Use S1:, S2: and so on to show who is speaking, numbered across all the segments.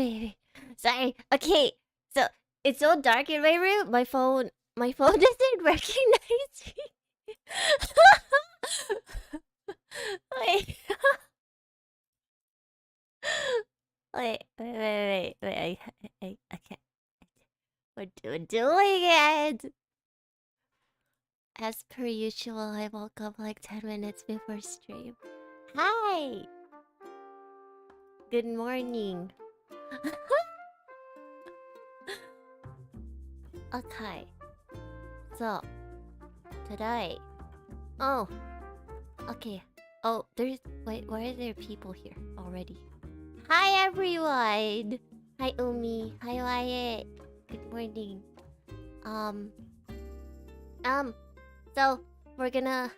S1: Wait. Sorry. Okay. So it's so dark in my room. My phone doesn't recognize me. Wait. Wait. I can't. We're doing it. As per usual, I woke up like 10 minutes before stream. Hi. Good morning. Okay. So today. Oh. Okay. Oh, there's. Wait, why are there people here already? Hi, everyone. Hi, Umi. Hi, Wyatt. Good morning. Um. So we're gonna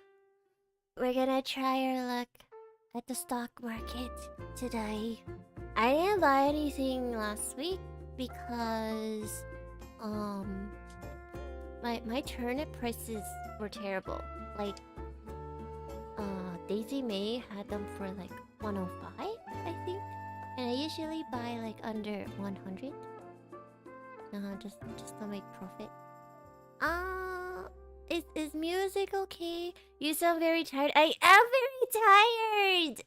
S1: try our luck at the stock market today. I didn't buy anything last week because my turnip prices were terrible. Like Daisy May had them for like 105, I think. And I usually buy like under 100. Just to make profit. Is music okay? You sound very tired. I am very tired.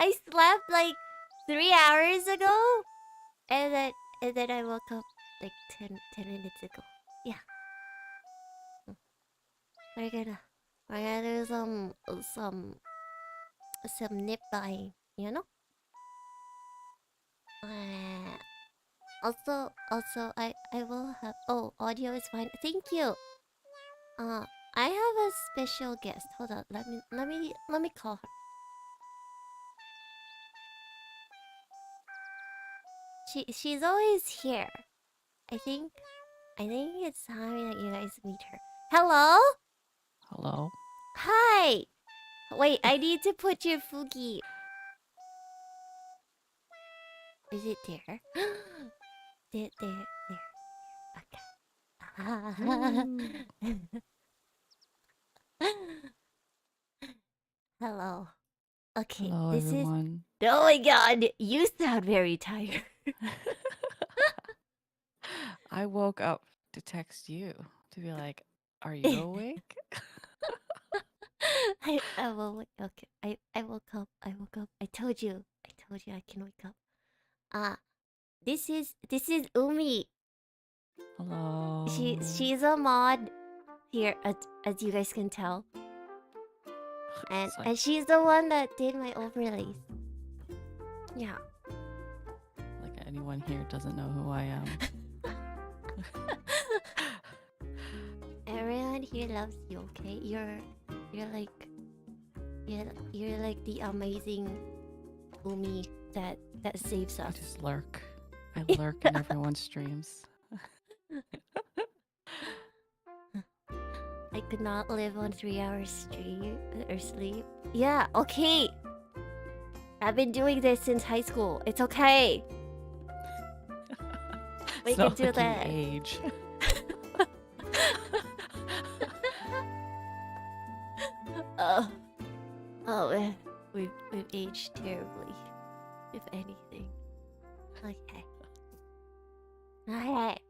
S1: I slept like 3 hours ago, and then I woke up like 10 minutes ago. Yeah. We're gonna do some nip buying, you know? Also, I will have. Oh, audio is fine. Thank you. I have a special guest. Hold on. Let me call her. She's always here. I think it's time that you guys meet her. Hello?
S2: Hello?
S1: Hi! Wait, I need to put your Fugi. Is it there? there. Okay. Hello. Okay,
S2: Hello,
S1: this is...
S2: everyone.
S1: Oh my god, you sound very tired.
S2: I woke up to text you to be like, are you awake?
S1: I will wake. Okay, I woke up. I told you I can wake up. This is Umi.
S2: Hello.
S1: She's a mod here, as you guys can tell. And
S2: like,
S1: she's the one that did my overlays. Yeah.
S2: like anyone here doesn't know who I am.
S1: Everyone here loves you, okay? You're like the amazing Umi that saves us.
S2: I just lurk. I lurk in everyone's streams.
S1: I could not live on 3 hours stream or sleep. Yeah, okay. I've been doing this since high school. It's okay. We can do that.
S2: Age.
S1: Oh, we've aged terribly, if anything. Okay. Alright.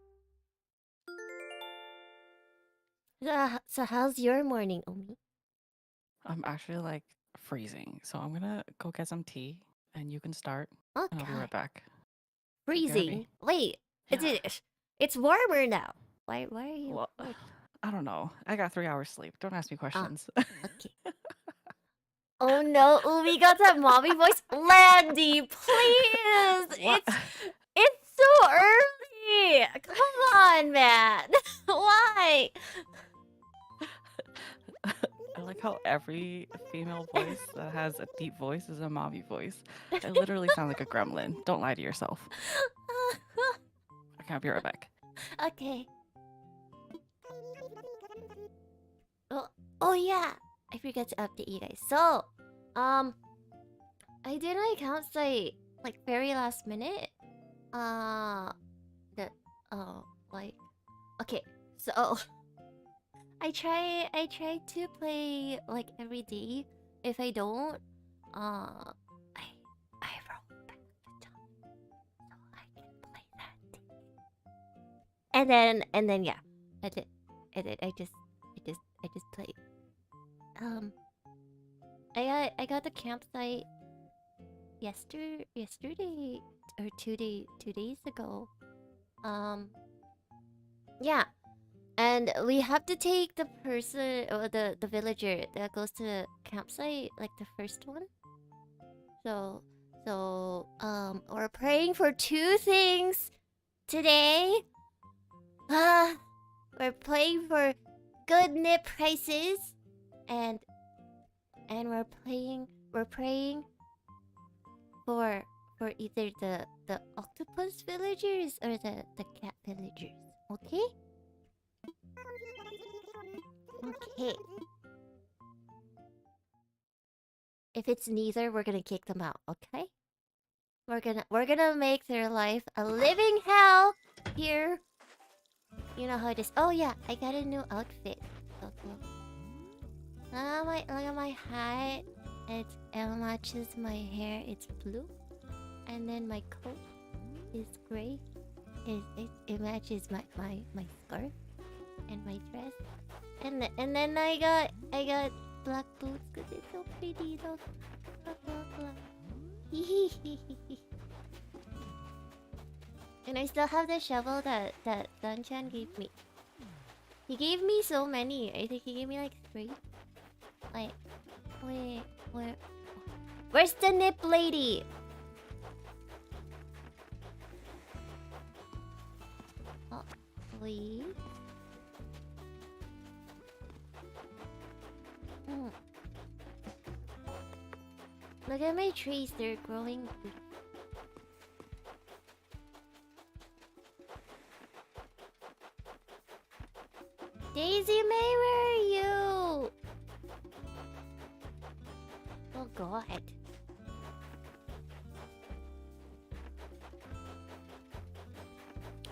S1: So how's your morning, Omi?
S2: I'm actually like freezing, so I'm gonna go get some tea and you can start.
S1: Oh
S2: and I'll be right
S1: god.
S2: back.
S1: Freezing? Wait,
S2: Yeah.
S1: it's warmer now. Why are you...
S2: Well, I don't know. I got 3 hours sleep. Don't ask me questions.
S1: Okay. Oh no, Umi got that mommy voice. Landy, please! It's so early! Come on, man! Why?
S2: I like how every female voice that has a deep voice is a mommy voice. I literally sound like a gremlin. Don't lie to yourself. I can't be right back.
S1: Okay. Oh yeah, I forgot to update you guys. So, I did my account site like very last minute. Like, okay, so I try to play like every day. If I don't, and then yeah, I did, I just played. I got the campsite yesterday or 2 days ago. Yeah, and we have to take the person or the villager that goes to the campsite, like the first one. So we're praying for 2 things today. We're praying for good knit prices, and we're praying for either the octopus villagers or the cat villagers. Okay? Okay. If it's neither, we're gonna kick them out, okay? We're gonna make their life a living hell here. You know how it is. Oh yeah, I got a new outfit. Look. Look at my hat. It matches my hair. It's blue, and then my coat is gray. It matches my scarf and my dress. And then I got black boots because it's so pretty. Look. And I still have the shovel that Danchan gave me. He gave me so many. I think he gave me like 3. Like, where's the nip lady? Oh, please. Look at my trees. They're growing. Daisy May, where are you? Oh god.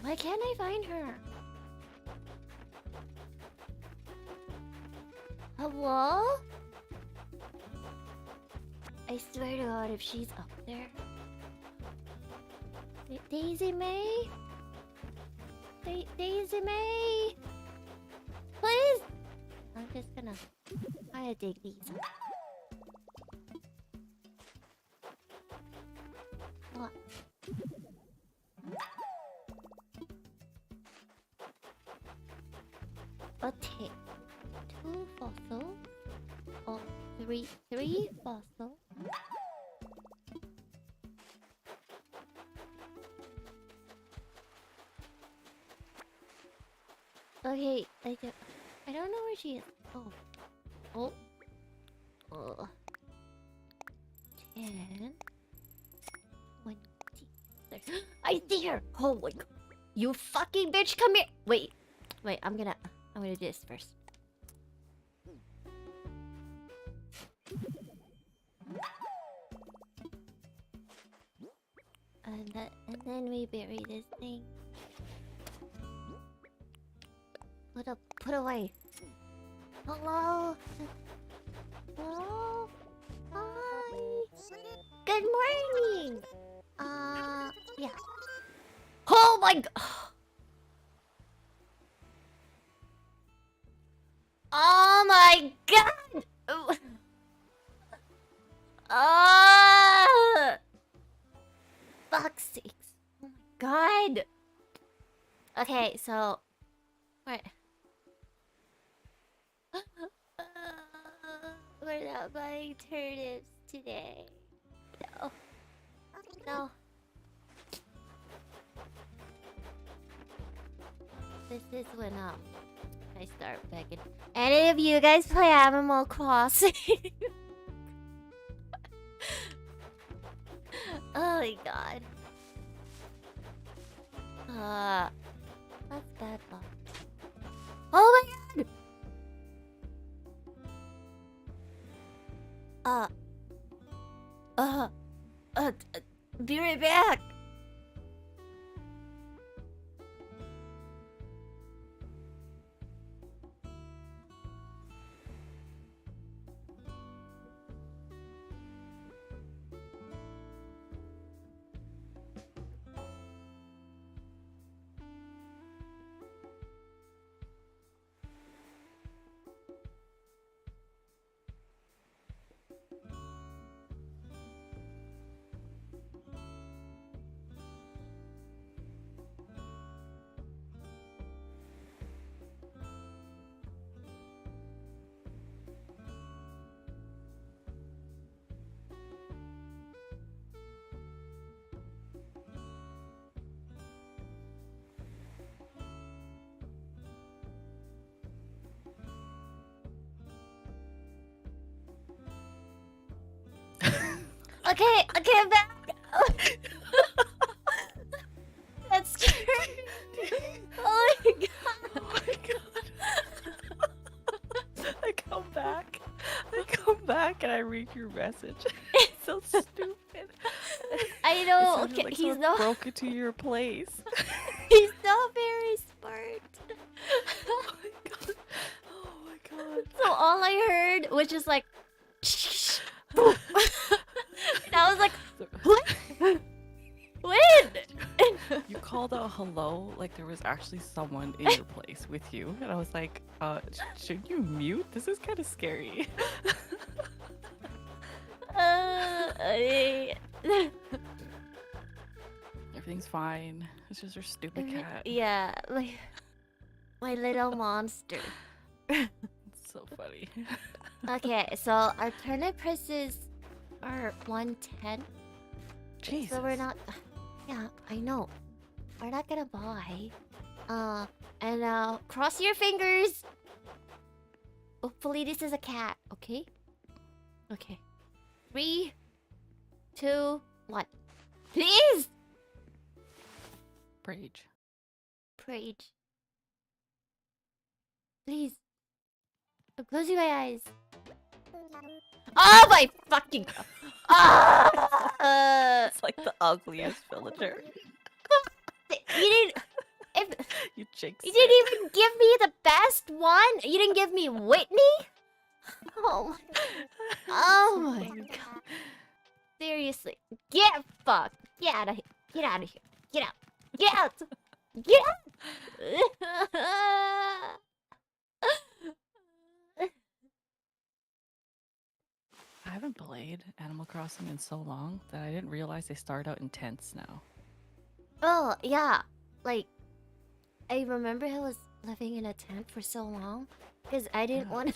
S1: Why can't I find her? Hello? I swear to god if she's up there. Daisy May? Daisy May? Please? I'm just gonna try to dig these. What? Okay. 2 fossil. Oh, 3 fossil. Okay, I don't know where she is. Oh. 10, 20, 30. I see her! Oh my god. You fucking bitch, come here! Wait, I'm gonna do this first. And then we bury this thing. Put away. Hello? Hello? Hi. Good morning. Yeah. Oh my god. Oh my god. Fuck sakes. Oh my god. Okay, so what? We're not buying turnips today. No. This is when I start begging. Any of you guys play Animal Crossing? Oh my god. That's bad luck. Oh my god! Be right back! Okay, I'm back. That's scary. Oh my god.
S2: Oh my god. I come back and I read your message. It's so stupid.
S1: I know.
S2: It sounded
S1: Okay,
S2: like
S1: he's
S2: someone
S1: not.
S2: broke into your place.
S1: He's not very smart.
S2: Oh my god. Oh my god.
S1: So all I heard was just like, and I was like, what? When?
S2: You called out hello like there was actually someone in your place with you, and I was like, should you mute? This is kind of scary. Everything's fine. It's just your stupid cat.
S1: Yeah, like my little monster.
S2: It's so funny.
S1: Okay, so our turnip prices are 110.
S2: Jesus.
S1: So we're not. Yeah, I know. We're not gonna buy. And cross your fingers. Hopefully this is a cat. Okay. Okay. 3, 2, 1. Please.
S2: Rage.
S1: Rage. Please. I'm closing my eyes. Oh my fucking god.
S2: It's like the ugliest villager.
S1: You didn't.
S2: You jinxed
S1: You
S2: it.
S1: didn't even give me the best one. You didn't give me Whitney. Oh my. Oh my god. Seriously, get fucked. Get out of here. Get out of here. Get out. Get out. Get out.
S2: I haven't played Animal Crossing in so long that I didn't realize they start out in tents now.
S1: Oh yeah, like I remember I was living in a tent for so long because I didn't
S2: Yeah.
S1: want.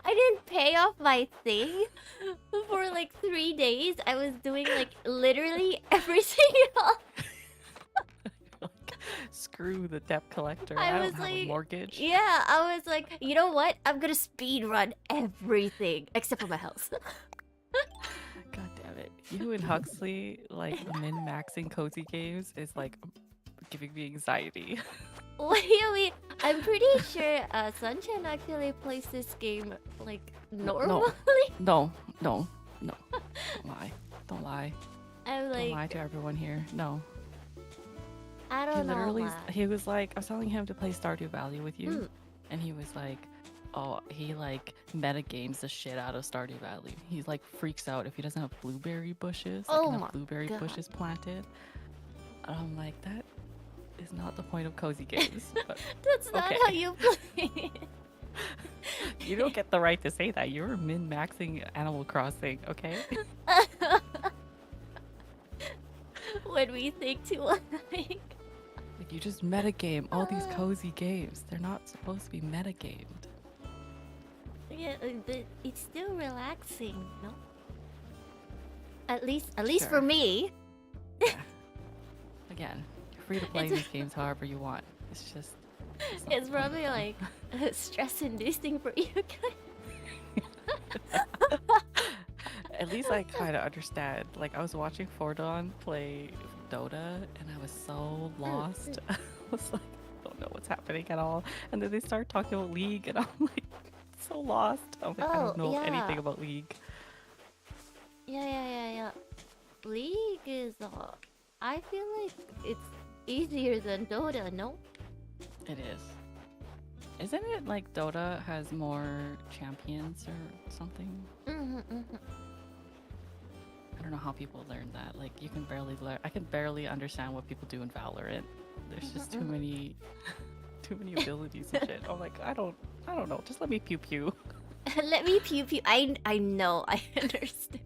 S1: I didn't pay off my thing for like 3 days. I was doing like literally everything else.
S2: Like, screw the debt collector.
S1: I
S2: I
S1: was
S2: don't have a
S1: like-
S2: mortgage.
S1: Yeah, I was like, you know what? I'm gonna speed run everything except for my house.
S2: God damn it. You and Huxley, like, min-maxing cozy games is, like, giving me anxiety.
S1: Wait. I'm pretty sure Sunshine actually plays this game like normally.
S2: No. Don't lie. Don't lie.
S1: I'm
S2: Don't
S1: like,
S2: lie to everyone here. No.
S1: I
S2: He
S1: don't know.
S2: literally,
S1: man.
S2: he was like, I was telling him to play Stardew Valley with you,
S1: Mm.
S2: and he was like, oh, he like metagames the shit out of Stardew Valley. He like freaks out if he doesn't have blueberry bushes, like
S1: Oh my
S2: enough blueberry
S1: God.
S2: bushes planted. And I'm like, that is not the point of cozy games. But
S1: That's not
S2: okay.
S1: how you play.
S2: you don't get the right to say that. You're min-maxing Animal Crossing, okay?
S1: When we think too alike.
S2: Like, you just metagame all these cozy games. They're not supposed to be metagamed.
S1: Yeah, but it's still relaxing, no? At least
S2: Sure.
S1: for me.
S2: Again, you're free to play
S1: It's-
S2: these games however you want. It's just... not
S1: It's
S2: the point
S1: probably
S2: of them.
S1: like stress-inducing for you guys.
S2: At least I kind of understand. Like, I was watching Fordon play Dota, and I was so lost. I was like, I don't know what's happening at all. And then they start talking about League, and I'm like, so lost. I'm like, I don't know anything
S1: yeah.
S2: about League.
S1: Yeah. League is I feel like it's easier than Dota, no?
S2: It is. Isn't it like Dota has more champions or something?
S1: Mm-hmm.
S2: I don't know how people learn that. Like, you can barely learn. I can barely understand what people do in Valorant. There's just too many abilities and shit. I'm like, I don't know. Just let me pew pew.
S1: Let me pew pew. I know. I understand.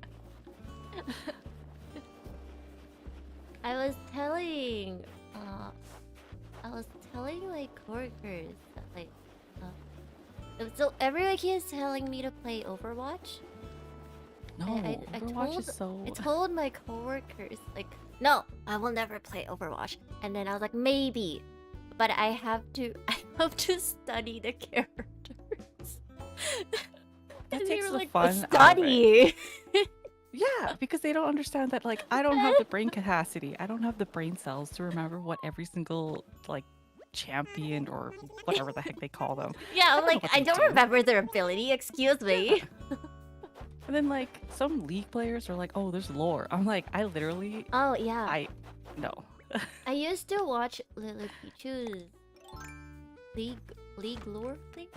S1: I was telling my coworkers that like so everyone is telling me to play Overwatch.
S2: No,
S1: I
S2: Overwatch is so...
S1: I told my coworkers like, no, I will never play Overwatch. And then I was like, maybe, but I have to study the characters.
S2: That
S1: And they
S2: takes
S1: were
S2: the
S1: like,
S2: fun out of it.
S1: study.
S2: Yeah, because they don't understand that like I don't have the brain capacity. I don't have the brain cells to remember what every single like champion or whatever the heck they call them.
S1: Yeah,
S2: I
S1: I'm
S2: don't know
S1: like,
S2: what
S1: I
S2: they
S1: don't
S2: do.
S1: remember their ability. Excuse me.
S2: And then like some league players are like, "Oh, there's lore." I'm like, I literally
S1: Oh yeah,
S2: I no.
S1: I used to watch Lily Pichu's League lore thing.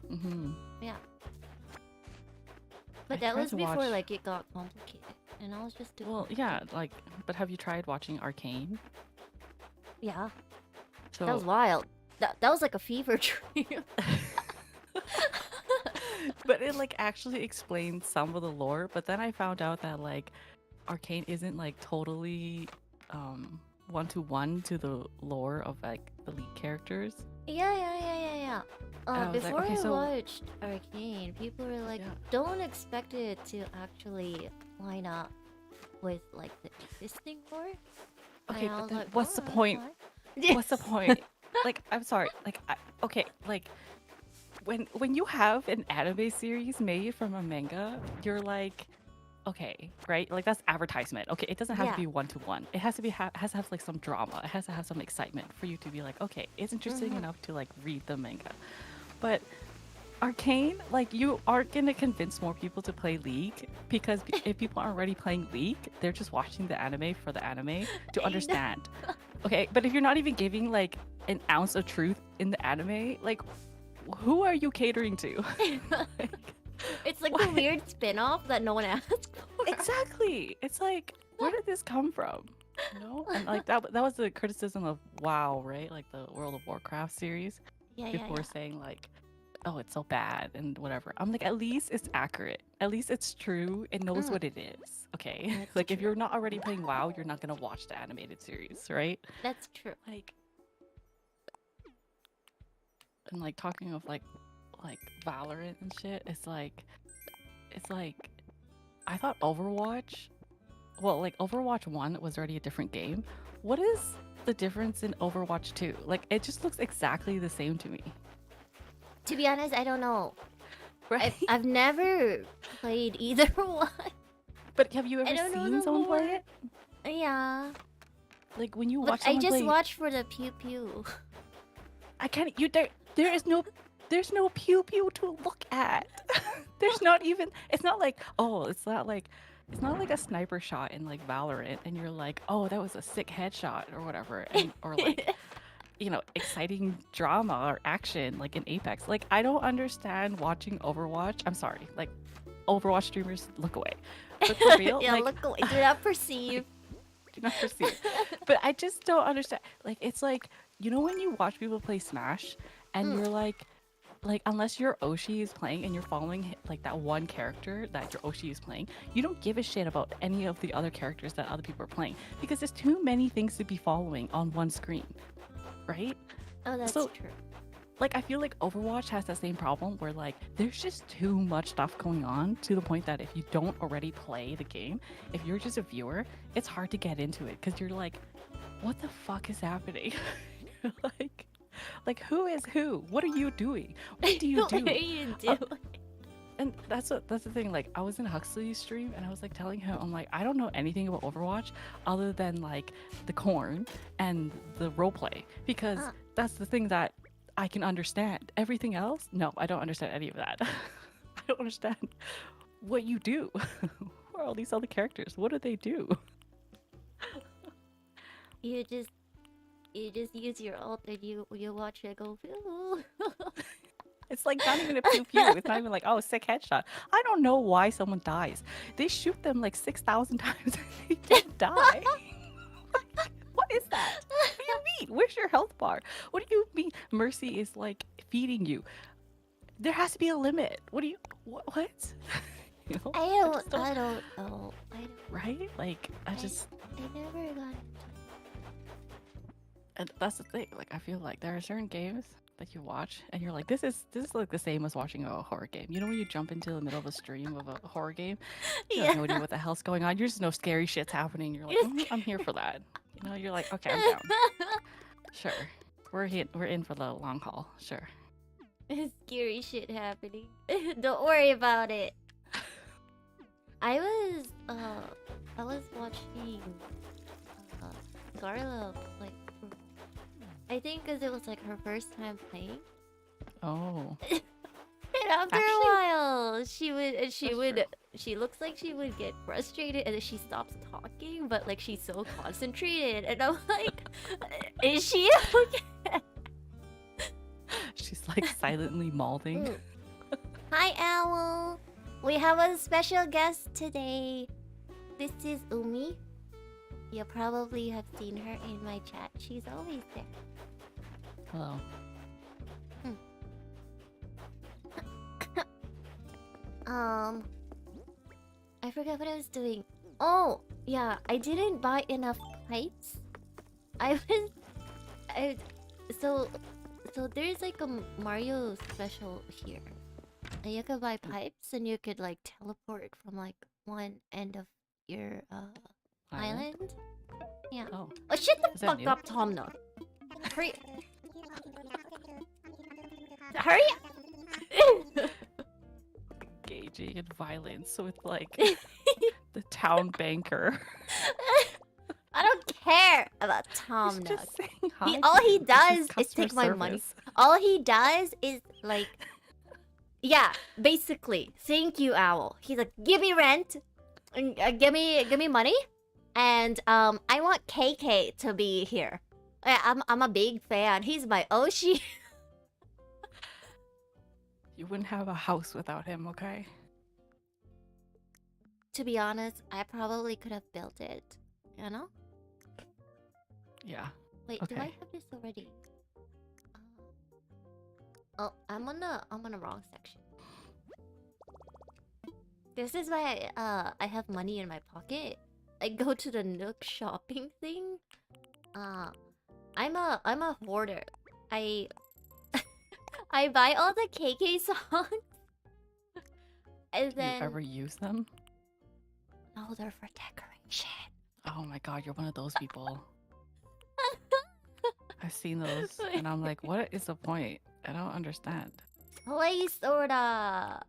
S2: Hmm.
S1: Yeah,
S2: I
S1: but that
S2: tried
S1: was
S2: to
S1: before
S2: watch.
S1: like it got complicated, and I was just too
S2: Well, yeah,
S1: complicated.
S2: like, but have you tried watching Arcane?
S1: Yeah, that was
S2: So,
S1: wild. That was like a fever dream.
S2: but it like actually explains some of the lore. But then I found out that like Arcane isn't like totally one to one to the lore of like the lead characters.
S1: Yeah.
S2: And I was like,
S1: Before
S2: okay,
S1: I
S2: so
S1: watched Arcane, people were like,
S2: yeah,
S1: don't expect it to actually line up with like the existing lore.
S2: okay,
S1: And I
S2: but
S1: was
S2: then
S1: like,
S2: what's the
S1: oh,
S2: point?
S1: that's fine.
S2: What's the point? Like, I'm sorry, like, okay, like when you have an anime series made from a manga, you're like, okay, right? Like that's advertisement. Okay, it doesn't have to
S1: Yeah.
S2: be one to one. It has to be has to have like some drama. It has to have some excitement for you to be like, okay, it's interesting
S1: Mhm.
S2: enough to like read the manga. But Arcane, like you aren't gonna convince more people to play League because if people aren't already playing League, they're just watching the anime for the anime to
S1: I know.
S2: understand. Okay, but if you're not even giving like an ounce of truth in the anime, like who are you catering to? Like,
S1: It's like
S2: what?
S1: a weird spin-off that no one asked for.
S2: Exactly. It's like, where did this come from? You know? And like that was the criticism of WoW, right? Like the World of Warcraft series.
S1: Yeah.
S2: People were saying like, oh, it's so bad and whatever. I'm like, at least it's accurate. At least it's true. It knows
S1: Mm,
S2: what it is. Okay.
S1: that's
S2: Like if
S1: true.
S2: you're not already playing WoW, you're not gonna watch the animated series, right?
S1: That's true.
S2: Like and like talking of like Valorant and shit, it's like I thought Overwatch, well, like Overwatch 1 was already a different game. What is the difference in Overwatch 2? Like it just looks exactly the same to me.
S1: To be honest, I don't know.
S2: Right?
S1: I've never played either one.
S2: But have you
S1: I
S2: ever
S1: don't know
S2: seen
S1: the
S2: someone play
S1: lore.
S2: it?
S1: Yeah.
S2: Like when you
S1: But
S2: watch
S1: I
S2: someone
S1: just
S2: play,
S1: watch for the pew pew.
S2: I can't you there's no pew pew to look at. There's not even it's not like, oh, it's not like a sniper shot in like Valorant and you're like, "Oh, that was a sick headshot" or whatever and or like you know, exciting drama or action like in Apex. Like I don't understand watching Overwatch. I'm sorry. Like Overwatch streamers look away. But for real,
S1: Yeah,
S2: like
S1: look away. Do not perceive.
S2: do not perceive. But I just don't understand. Like it's like, you know when you watch people play Smash and
S1: Mm.
S2: you're like unless your Oshi is playing and you're following like that one character that your Oshi is playing, you don't give a shit about any of the other characters that other people are playing because there's too many things to be following on one screen, right?
S1: Oh, that's
S2: So
S1: true.
S2: like I feel like Overwatch has that same problem where like there's just too much stuff going on to the point that if you don't already play the game, if you're just a viewer, it's hard to get into it because you're like, what the fuck is happening? You're like who is who? What are you doing? What do you
S1: What
S2: do?
S1: are you
S2: Uh,
S1: doing?
S2: and that's the thing. Like I was in Huxley's stream and I was like telling him, I'm like, I don't know anything about Overwatch other than like the corn and the roleplay because
S1: Ah.
S2: that's the thing that I can understand. Everything else, no, I don't understand any of that. I don't understand what you do. Who are all these other characters? What do they do?
S1: You just use your ult and you watch it go pew.
S2: It's like not even a pew pew. It's not even like, oh, sick headshot. I don't know why someone dies. They shoot them like 6,000 times and they don't die. What is that? What do you mean? Where's your health bar? What do you mean Mercy is like feeding you? There has to be a limit. What do you what? You know?
S1: I
S2: just
S1: don't know.
S2: right? Like I just
S1: I never got into
S2: and that's the thing. Like I feel like there are certain games that you watch and you're like, this is like the same as watching a horror game. You know when you jump into the middle of a stream of a horror game, you have no idea what the hell's going on. You just know scary shit's happening. You're like, I'm here for that. You know, you're like, okay, I'm down. Sure, we're in for the long haul. Sure.
S1: Scary shit happening. Don't worry about it. I was I was watching Garla play. I think because it was like her first time playing.
S2: Oh.
S1: And after a while, she looks like she would get frustrated and then she stops talking, but like she's so concentrated, and I'm like, is she okay?
S2: She's like silently mouthing.
S1: Hi, Owl. We have a special guest today. This is Umi. You probably have seen her in my chat. She's always there.
S2: Hello.
S1: I forgot what I was doing. Oh, yeah, I didn't buy enough pipes. I so there's like a Mario special here. And you could buy pipes and you could like teleport from like one end of your island. Yeah.
S2: Oh.
S1: Oh, shut the
S2: Is that
S1: fuck
S2: new?
S1: up, Tom. No. Hurry. Hurry.
S2: Engaging in violence with like the town banker.
S1: I don't care about Tom
S2: He's
S1: Nook.
S2: just saying hi
S1: He
S2: to
S1: all he
S2: you. This
S1: does is
S2: customer
S1: take my money.
S2: service.
S1: All he does is like, yeah, basically. Thank you, Owl. He's like, give me rent, and give me money, and I want KK to be here. I'm a big fan. He's my Oshi.
S2: You wouldn't have a house without him, okay?
S1: To be honest, I probably could have built it. You know?
S2: Yeah.
S1: Wait, do I
S2: Okay.
S1: have this already? Oh, I'm on the wrong section. This is why I have money in my pocket. I go to the Nook shopping thing. I'm a hoarder. I I buy all the KK songs. And
S2: Do you
S1: then
S2: ever use them?
S1: no, they're for decoration.
S2: Oh my god, you're one of those people. I've seen those and I'm like, what is the point? I don't understand.
S1: Play sorta.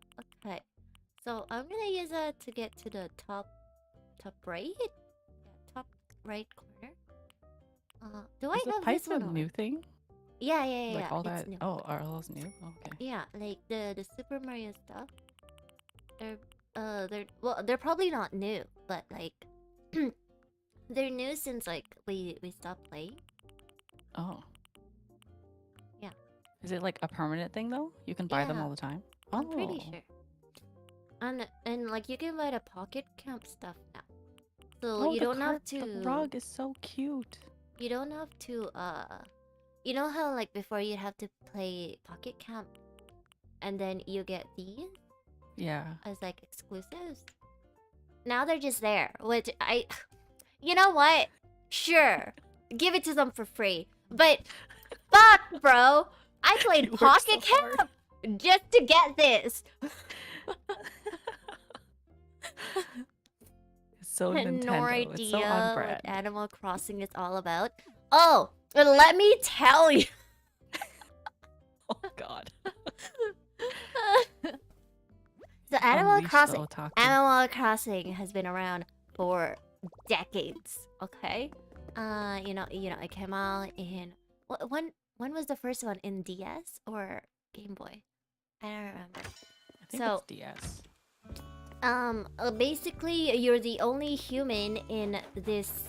S1: Okay. So I'm gonna use that to get to the top right? Yeah, top right corner. Do I
S2: Is the
S1: have
S2: pipe
S1: this
S2: a
S1: one on?
S2: new thing?
S1: Yeah,
S2: Like all
S1: it's
S2: that?
S1: new.
S2: Oh, are those new? Oh, okay.
S1: Yeah, like the Super Mario stuff. They're probably not new, but like they're new since like we stopped playing.
S2: Oh.
S1: Yeah.
S2: Is it like a permanent thing though? You can buy them
S1: Yeah.
S2: all the time?
S1: I'm pretty
S2: Oh.
S1: sure. And like you can buy the pocket camp stuff now. So
S2: Oh,
S1: you
S2: the
S1: don't have
S2: The
S1: to
S2: rug is so cute.
S1: you don't have to you know how like before you'd have to play pocket camp and then you get these
S2: Yeah.
S1: as like exclusives? Now they're just there, which you know what? Sure. Give it to them for free. But fuck, bro. I played
S2: You worked
S1: pocket
S2: so hard.
S1: camp just to get this.
S2: It's so
S1: No
S2: Nintendo. It's so
S1: idea
S2: on
S1: what
S2: brand.
S1: Animal Crossing is all about. Oh, but let me tell you.
S2: Oh god.
S1: So Animal
S2: Unleash the
S1: Crossing.
S2: otaku.
S1: Animal Crossing has been around for decades. Okay. You know, it came out in when was the first one, in DS or Game Boy? I don't remember.
S2: I think
S1: So-
S2: it's DS.
S1: Basically, you're the only human in this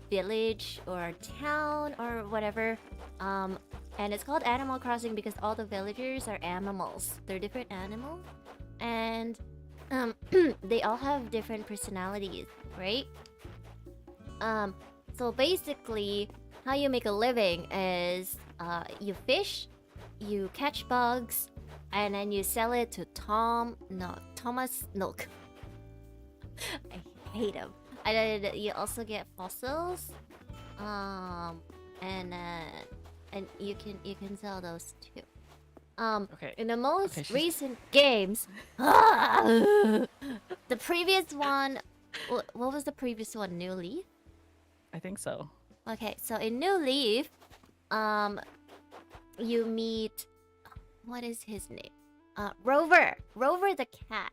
S1: village or town or whatever. And it's called Animal Crossing because all the villagers are animals. They're different animals, and they all have different personalities, right? So basically, how you make a living is you fish, you catch bugs, and then you sell it to Thomas Nook. I hate him. And then you also get fossils, and you can sell those too.
S2: Okay.
S1: In the most
S2: Okay, she's-
S1: recent games, the previous one, what was the previous one? New Leaf.
S2: I think so.
S1: Okay, so in New Leaf, you meet, what is his name? Rover. Rover the cat.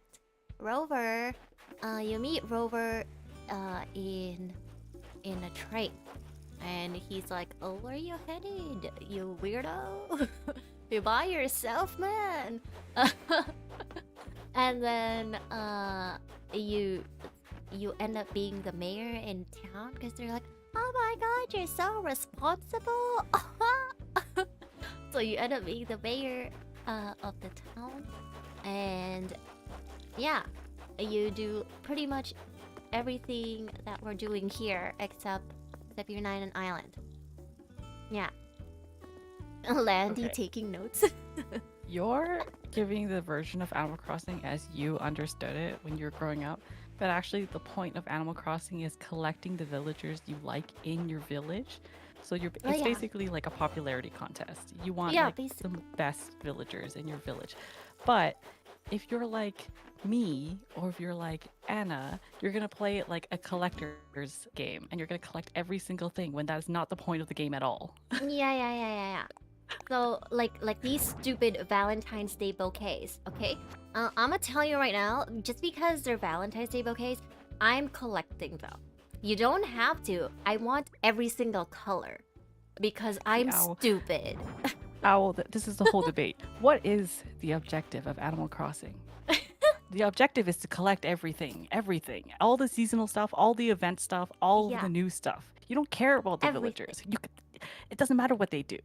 S1: Rover, you meet Rover in a train. And he's like, "Oh, where you headed, you weirdo? You by yourself, man?" And then you end up being the mayor in town because they're like, "Oh my god, you're so responsible." So you end up being the mayor of the town, and yeah, you do pretty much everything that we're doing here except you're not an island. Yeah. Landy
S2: Okay.
S1: taking notes.
S2: You're giving the version of Animal Crossing as you understood it when you were growing up, but actually the point of Animal Crossing is collecting the villagers you like in your village. So
S1: Oh
S2: it's
S1: yeah.
S2: basically like a popularity contest. You want
S1: Yeah,
S2: like
S1: basically.
S2: the best villagers in your village. But if you're like me or if you're like Anna, you're gonna play it like a collector's game and you're gonna collect every single thing when that is not the point of the game at all.
S1: Yeah. So like these stupid Valentine's Day bouquets, okay? I'm gonna tell you right now, just because they're Valentine's Day bouquets, I'm collecting them. You don't have to. I want every single color because I'm
S2: Ow.
S1: stupid.
S2: Owl, this is the whole debate. What is the objective of Animal Crossing? The objective is to collect everything, all the seasonal stuff, all the event stuff, all of
S1: Yeah,
S2: the new stuff. You don't care about the
S1: everything.
S2: villagers. It doesn't matter what they do.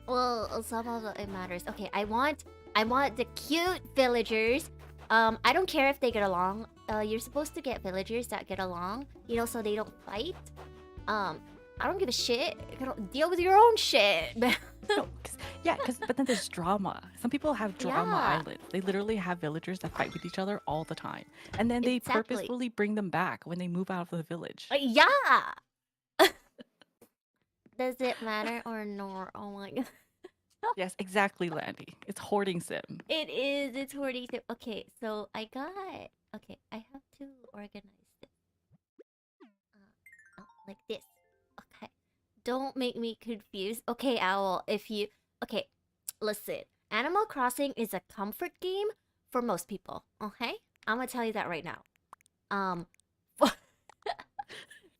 S1: Well, some of it matters. Okay, I want the cute villagers. I don't care if they get along. You're supposed to get villagers that get along, you know, so they don't fight. I don't give a shit. You know, deal with your own shit.
S2: No, but then there's drama. Some people have drama
S1: Yeah.
S2: islands. They literally have villagers that fight with each other all the time, and then they
S1: Exactly.
S2: purposefully bring them back when they move out of the village.
S1: Yeah. Does it matter or no? Oh my god.
S2: Yes, exactly, Landy. It's hoarding sim.
S1: It is. It's hoarding. Okay, so I got. Okay, I have to organize this. Like this. Okay. Don't make me confused. Okay, Owl. If you. Okay, listen. Animal Crossing is a comfort game for most people. Okay, I'm gonna tell you that right now. For,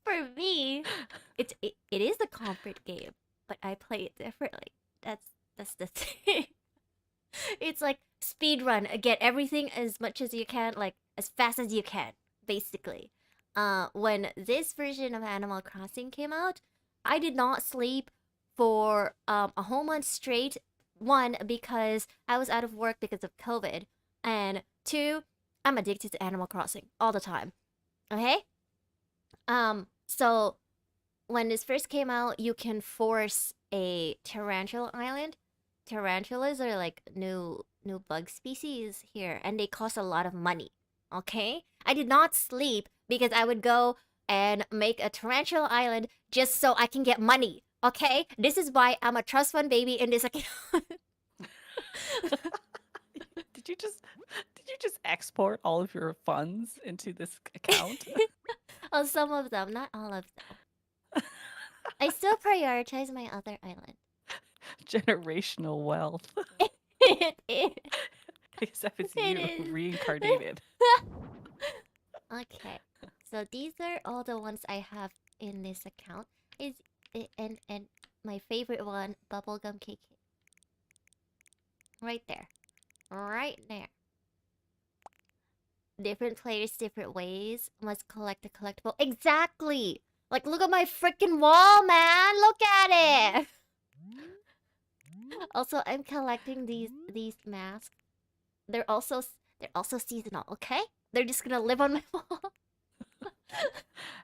S1: for me, it is a comfort game, but I play it differently. That's the thing. It's like speed run. Get everything as much as you can, like as fast as you can, basically. When this version of Animal Crossing came out, I did not sleep for a whole month straight. One, because I was out of work because of COVID, and two, I'm addicted to Animal Crossing all the time. Okay. So when this first came out, you can force a tarantula island. Tarantulas are like new bug species here, and they cost a lot of money. Okay? I did not sleep because I would go and make a tarantula island just so I can get money. Okay? This is why I'm a trust fund baby in this account.
S2: Did you just export all of your funds into this account?
S1: Oh, some of them, not all of them. I still prioritize my other island.
S2: Generational wealth.
S1: It is.
S2: Except it's
S1: It
S2: you
S1: is.
S2: reincarnated.
S1: Okay, so these are all the ones I have in this account. And my favorite one, bubblegum KK. Right there. Right there. Different players, different ways. Must collect a collectible. Exactly! Like, look at my freaking wall, man! Look at it! Also, I'm collecting these masks. They're also seasonal, okay? They're just gonna live on my wall.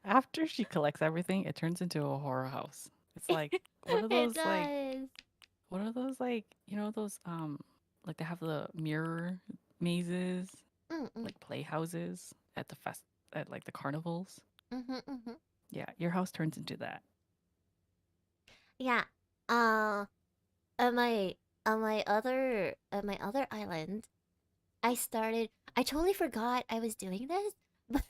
S2: After she collects everything, it turns into a horror house. It's like what are
S1: It
S2: those like you know those like they have the mirror mazes,
S1: Mm-mm.
S2: like playhouses at at like the carnivals.
S1: Mm-hmm.
S2: Yeah, your house turns into that.
S1: Yeah. Uh, on my other island, I totally forgot I was doing this, but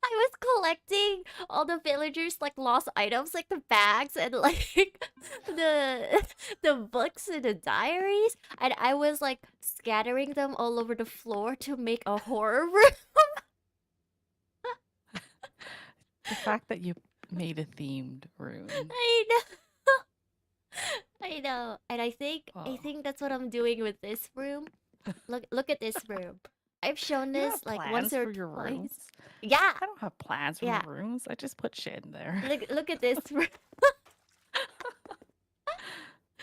S1: I was collecting all the villagers like lost items, like the bags and like the the books and the diaries, and I was like scattering them all over the floor to make a horror room.
S2: The fact that you made a themed room.
S1: I know. I know. And I
S2: Oh,
S1: think that's what I'm doing with this room. Look at this room. I've shown
S2: you
S1: this
S2: have
S1: like once
S2: plans
S1: or
S2: for your
S1: twice.
S2: rooms?
S1: Yeah.
S2: I don't have plans for my
S1: Yeah.
S2: rooms. I just put shit in there.
S1: Look at this room.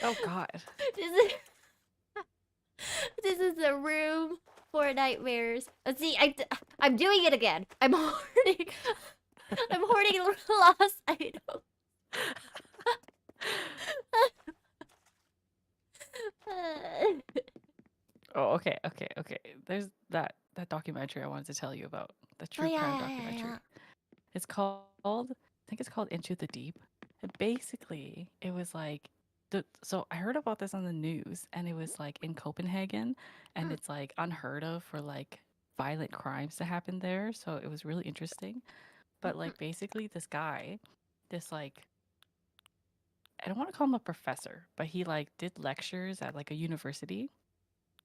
S2: Oh God.
S1: This is this is a room for nightmares. Let's see. I'm doing it again. I'm hoarding lost items.
S2: Oh, okay, okay, okay. There's that documentary I wanted to tell you about. The
S1: Oh
S2: true crime documentary. It's called, I think it's called Into the Deep. And basically, it was like so I heard about this on the news, and it was like in Copenhagen, and
S1: Mm,
S2: it's like unheard of for like violent crimes to happen there. So it was really interesting. But like basically this guy, this like, I don't want to call him a professor, but he like did lectures at like a university.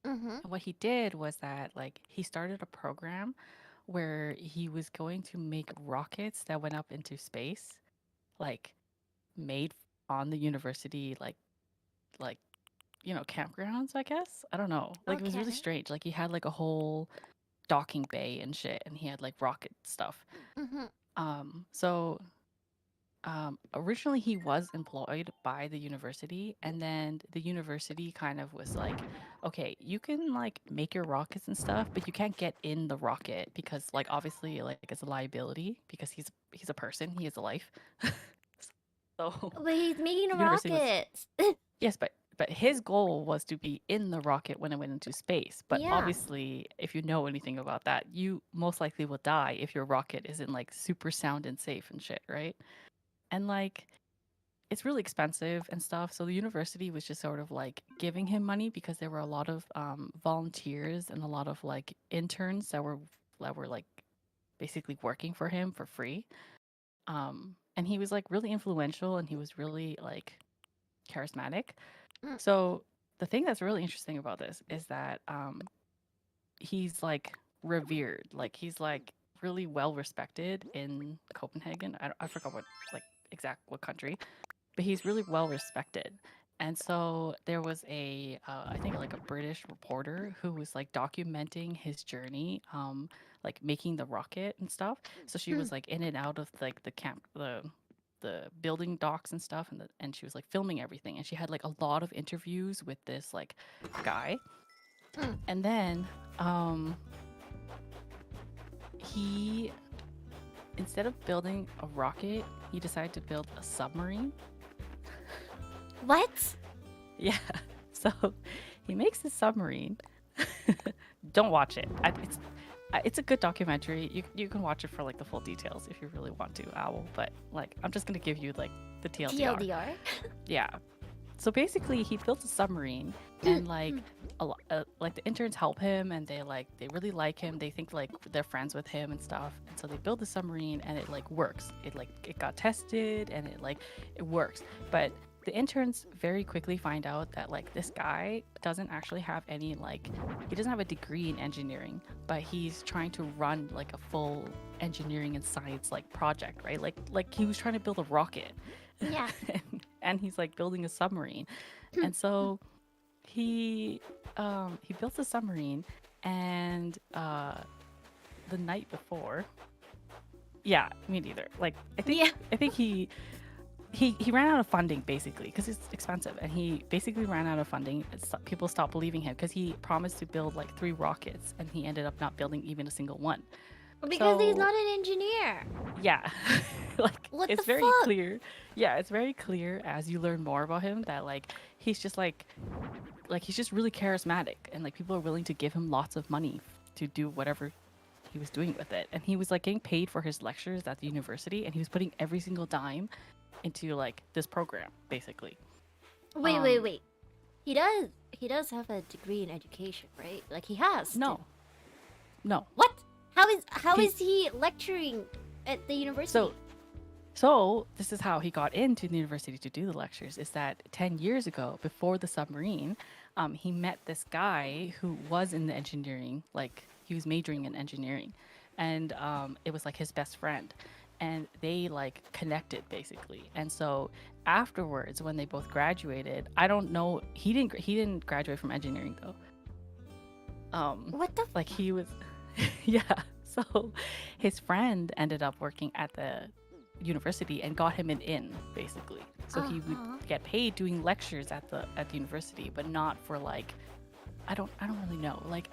S1: mm-hmm.
S2: And what he did was that like he started a program where he was going to make rockets that went up into space, like made on the university like campgrounds, I guess. I don't know. Like it was really
S1: Okay.
S2: strange. Like he had like a whole docking bay and shit, and he had like rocket stuff.
S1: Mm-hmm.
S2: So originally he was employed by the university, and then the university kind of was like, okay, you can like make your rockets and stuff, but you can't get in the rocket because like obviously like it's a liability because he's a person, he has a life. So
S1: But he's making
S2: the university was,
S1: rockets.
S2: yes, but his goal was to be in the rocket when it went into space. But
S1: Yeah.
S2: obviously, if you know anything about that, you most likely will die if your rocket isn't like super sound and safe and shit, right? And like it's really expensive and stuff. So the university was just sort of like giving him money because there were a lot of volunteers and a lot of like interns that were like basically working for him for free. And he was like really influential, and he was really like charismatic.
S1: Mm,
S2: So the thing that's really interesting about this is that he's like revered, like he's like really well respected in Copenhagen. I forgot what like exact what country, but he's really well respected. And so there was I think like a British reporter who was like documenting his journey, like making the rocket and stuff. So she
S1: mm,
S2: was like in and out of like the building docks and stuff, and she was like filming everything. And she had like a lot of interviews with this like guy.
S1: mm.
S2: And then he, instead of building a rocket, he decided to build a submarine.
S1: What?
S2: Yeah. So he makes the submarine. Don't watch it. It's a good documentary. You can watch it for like the full details if you really want to, Owl. But like I'm just gonna give you like the TLDR.
S1: TLDR?
S2: Yeah. So basically, he built a submarine, and like like the interns help him, and they really like him. They think like they're friends with him and stuff. And so they build the submarine, and it like works. It got tested, and it works. But the interns very quickly find out that like this guy doesn't actually have any like, he doesn't have a degree in engineering, but he's trying to run like a full engineering and science like project, right? Like he was trying to build a rocket.
S1: Yeah.
S2: And he's like building a submarine. And so he built a submarine, and the night before, yeah, me neither. Like
S1: Yeah.
S2: I think he ran out of funding basically because it's expensive, and he basically ran out of funding. People stopped believing him because he promised to build like 3 rockets, and he ended up not building even a single one.
S1: Because he's
S2: So
S1: not an engineer.
S2: yeah, like
S1: What the
S2: it's very
S1: fuck?
S2: clear. Yeah, it's very clear as you learn more about him that like he's just like he's just really charismatic, and like people are willing to give him lots of money to do whatever he was doing with it. And he was like getting paid for his lectures at the university, and he was putting every single dime into like this program basically.
S1: Wait,
S2: Um
S1: wait. He does have a degree in education, right? Like he has to.
S2: no. No.
S1: What? How
S2: He
S1: is he lecturing at the university?
S2: So this is how he got into the university to do the lectures, is that 10 years ago, before the submarine, he met this guy who was in the engineering, like he was majoring in engineering, and it was like his best friend. and they like connected basically. And so afterwards, when they both graduated, I don't know, he didn't graduate from engineering though.
S1: What the?
S2: Like he was, yeah. So his friend ended up working at the university and got him an in basically. So he would get paid doing lectures at the university, but not for like, I don't really know. Like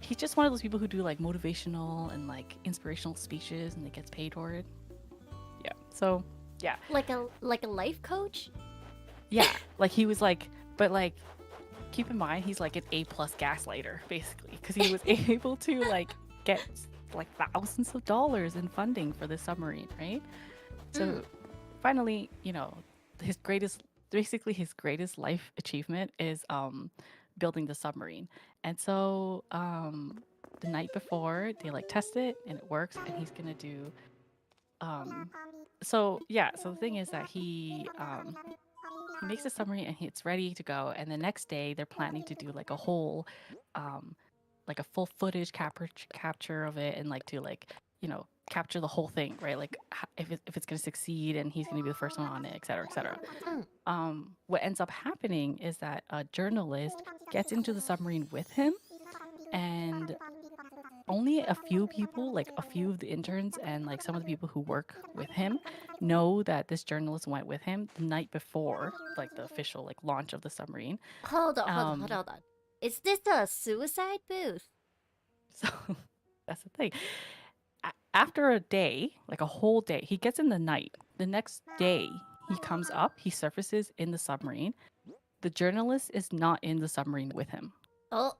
S2: he's just one of those people who do like motivational and like inspirational speeches and they gets paid for it. Yeah. So yeah.
S1: Like a life coach?
S2: Yeah. Like he was like, but like keep in mind he's like an A plus gaslighter basically because he was able to like get like thousands of dollars in funding for this submarine, right? So finally, you know, his greatest life achievement is building the submarine. And so the night before they like test it and it works and he's gonna do so yeah, so the thing is that he makes the submarine and it's ready to go, and the next day they're planning to do like a whole like a full footage capture of it and like to like, you know, capture the whole thing, right? Like if it's going to succeed and he's going to be the first one on it, et cetera, et cetera. What ends up happening is that a journalist gets into the submarine with him, and only a few people, like a few of the interns and like some of the people who work with him, know that this journalist went with him the night before, like the official like launch of the submarine.
S1: Hold on. Is this a suicide booth?
S2: So that's the thing. After a day, like a whole day, he gets in the night. The next day, he comes up, he surfaces in the submarine. The journalist is not in the submarine with him.
S1: Oh.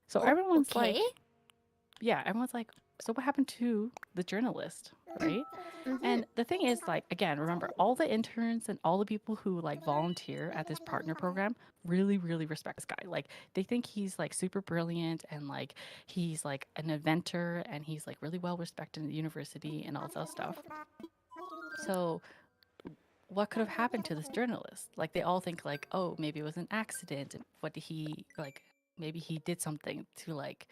S2: So everyone's
S1: okay.
S2: like, yeah, everyone's like, so what happened to the journalist, right? And the thing is, like, again, remember, all the interns and all the people who like volunteer at this partner program really, really respect this guy. Like, they think he's like super brilliant and like he's like an inventor and he's like really well respected in the university and all that stuff. So, what could have happened to this journalist? Like, they all think like, oh, maybe it was an accident. What did he like? Maybe he did something to like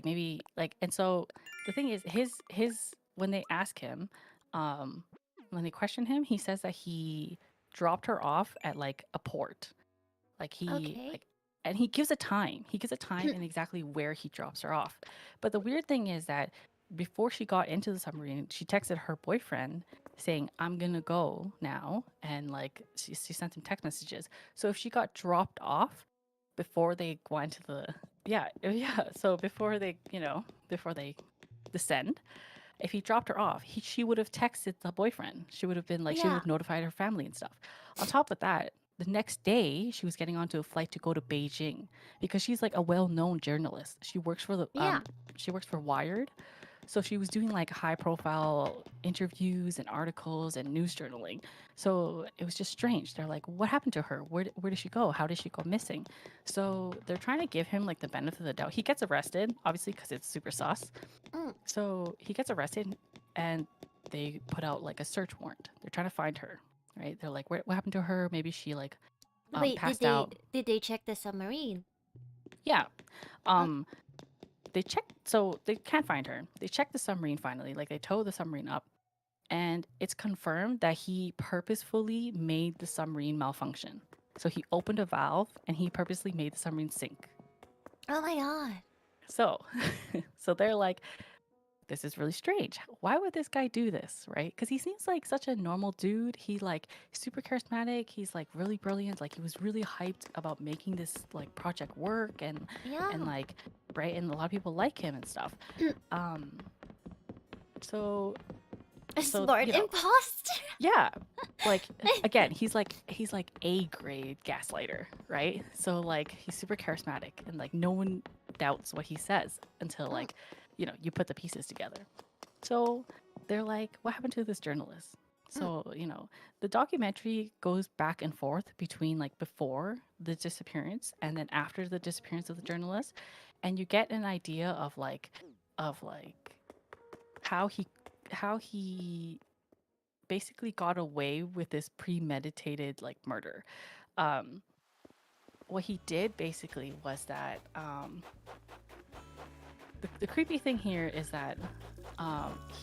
S2: maybe like. And so the thing is, his when they ask him, when they question him, he says that he dropped her off at like a port, like
S1: Okay.
S2: and he gives a time, and exactly where he drops her off. But the weird thing is that before she got into the submarine, she texted her boyfriend saying, I'm gonna go now, and like she sent him text messages. So if she got dropped off before they go into the yeah, so before they, you know, before they descend, if he dropped her off, she would have texted the boyfriend. She would have been like, she would have notified her family and stuff. On top of that, the next day she was getting onto a flight to go to Beijing because she's like a well-known journalist. She works for the she works for Wired. So she was doing like high profile interviews and articles and news journaling. So it was just strange. They're like, what happened to her? Where did she go? How did she go missing? So they're trying to give him like the benefit of the doubt. He gets arrested, obviously, because it's super sus. So he gets arrested and they put out like a search warrant. They're trying to find her, right? They're like, what happened to her? Maybe she like passed out.
S1: Did they check the submarine?
S2: Yeah. They checked, so they can't find her. They check the submarine finally, like they tow the submarine up, and it's confirmed that he purposefully made the submarine malfunction. So he opened a valve and he purposely made the submarine sink.
S1: Oh my god.
S2: So, so they're like, this is really strange. Why would this guy do this, right? Because he seems like such a normal dude. He like super charismatic. He's like really brilliant. Like he was really hyped about making this like project work and like right, and a lot of people like him and stuff. So
S1: a smart imposter.
S2: Yeah, like again, he's like A grade gaslighter, right? So like he's super charismatic and like no one doubts what he says until like, you know, you put the pieces together. So they're like, what happened to this journalist? So, you know, the documentary goes back and forth between like before the disappearance and then after the disappearance of the journalist, and you get an idea of like how he basically got away with this premeditated like murder. What he did basically was that the creepy thing here is that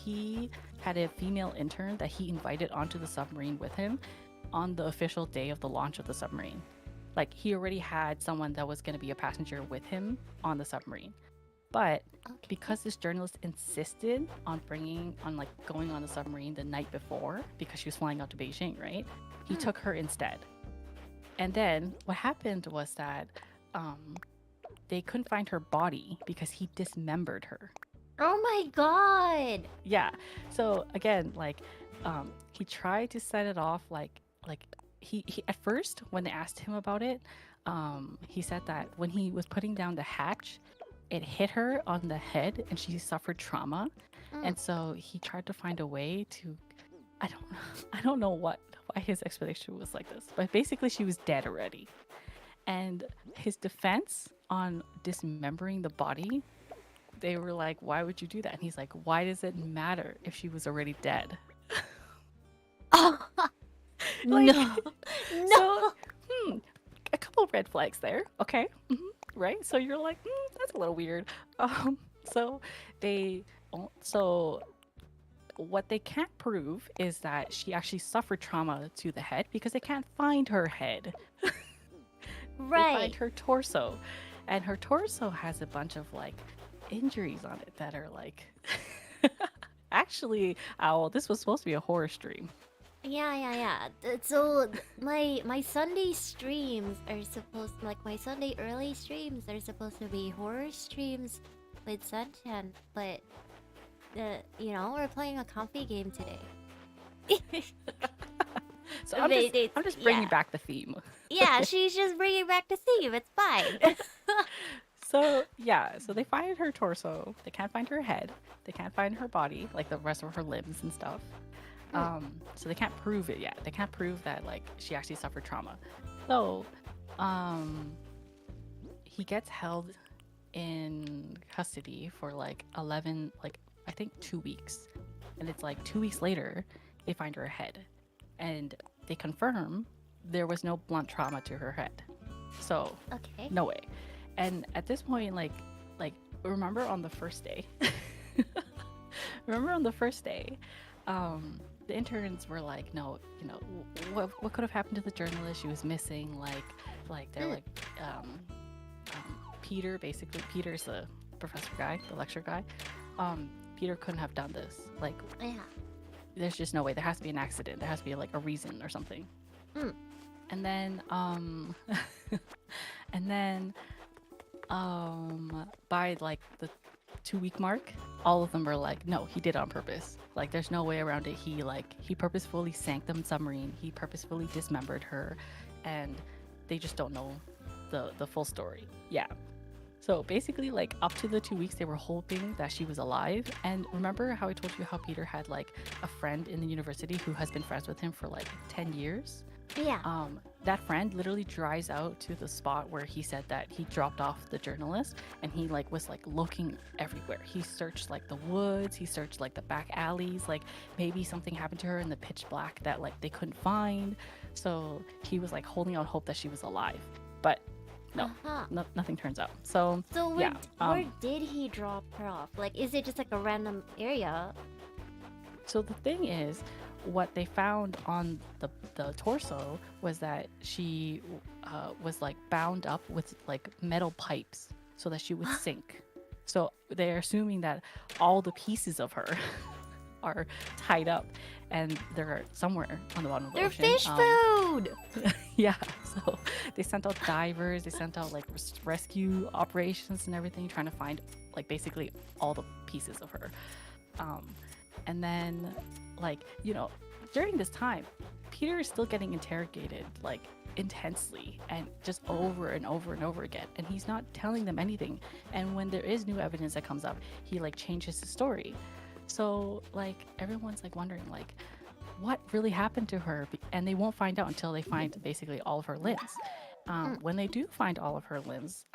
S2: he had a female intern that he invited onto the submarine with him on the official day of the launch of the submarine. Like he already had someone that was going to be a passenger with him on the submarine. But
S1: Okay.
S2: because this journalist insisted on like going on the submarine the night before because she was flying out to Beijing, right? He took her instead. And then what happened was that they couldn't find her body because he dismembered her.
S1: Oh my god!
S2: Yeah. So again, like he tried to set it off like he at first when they asked him about it, he said that when he was putting down the hatch, it hit her on the head and she suffered trauma. And so he tried to find a way to I don't know why his explanation was like this, but basically she was dead already. And his defense on dismembering the body, they were like, why would you do that? And he's like, why does it matter if she was already dead? Like,
S1: No! No!
S2: So, a couple red flags there. Okay. Right? So you're like, that's a little weird. So what they can't prove is that she actually suffered trauma to the head because they can't find her head. They find
S1: Right.
S2: her torso. And her torso has a bunch of like injuries on it that are like actually, Owl, this was supposed to be a horror stream.
S1: Yeah. So my Sunday streams are supposed like my Sunday early streams are supposed to be horror streams with Sunchan, but we're playing a comfy game today.
S2: So I'm just bringing back the theme.
S1: Yeah, she's just bringing back the theme. It's fine.
S2: So yeah, so they find her torso. They can't find her head. They can't find her body, like the rest of her limbs and stuff. So they can't prove it yet. They can't prove that like she actually suffered trauma. So, he gets held in custody for like 11, like I think 2 weeks, and it's like 2 weeks later they find her head, and they confirm there was no blunt trauma to her head. So
S1: Okay.
S2: no way. And at this point, like remember on the first day, the interns were like, no, what could have happened to the journalist? She was missing. Like they're like, Peter, basically, Peter's the professor guy, the lecture guy. Peter couldn't have done this. Like,
S1: Yeah.
S2: there's just no way. There has to be an accident. There has to be like a reason or something. And then, by like the 2-week mark, all of them were like, no, he did it on purpose. Like, there's no way around it. He purposefully sank the submarine. He purposefully dismembered her, and they just don't know the full story. Yeah. So basically, like, up to the 2 weeks, they were hoping that she was alive. And remember how I told you how Peter had like a friend in the university who has been friends with him for like 10 years?
S1: Yeah.
S2: That friend literally drives out to the spot where he said that he dropped off the journalist, and he like was like looking everywhere. He searched like the woods, he searched like the back alleys, like maybe something happened to her in the pitch black that like they couldn't find. So he was like holding out hope that she was alive, but no, nothing turns out. So
S1: where did he drop her off? Like, is it just like a random area?
S2: So the thing is, what they found on the torso was that she was like bound up with like metal pipes so that she would sink. So they're assuming that all the pieces of her are tied up and they're somewhere on the bottom of the ocean.
S1: They're fish food!
S2: Yeah, so they sent out divers, they sent out like rescue operations and everything, trying to find like basically all the pieces of her. And then, like, during this time, Peter is still getting interrogated, like, intensely and just over and over and over again. And he's not telling them anything. And when there is new evidence that comes up, he, like, changes the story. So, like, everyone's, like, wondering, like, what really happened to her? And they won't find out until they find basically all of her limbs. When they do find all of her limbs,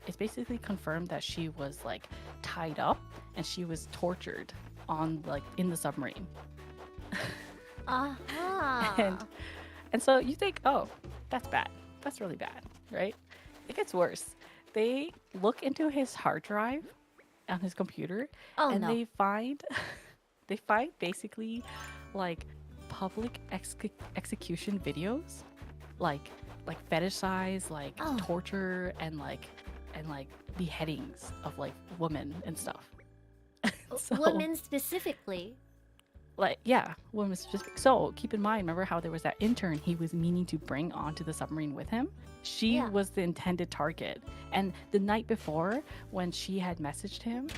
S2: it's basically confirmed that she was, like, tied up and she was tortured on like in the submarine. And so you think, oh, that's bad, that's really bad, right? It gets worse. They look into his hard drive on his computer,
S1: Oh
S2: and
S1: no.
S2: they find they find basically like public execution videos, like fetishize like
S1: Oh,
S2: torture and like beheadings of like women and stuff. So
S1: women specifically.
S2: like yeah, women specific. So keep in mind, remember how there was that intern he was meaning to bring onto the submarine with him? She
S1: Yeah.
S2: was the intended target. And the night before, when she had messaged him,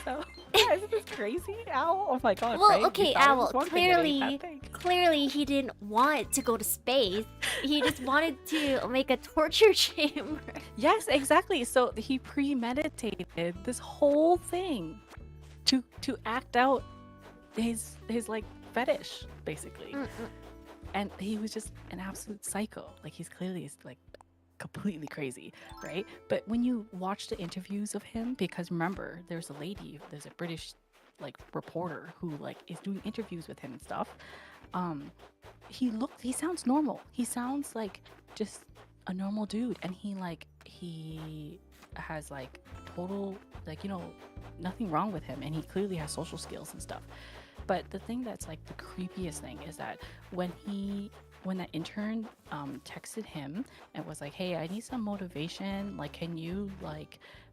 S2: so yeah, isn't this crazy? Ow! Oh my god,
S1: Well,
S2: right? We
S1: okay,
S2: thought it
S1: Owl.
S2: was one thing, it ain't that thing.
S1: Clearly, he didn't want to go to space. He just wanted to make a torture chamber.
S2: Yes, exactly. So he premeditated this whole thing to act out his like fetish, basically.
S1: Mm-mm.
S2: And he was just an absolute psycho. Like he's clearly like completely crazy, right? But when you watch the interviews of him, because remember, there's a British like reporter who like is doing interviews with him and stuff. Um, he sounds normal. He sounds like just a normal dude, and he has like total like nothing wrong with him, and he clearly has social skills and stuff. But the thing that's like the creepiest thing is that when that intern texted him and was like, "Hey, I need some motivation. Like, can you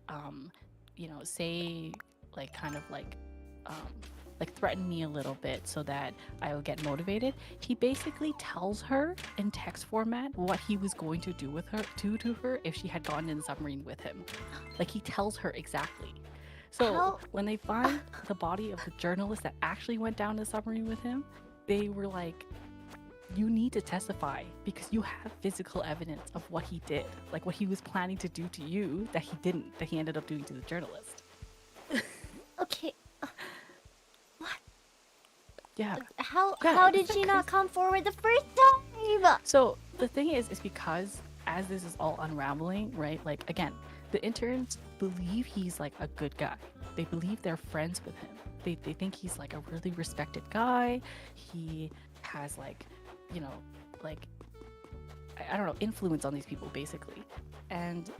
S2: um, say like kind of like threaten me a little bit so that I will get motivated." He basically tells her in text format what he was going to do with her to her if she had gone in the submarine with him. Like he tells her exactly. So
S1: How?
S2: when they find the body of the journalist that actually went down the submarine with him, they were like, "You need to testify because you have physical evidence of what he did, like what he was planning to do to you that he didn't, that he ended up doing to the journalist."
S1: Okay. What?
S2: Yeah.
S1: How?
S2: Yeah,
S1: How
S2: it's
S1: did
S2: that
S1: she not
S2: crazy.
S1: come forward the first time?
S2: So the thing is because as this is all unraveling, right? Like again, the interns believe he's like a good guy. They believe they're friends with him. They think he's like a really respected guy. He has like, you know, like I don't know, influence on these people basically. And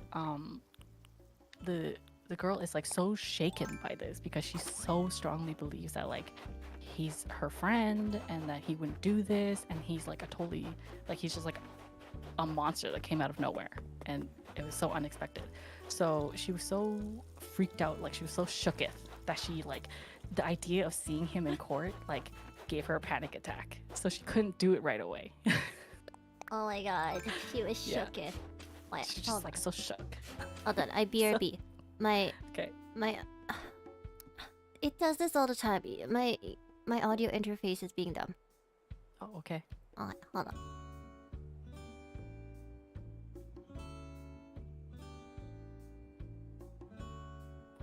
S2: the girl is like so shaken by this because she so strongly believes that like he's her friend and that he wouldn't do this, and he's like a totally like he's just like a monster that came out of nowhere, and it was so unexpected. So she was so freaked out, like she was so shooketh that she like the idea of seeing him in court like gave her a panic attack, so she couldn't do it right away.
S1: Oh my god, she was
S2: Yeah.
S1: shooketh. Wait,
S2: She's
S1: hold
S2: just like so shook.
S1: on. Hold on, I BRB. My
S2: Okay.
S1: my it does this all the time. My audio interface is being dumb.
S2: Oh, okay.
S1: Hold on.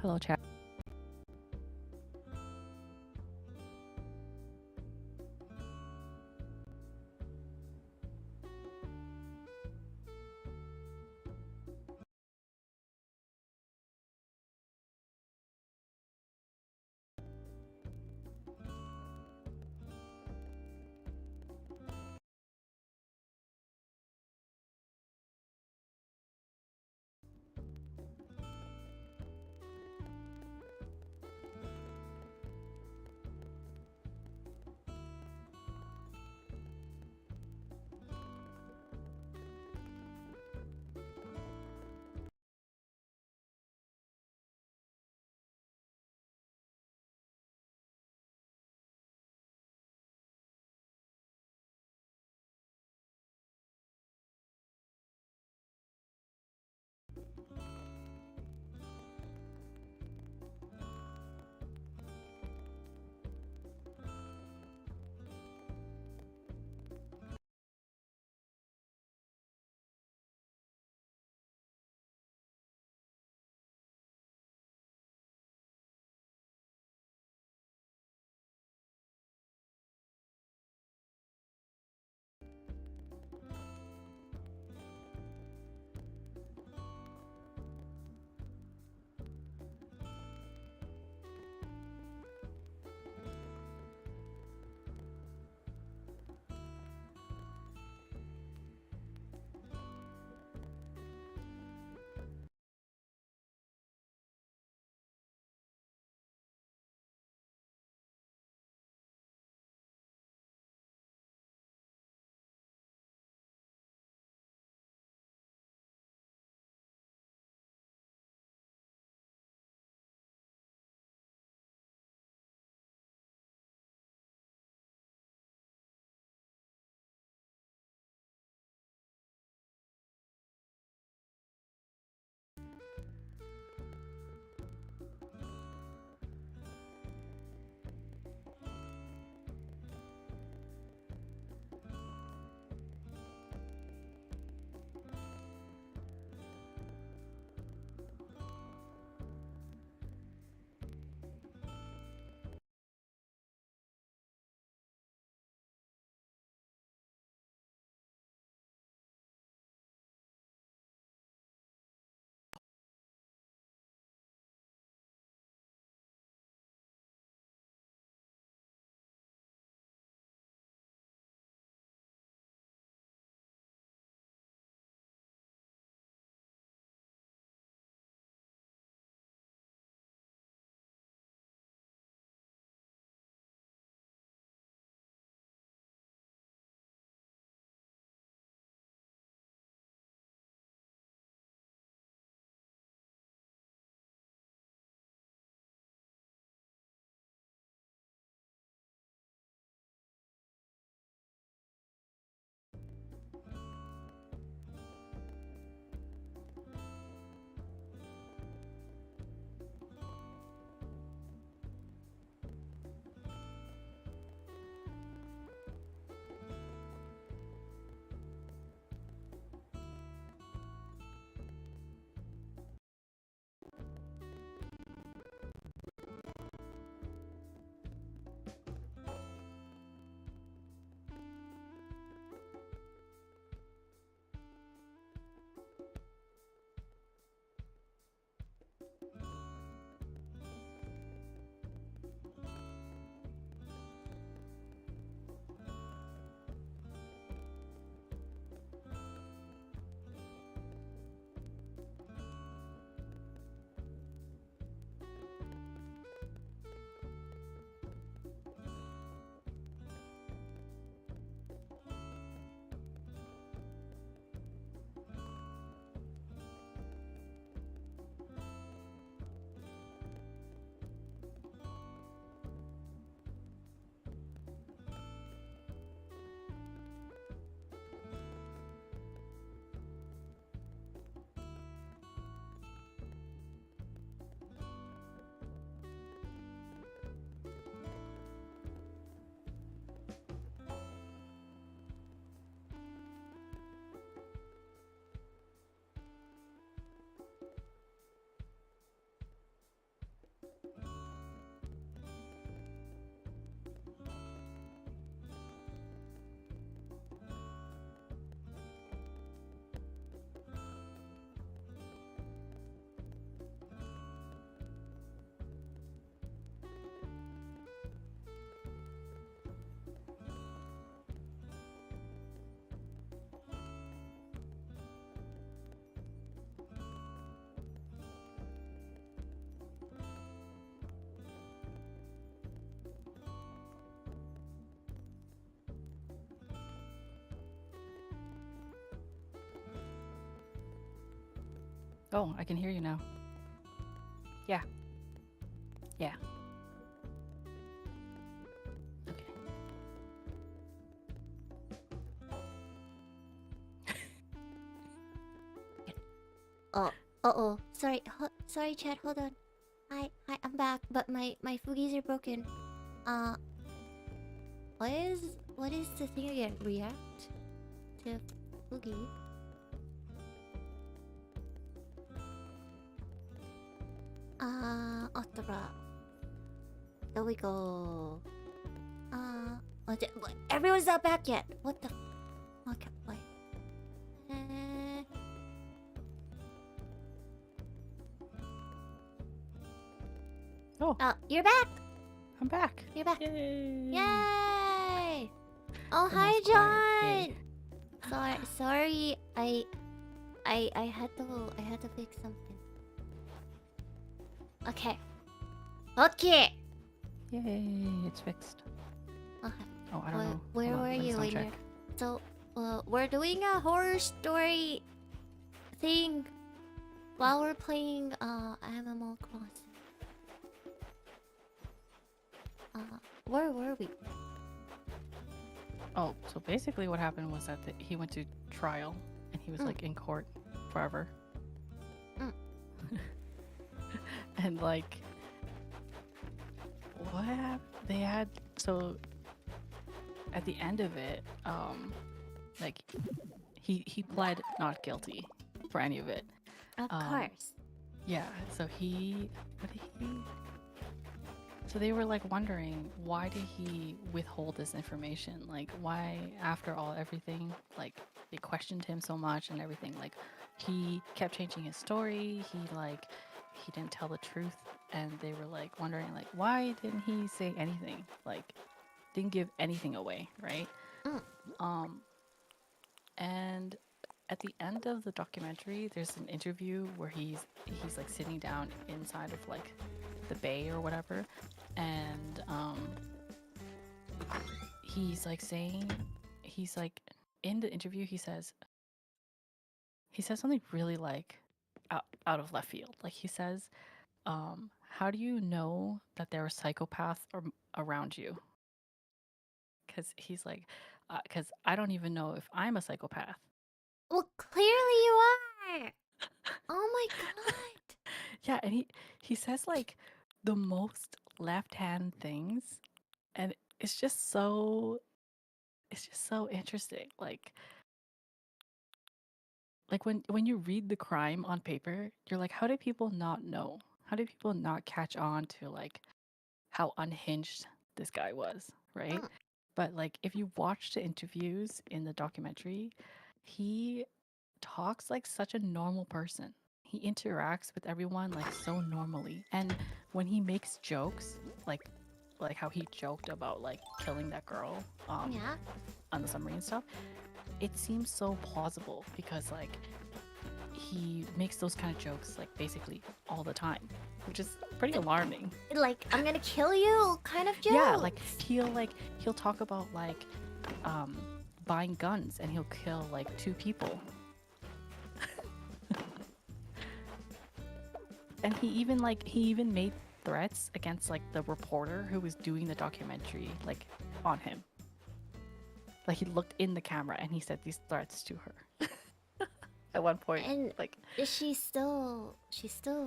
S2: Hello, chat. Oh, I can hear you now. Yeah. Yeah. Okay.
S1: Oh. Sorry. Sorry, chat. Hold on. Hi. I'm back, but my foogies are broken. Uh, what is the thing again? React to foogie. Ottawa. There we go. Everyone's not back yet. What the? Okay, wait.
S2: Oh,
S1: You're back.
S2: I'm back.
S1: You're back.
S2: Yay!
S1: Yay! Oh,
S2: The
S1: hi,
S2: most
S1: John.
S2: quiet. Yay.
S1: Sorry. I had to fix something. Okay. Okay.
S2: Yay! It's fixed.
S1: Okay.
S2: Oh, I don't know.
S1: Where
S2: Hold on,
S1: were
S2: let me
S1: you
S2: sound
S1: when
S2: check.
S1: you're... So, we're doing a horror story thing while we're playing Animal Crossing. Where were we?
S2: Oh, so basically what happened was that he went to trial and he was like in court forever. And like, what happened? They had, so at the end of it, like he pled not guilty for any of it.
S1: Of course.
S2: Yeah, so so they were like wondering, why did he withhold this information? Like, why after everything, like they questioned him so much and everything, like he kept changing his story, he didn't tell the truth, and they were like wondering, like, why didn't he say anything? Like, didn't give anything away, right? And at the end of the documentary, there's an interview where he's like sitting down inside of like the bay or whatever, and he's like in the interview he says something really like out of left field. Like he says, how do you know that there are psychopaths around you? Because he's like, because I don't even know if I'm a psychopath.
S1: Well, clearly you are. Oh my god.
S2: Yeah, and he says like the most left-hand things, and it's just so interesting. Like when you read the crime on paper, you're like, how do people not know? How do people not catch on to like how unhinged this guy was, right? But like if you watch the interviews in the documentary, he talks like such a normal person. He interacts with everyone like so normally. And when he makes jokes, like how he joked about like killing that girl
S1: Yeah.
S2: on the submarine and stuff, it seems so plausible because like he makes those kind of jokes like basically all the time, which is pretty alarming.
S1: Like, I'm gonna kill you kind of joke.
S2: Yeah, like he'll talk about like buying guns and he'll kill like 2 people. And he even made threats against like the reporter who was doing the documentary like on him. Like he looked in the camera and he said these threats to her. At one point,
S1: And
S2: like
S1: she still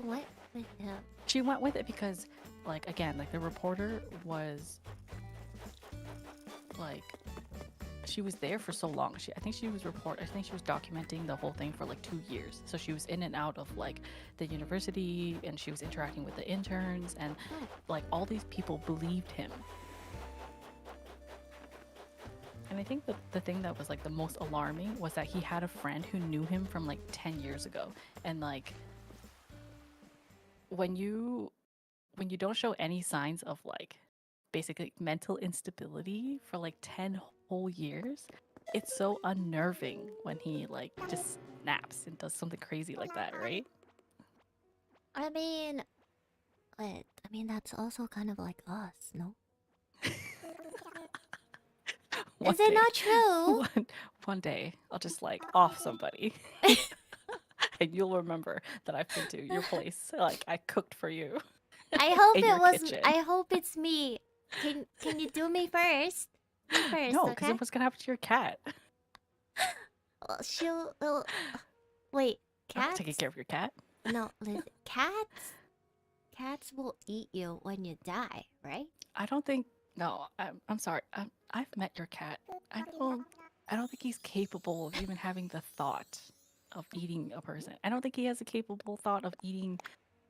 S1: went with him.
S2: she went with it because like again, like the reporter was like she was there for so long. I think she was documenting the whole thing for like 2 years. So she was in and out of like the university, and she was interacting with the interns, and like all these people believed him. And I think the thing that was like the most alarming was that he had a friend who knew him from like 10 years ago. And like when you don't show any signs of like basically mental instability for like 10 whole years, it's so unnerving when he like just snaps and does something crazy like that, right?
S1: I mean, but I mean that's also kind of like us, no?
S2: One
S1: Is it
S2: day,
S1: not true?
S2: one day, I'll just like off somebody, and you'll remember that I've been to your place. Like I cooked for you
S1: I hope
S2: in
S1: it
S2: your
S1: was.
S2: kitchen.
S1: I hope it's me. Can you do me first? Me first,
S2: No, because
S1: okay?
S2: then what's gonna happen to your cat?
S1: Well, she'll. Wait,
S2: I'm not
S1: cats?
S2: taking care of your cat.
S1: No, listen. Cats will eat you when you die, right?
S2: I don't think. No, I'm sorry. I've met your cat. I don't think he's capable of even having the thought of eating a person. I don't think he has a capable thought of eating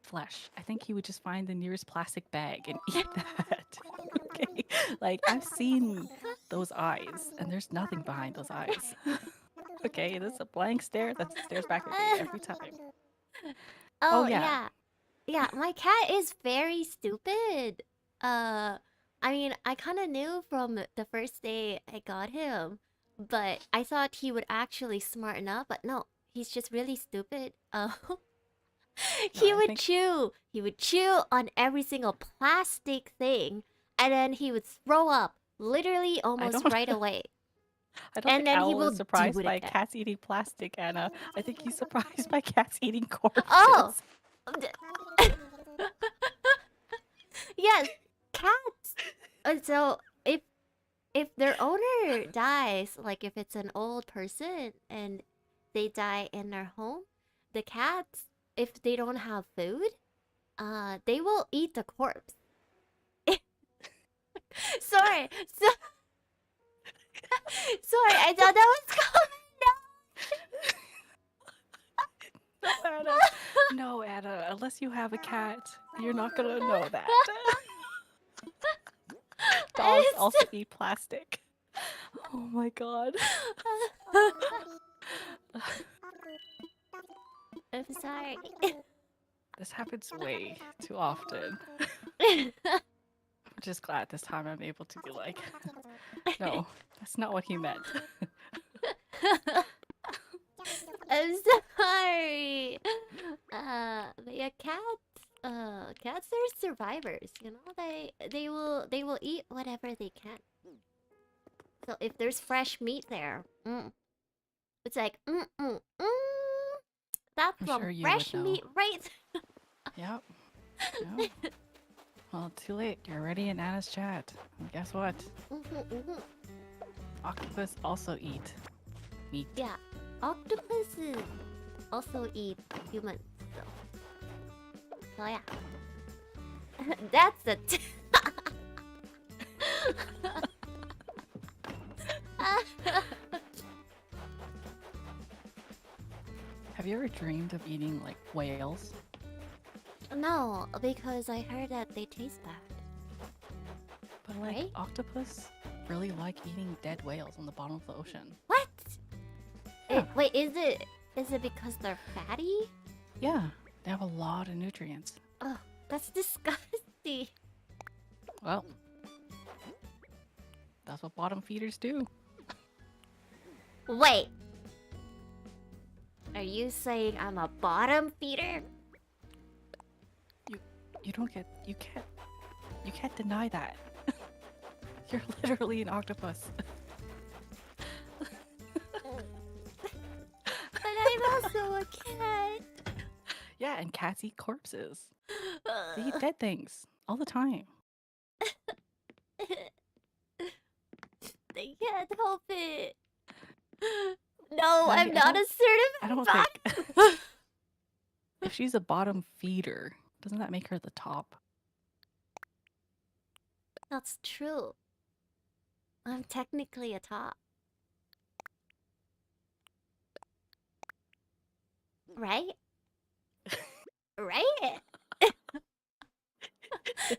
S2: flesh. I think he would just find the nearest plastic bag and eat that. Okay? Like, I've seen those eyes, and there's nothing behind those eyes. Okay? There's a blank stare that stares back at me every time.
S1: Oh
S2: yeah.
S1: yeah. My cat is very stupid. I mean, I kind of knew from the first day I got him, but I thought he would actually smarten up. But no, he's just really stupid. He
S2: I
S1: would
S2: think
S1: chew. He would chew on every single plastic thing, and then he would throw up literally
S2: I
S1: almost
S2: don't
S1: right away.
S2: I don't
S1: And
S2: think
S1: then he
S2: Owl
S1: will
S2: is
S1: do
S2: surprised
S1: it
S2: by
S1: again.
S2: cats eating plastic, Anna. I think he's surprised by cats eating corpses.
S1: Oh! Yes, cats. So if their owner dies, like if it's an old person and they die in their home, the cats, if they don't have food, they will eat the corpse. Sorry, sorry, I thought that was
S2: No, Anna. No, Anna. Unless you have a cat, you're not gonna know that. Dogs also eat plastic. Oh my god.
S1: I'm sorry.
S2: This happens way too often. I'm just glad this time I'm able to be like, no, that's not what he meant.
S1: I'm sorry. But yeah, cats are survivors. You know, they will eat whatever they can. So if there's fresh meat there, it's like that's
S2: I'm
S1: some
S2: sure you
S1: fresh
S2: would know.
S1: meat, right?
S2: Yep. Yep. Well, too late. You're already in Anna's chat. And guess what? Octopus also eat meat.
S1: Yeah, octopuses also eat humans. So yeah, that's the.
S2: Have you ever dreamed of eating like whales?
S1: No, because I heard that they taste bad.
S2: But like
S1: Right?
S2: octopus really like eating dead whales on the bottom of the ocean.
S1: What?
S2: Yeah.
S1: Wait, is it because they're fatty?
S2: Yeah, they have a lot of nutrients.
S1: Oh, that's disgusting.
S2: Well, that's what bottom feeders do.
S1: Wait. Are you saying I'm a bottom feeder?
S2: You can't deny that. You're literally an octopus.
S1: But I'm also a cat.
S2: Yeah, and cats eat corpses. They eat dead things all the time.
S1: They can't help it. No,
S2: Mandy,
S1: I'm not a certified
S2: I don't
S1: bottom.
S2: think if she's a bottom feeder, doesn't that make her the top?
S1: That's true. I'm technically a top. Right? Right?
S2: Side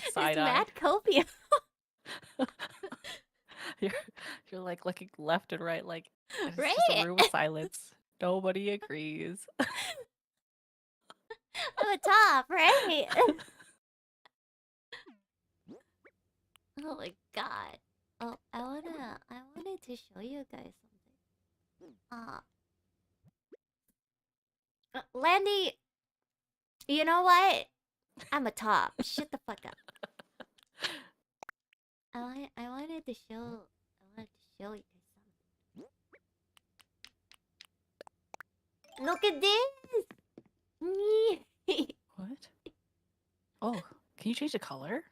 S1: It's
S2: eye.
S1: mad copium.
S2: You're you're like looking left and right, like, and it's just a
S1: Right?
S2: room of silence. Nobody agrees.
S1: I'm a top, right? Oh my god. Oh, I wanted to show you guys something. Landy, you know what? I'm a top. Shut the fuck up. I wanted to show you guys something. Look at this.
S2: What? Oh, can you change the color?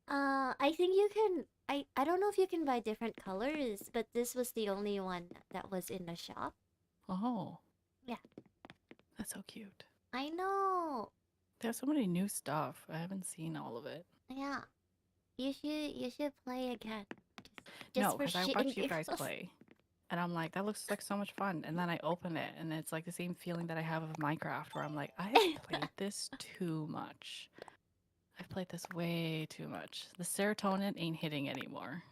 S1: I think you can. I don't know if you can buy different colors, but this was the only one that was in the shop.
S2: Oh,
S1: Yeah,
S2: that's so cute.
S1: I know.
S2: There's so many new stuff. I haven't seen all of it.
S1: Yeah, you should play again.
S2: No,
S1: Just for
S2: because I
S1: shit and
S2: watch you guys
S1: giggles.
S2: play. And I'm like, that looks like so much fun. And then I open it, and it's like the same feeling that I have of Minecraft, where I'm like, I have played this too much. I've played this way too much. The serotonin ain't hitting anymore.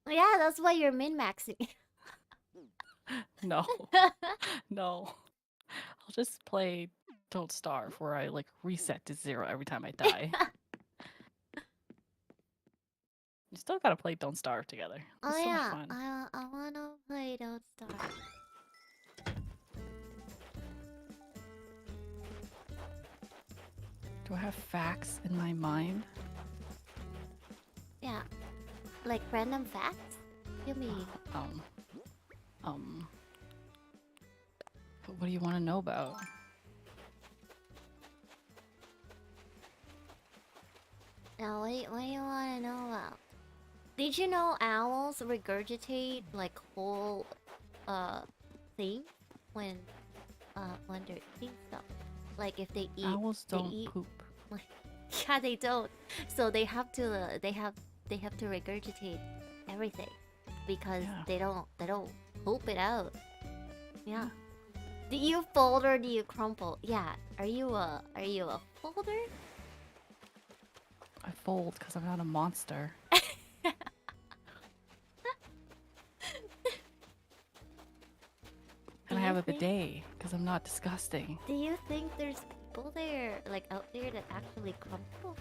S1: Yeah, that's why you're min-maxing.
S2: No, no. I'll just play Don't Starve, where I like reset to 0 every time I die. You still gotta play Don't Starve together.
S1: Oh
S2: It's so much
S1: yeah,
S2: fun.
S1: I wanna play Don't Starve.
S2: Do I have facts in my mind?
S1: Yeah, like random facts. Give me.
S2: Um, um, what do you want to know about?
S1: Now, what do you wanna know about? Did you know owls regurgitate like whole things when they're eating stuff? Like if they eat,
S2: Owls
S1: they
S2: don't
S1: eat.
S2: poop.
S1: Like, yeah, they don't. So they have to they have to regurgitate everything because
S2: Yeah.
S1: they don't poop it out. Yeah. Do you fold or do you crumple? Yeah. Are you a folder?
S2: I fold because I'm not a monster. And I have a bidet because I'm not disgusting.
S1: Do you think there's people there, like out there, that actually crumple?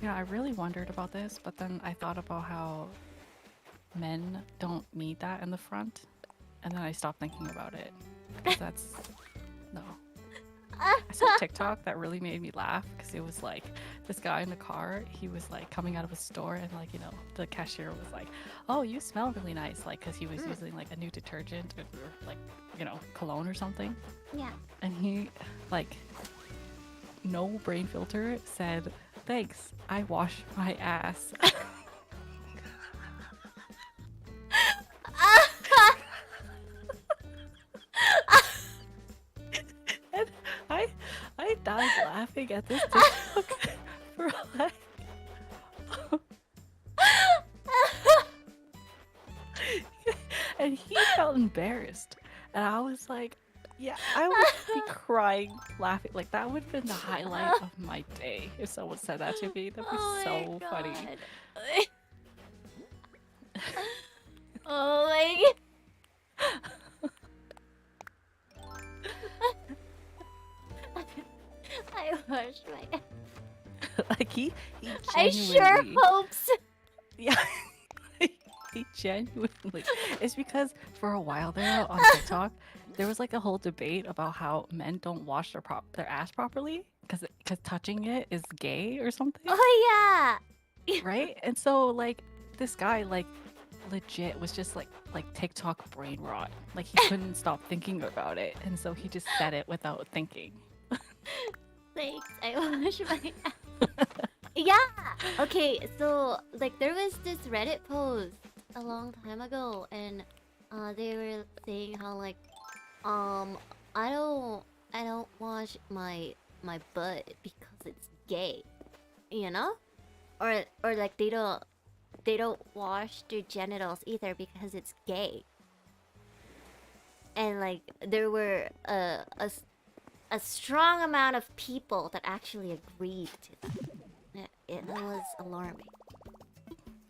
S2: Yeah, I really wondered about this, but then I thought about how men don't need that in the front. And then I stopped thinking about it. Because that's. No. I saw a TikTok that really made me laugh because it was like this guy in the car. He was like coming out of a store, and like, you know, the cashier was like, "Oh, you smell really nice," like because he was using like a new detergent or like, you know, cologne or something.
S1: Yeah.
S2: And he, like, no brain filter, said, "Thanks, I wash my ass." And I died laughing at this TikTok for like. And he felt embarrassed, and I was like, yeah, I would be crying laughing. Like that would have been the highlight of my day if someone said that to me. That'd be so funny.
S1: Oh my I wash my
S2: Like he
S1: I sure
S2: genuinely.
S1: hope so.
S2: Yeah. He genuinely. It's because for a while there on TikTok, there was like a whole debate about how men don't wash their ass properly because touching it is gay or something,
S1: Oh yeah.
S2: right? And so like this guy like legit was just like TikTok brain rot. Like he couldn't stop thinking about it, and so he just said it without thinking.
S1: Thanks. I wash my ass. Yeah. Okay, so like there was this Reddit post a long time ago, and they were saying how like I don't wash my butt because it's gay, you know, or like they don't wash their genitals either because it's gay. and like there were a strong amount of people that actually agreed to that. It was alarming.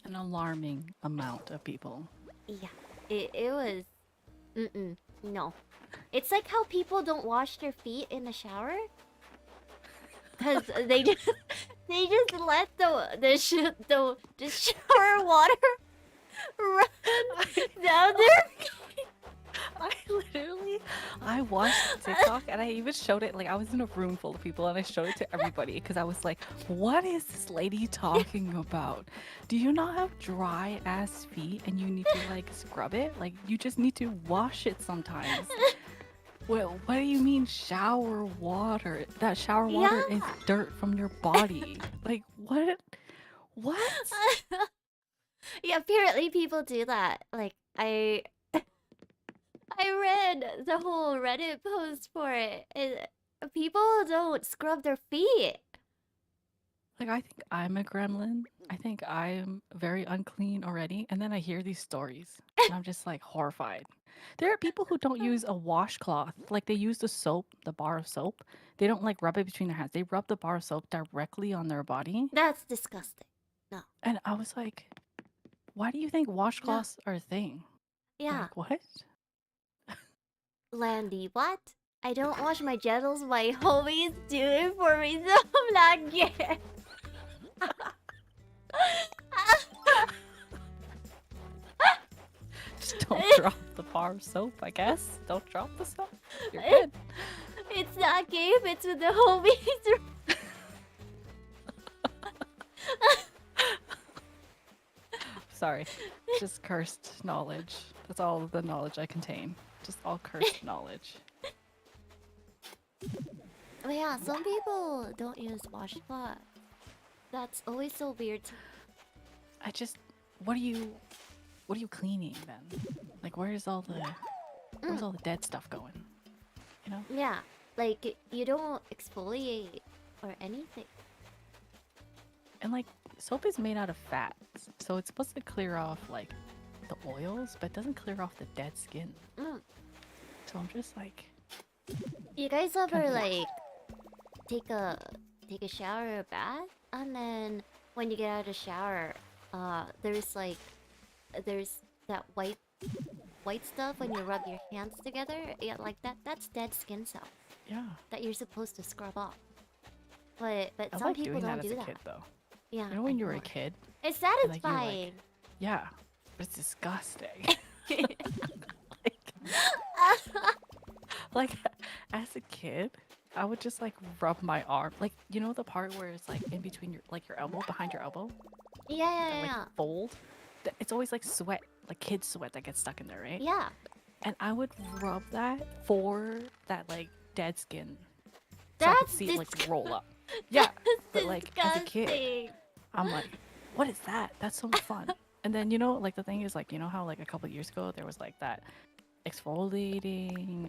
S2: An alarming amount of people.
S1: Yeah, it was. No, it's like how people don't wash their feet in the shower, cause they just let the shower water run down their.
S2: I watched TikTok and I even showed it. Like I was in a room full of people and I showed it to everybody because I was like, "What is this lady talking about? Do you not have dry ass feet and you need to like scrub it? Like you just need to wash it sometimes." Well, what do you mean shower water? That shower water is dirt from your body. Like what? What?
S1: Yeah, apparently people do that. Like I read the whole Reddit post for it. People don't scrub their feet.
S2: Like, I think I'm a gremlin. I think I'm very unclean already. And then I hear these stories and I'm just like horrified. There are people who don't use a washcloth. Like, they use the soap, the bar of soap. They don't like rub it between their hands. They rub the bar of soap directly on their body.
S1: That's disgusting. No.
S2: And I was like, why do you think washcloths are a thing?
S1: Yeah.
S2: Like, what?
S1: Landy, what? I don't wash my genitals. My homies do it for me, so I'm not gay.
S2: Just don't drop the bar of soap, I guess. Don't drop the soap. You're good.
S1: It's not gay if it's with the homies.
S2: Sorry. Just cursed knowledge. That's all the knowledge I contain. Just all cursed knowledge.
S1: But yeah, some people don't use washcloth. That's always so weird.
S2: I just, what are you cleaning then? Like, where's all the dead stuff going? You know?
S1: Yeah, like you don't exfoliate or anything.
S2: And like, soap is made out of fats, so it's supposed to clear off like the oils, but it doesn't clear off the dead skin. So I'm just like,
S1: you guys ever like take a shower or a bath, and then when you get out of the shower, there's that white stuff when you rub your hands together. Yeah, like that's dead skin cells.
S2: Yeah.
S1: That you're supposed to scrub off. But
S2: I
S1: some
S2: like
S1: people
S2: doing
S1: don't
S2: that
S1: do
S2: as a
S1: that.
S2: kid though.
S1: Yeah.
S2: You know when you were a kid?
S1: It's
S2: and,
S1: satisfying.
S2: like, yeah, but it's disgusting. like as a kid, I would just like rub my arm, like you know the part where it's like in between your elbow, behind your elbow.
S1: Yeah.
S2: Fold. It's always like sweat, like kid sweat that gets stuck in there, right?
S1: Yeah.
S2: And I would rub that for that like dead skin. So
S1: That's
S2: I could see it like roll up. Yeah, but like as a kid,
S1: disgusting.
S2: I'm like, what is that? That's so much fun. And then you know, like the thing is, like you know how like a couple years ago there was like that exfoliating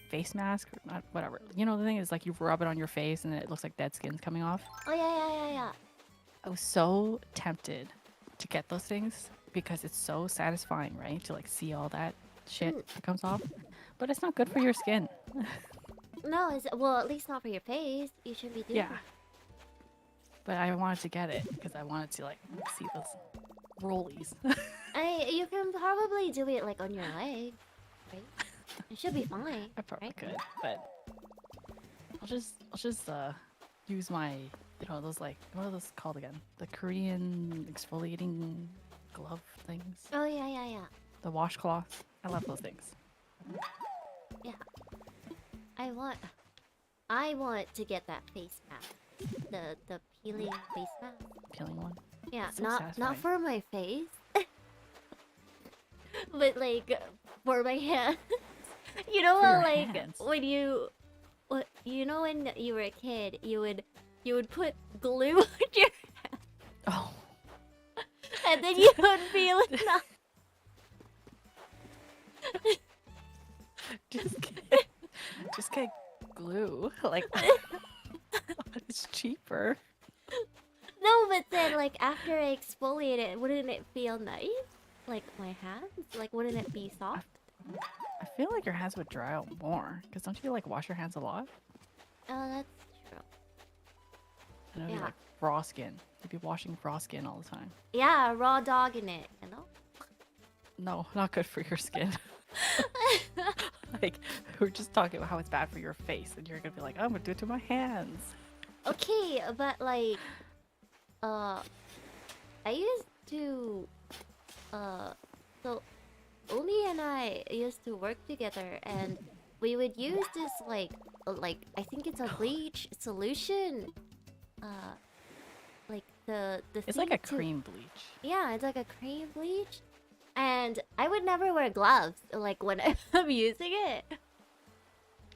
S2: face mask or not, whatever. You know the thing is like you rub it on your face and then it looks like dead skin's coming off.
S1: Oh yeah.
S2: I was so tempted to get those things because it's so satisfying, right? To like see all that shit that comes off. But it's not good for your skin.
S1: No, well at least not for your face. You should be doing.
S2: Yeah. But I wanted to get it because I wanted to like see those rollies.
S1: You can probably do it like on your leg, right? It should be fine.
S2: I probably
S1: right?
S2: could, but I'll just use my, you know, those like, what are those called again? The Korean exfoliating glove things.
S1: Oh yeah.
S2: The washcloths. I love those things.
S1: Yeah. I want to get that face mask. The peeling face mask.
S2: Peeling one.
S1: Yeah,
S2: So
S1: not
S2: satisfying.
S1: for my face. But like for my hands. You know
S2: For
S1: how
S2: your
S1: like
S2: hands.
S1: when you when you were a kid, you would put glue on your
S2: Oh.
S1: and then you would feel it not.
S2: Just get glue. Like, it's cheaper.
S1: No, but then like after I exfoliate it, wouldn't it feel nice? Like my hands? Like wouldn't it be soft?
S2: I feel like your hands would dry out more. Because don't you like wash your hands a lot?
S1: Oh, that's true.
S2: I know you
S1: Yeah.
S2: like raw skin. You'd be washing raw skin all the time.
S1: Yeah, raw dog in it, you know?
S2: No, not good for your skin. Like, we're just talking about how it's bad for your face, and you're gonna be like, I'm gonna do it to my hands.
S1: Okay, but like, I used to, so Uli and I used to work together, and we would use this like I think it's a bleach solution, uh, like the
S2: It's
S1: thing
S2: like a
S1: to
S2: cream bleach.
S1: yeah, it's like a cream bleach, and I would never wear gloves like when I'm using it.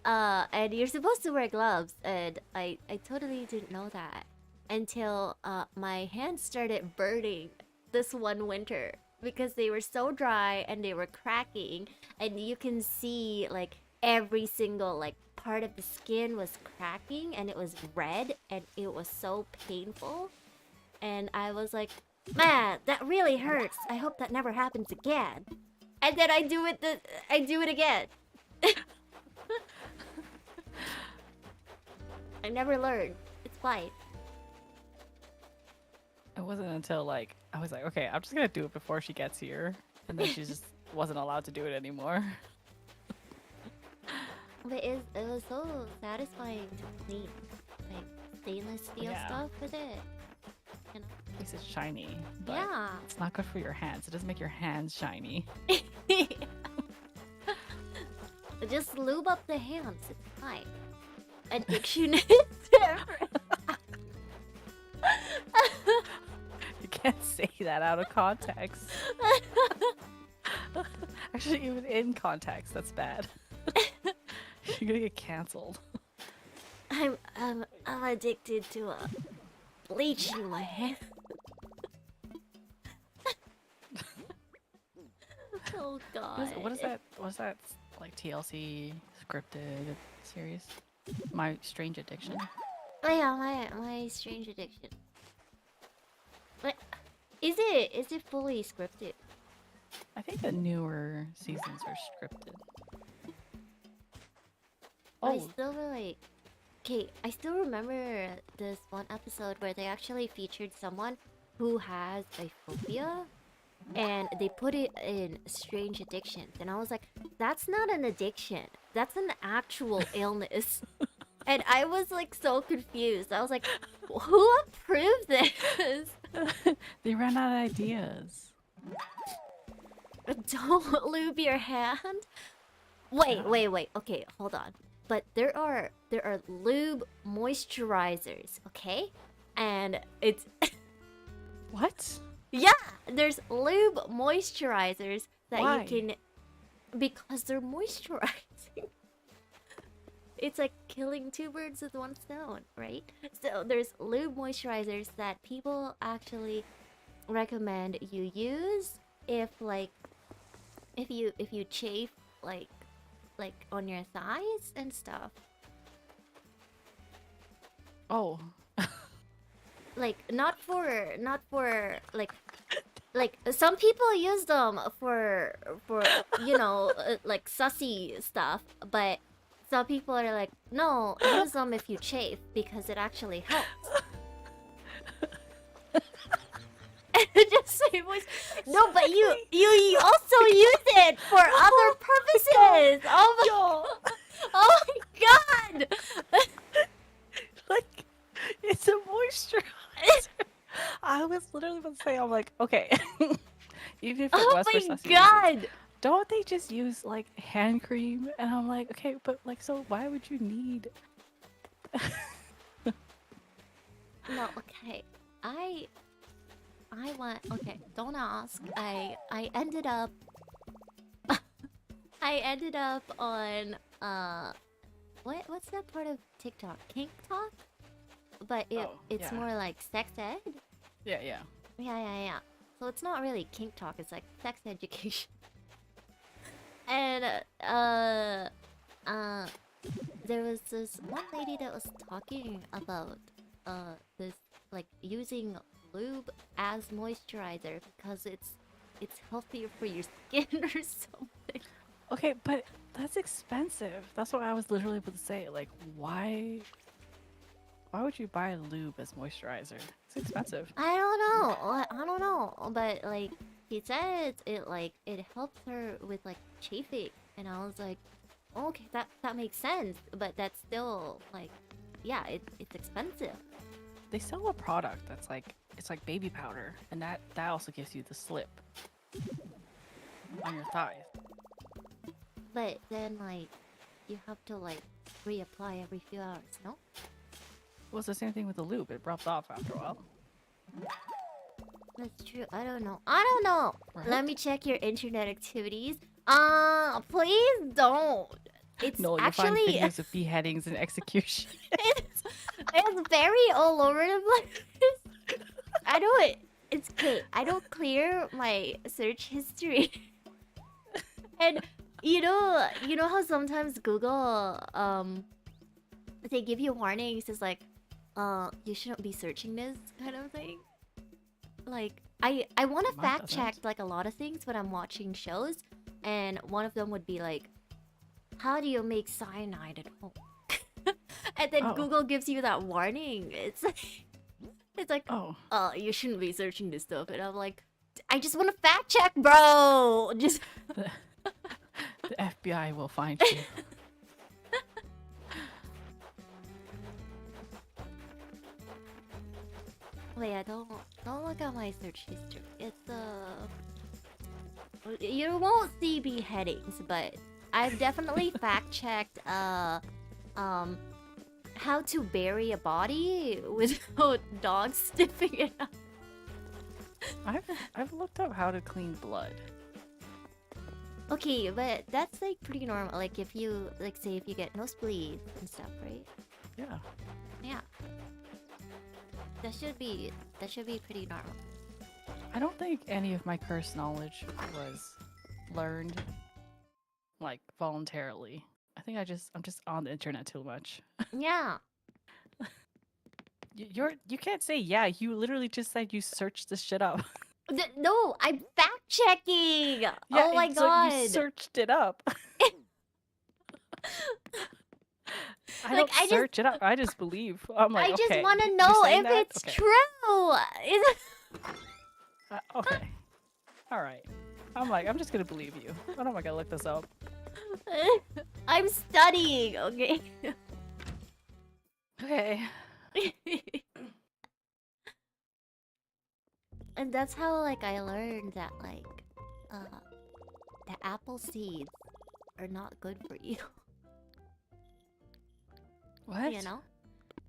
S1: And you're supposed to wear gloves, and I totally didn't know that until my hands started burning this one winter because they were so dry and they were cracking, and you can see like every single like part of the skin was cracking, and it was red, and it was so painful. And I was like, man, that really hurts. I hope that never happens again. And then I do it again. I never learned. It's fine.
S2: It wasn't until like I was like, okay, I'm just gonna do it before she gets here, and then she just wasn't allowed to do it anymore.
S1: But it was so satisfying to clean. Like stainless steel
S2: Yeah.
S1: stuff with it. You know?
S2: At least it's shiny, but
S1: Yeah.
S2: it's not good for your hands. It doesn't make your hands shiny.
S1: Just lube up the hands. It's fine. Addiction is different.
S2: You can't say that out of context. Actually, even in context, that's bad. You're gonna get canceled.
S1: I'm addicted to bleaching my hands. Oh god.
S2: What is that? What's that like TLC scripted series? My Strange Addiction.
S1: Oh yeah, my strange addiction. But is it fully scripted?
S2: I think the newer seasons are scripted.
S1: I
S2: Oh,
S1: still like. Okay, I still remember this one episode where they actually featured someone who has a phobia, and they put it in strange addictions, and I was like, that's not an addiction. That's an actual illness. And I was like so confused. I was like, who approved this?
S2: they ran out of ideas.
S1: Don't lube your hand. Wait. Okay, hold on. But there are lube moisturizers, okay? And it's
S2: What?
S1: yeah, there's lube moisturizers that
S2: Why?
S1: you can because they're moisturizing. It's like killing two birds with one stone, right? So there's lube moisturizers that people actually recommend you use if you chafe like on your thighs and stuff.
S2: Oh,
S1: Like not for like some people use them for like sussy stuff, but some people are like, no, use them if you chafe because it actually helps. Just say voice. No, but you also use it for other purposes. Oh my, oh my god!
S2: like it's a moisturizer. I was literally about to say, I'm like, okay, even if it
S1: Oh
S2: was for
S1: my
S2: sussy reasons,
S1: god!
S2: don't they just use like hand cream? And I'm like, okay, but like, so why would you need?
S1: No, okay. I want. Okay, don't ask. I ended up. I ended up on what's that part of TikTok? Kink Talk? But it's
S2: yeah.
S1: more like sex ed.
S2: Yeah.
S1: Yeah. So it's not really kink talk. It's like sex education. And there was this one lady that was talking about this like using lube as moisturizer because it's healthier for your skin or something.
S2: Okay, but that's expensive. That's what I was literally about to say. Like, why would you buy lube as moisturizer? It's expensive.
S1: I don't know. I don't know. But like he said it like it helps her with like chafing, and I was like, okay, that makes sense. But that's still like, yeah, it's expensive.
S2: They sell a product that's like it's like baby powder, and that also gives you the slip on your thighs.
S1: But then like you have to like reapply every few hours, no?
S2: Well, it's the same thing with the lube. It rubs off after a while.
S1: That's true. I don't know. I don't know.
S2: Right?
S1: Let me check your internet activities. Please don't. It's
S2: No, you find
S1: actually
S2: videos of beheadings and execution.
S1: it's very all over the place. I don't. It's okay. I don't clear my search history. And you know how sometimes Google they give you warnings. It's like you shouldn't be searching this kind of thing. Like I want to
S2: Mine
S1: fact check
S2: doesn't.
S1: like a lot of things when I'm watching shows, and one of them would be like, how do you make cyanide at home? And then
S2: Oh.
S1: Google gives you that warning. It's like,
S2: Oh,
S1: you shouldn't be searching this stuff. And I'm like, I just want to fact check, bro. Just
S2: the FBI will find you.
S1: wait, I don't look at my search history. It's you won't see beheadings, but I've definitely fact checked how to bury a body without dogs sniffing it up.
S2: I've looked up how to clean blood.
S1: Okay, but that's like pretty normal. Like if you like say if you get nosebleeds and stuff, right?
S2: Yeah.
S1: Yeah. That should be pretty normal.
S2: I don't think any of my cursed knowledge was learned like voluntarily. I think I'm just on the internet too much.
S1: Yeah.
S2: You can't say yeah. You literally just said you searched this shit up.
S1: No, I'm fact checking.
S2: Yeah,
S1: Oh my
S2: so
S1: god.
S2: you searched it up. I
S1: Like,
S2: don't search it up. I just believe. I'm like,
S1: I just
S2: okay,
S1: want to
S2: you're
S1: know
S2: saying
S1: if
S2: that?
S1: it's
S2: Okay.
S1: true. Is it...
S2: Okay. All right. I'm like, I'm just gonna believe you. When am I gonna look this up?
S1: I'm studying, okay?
S2: Okay.
S1: And that's how like I learned that like the apple seeds are not good for you.
S2: What?
S1: You know?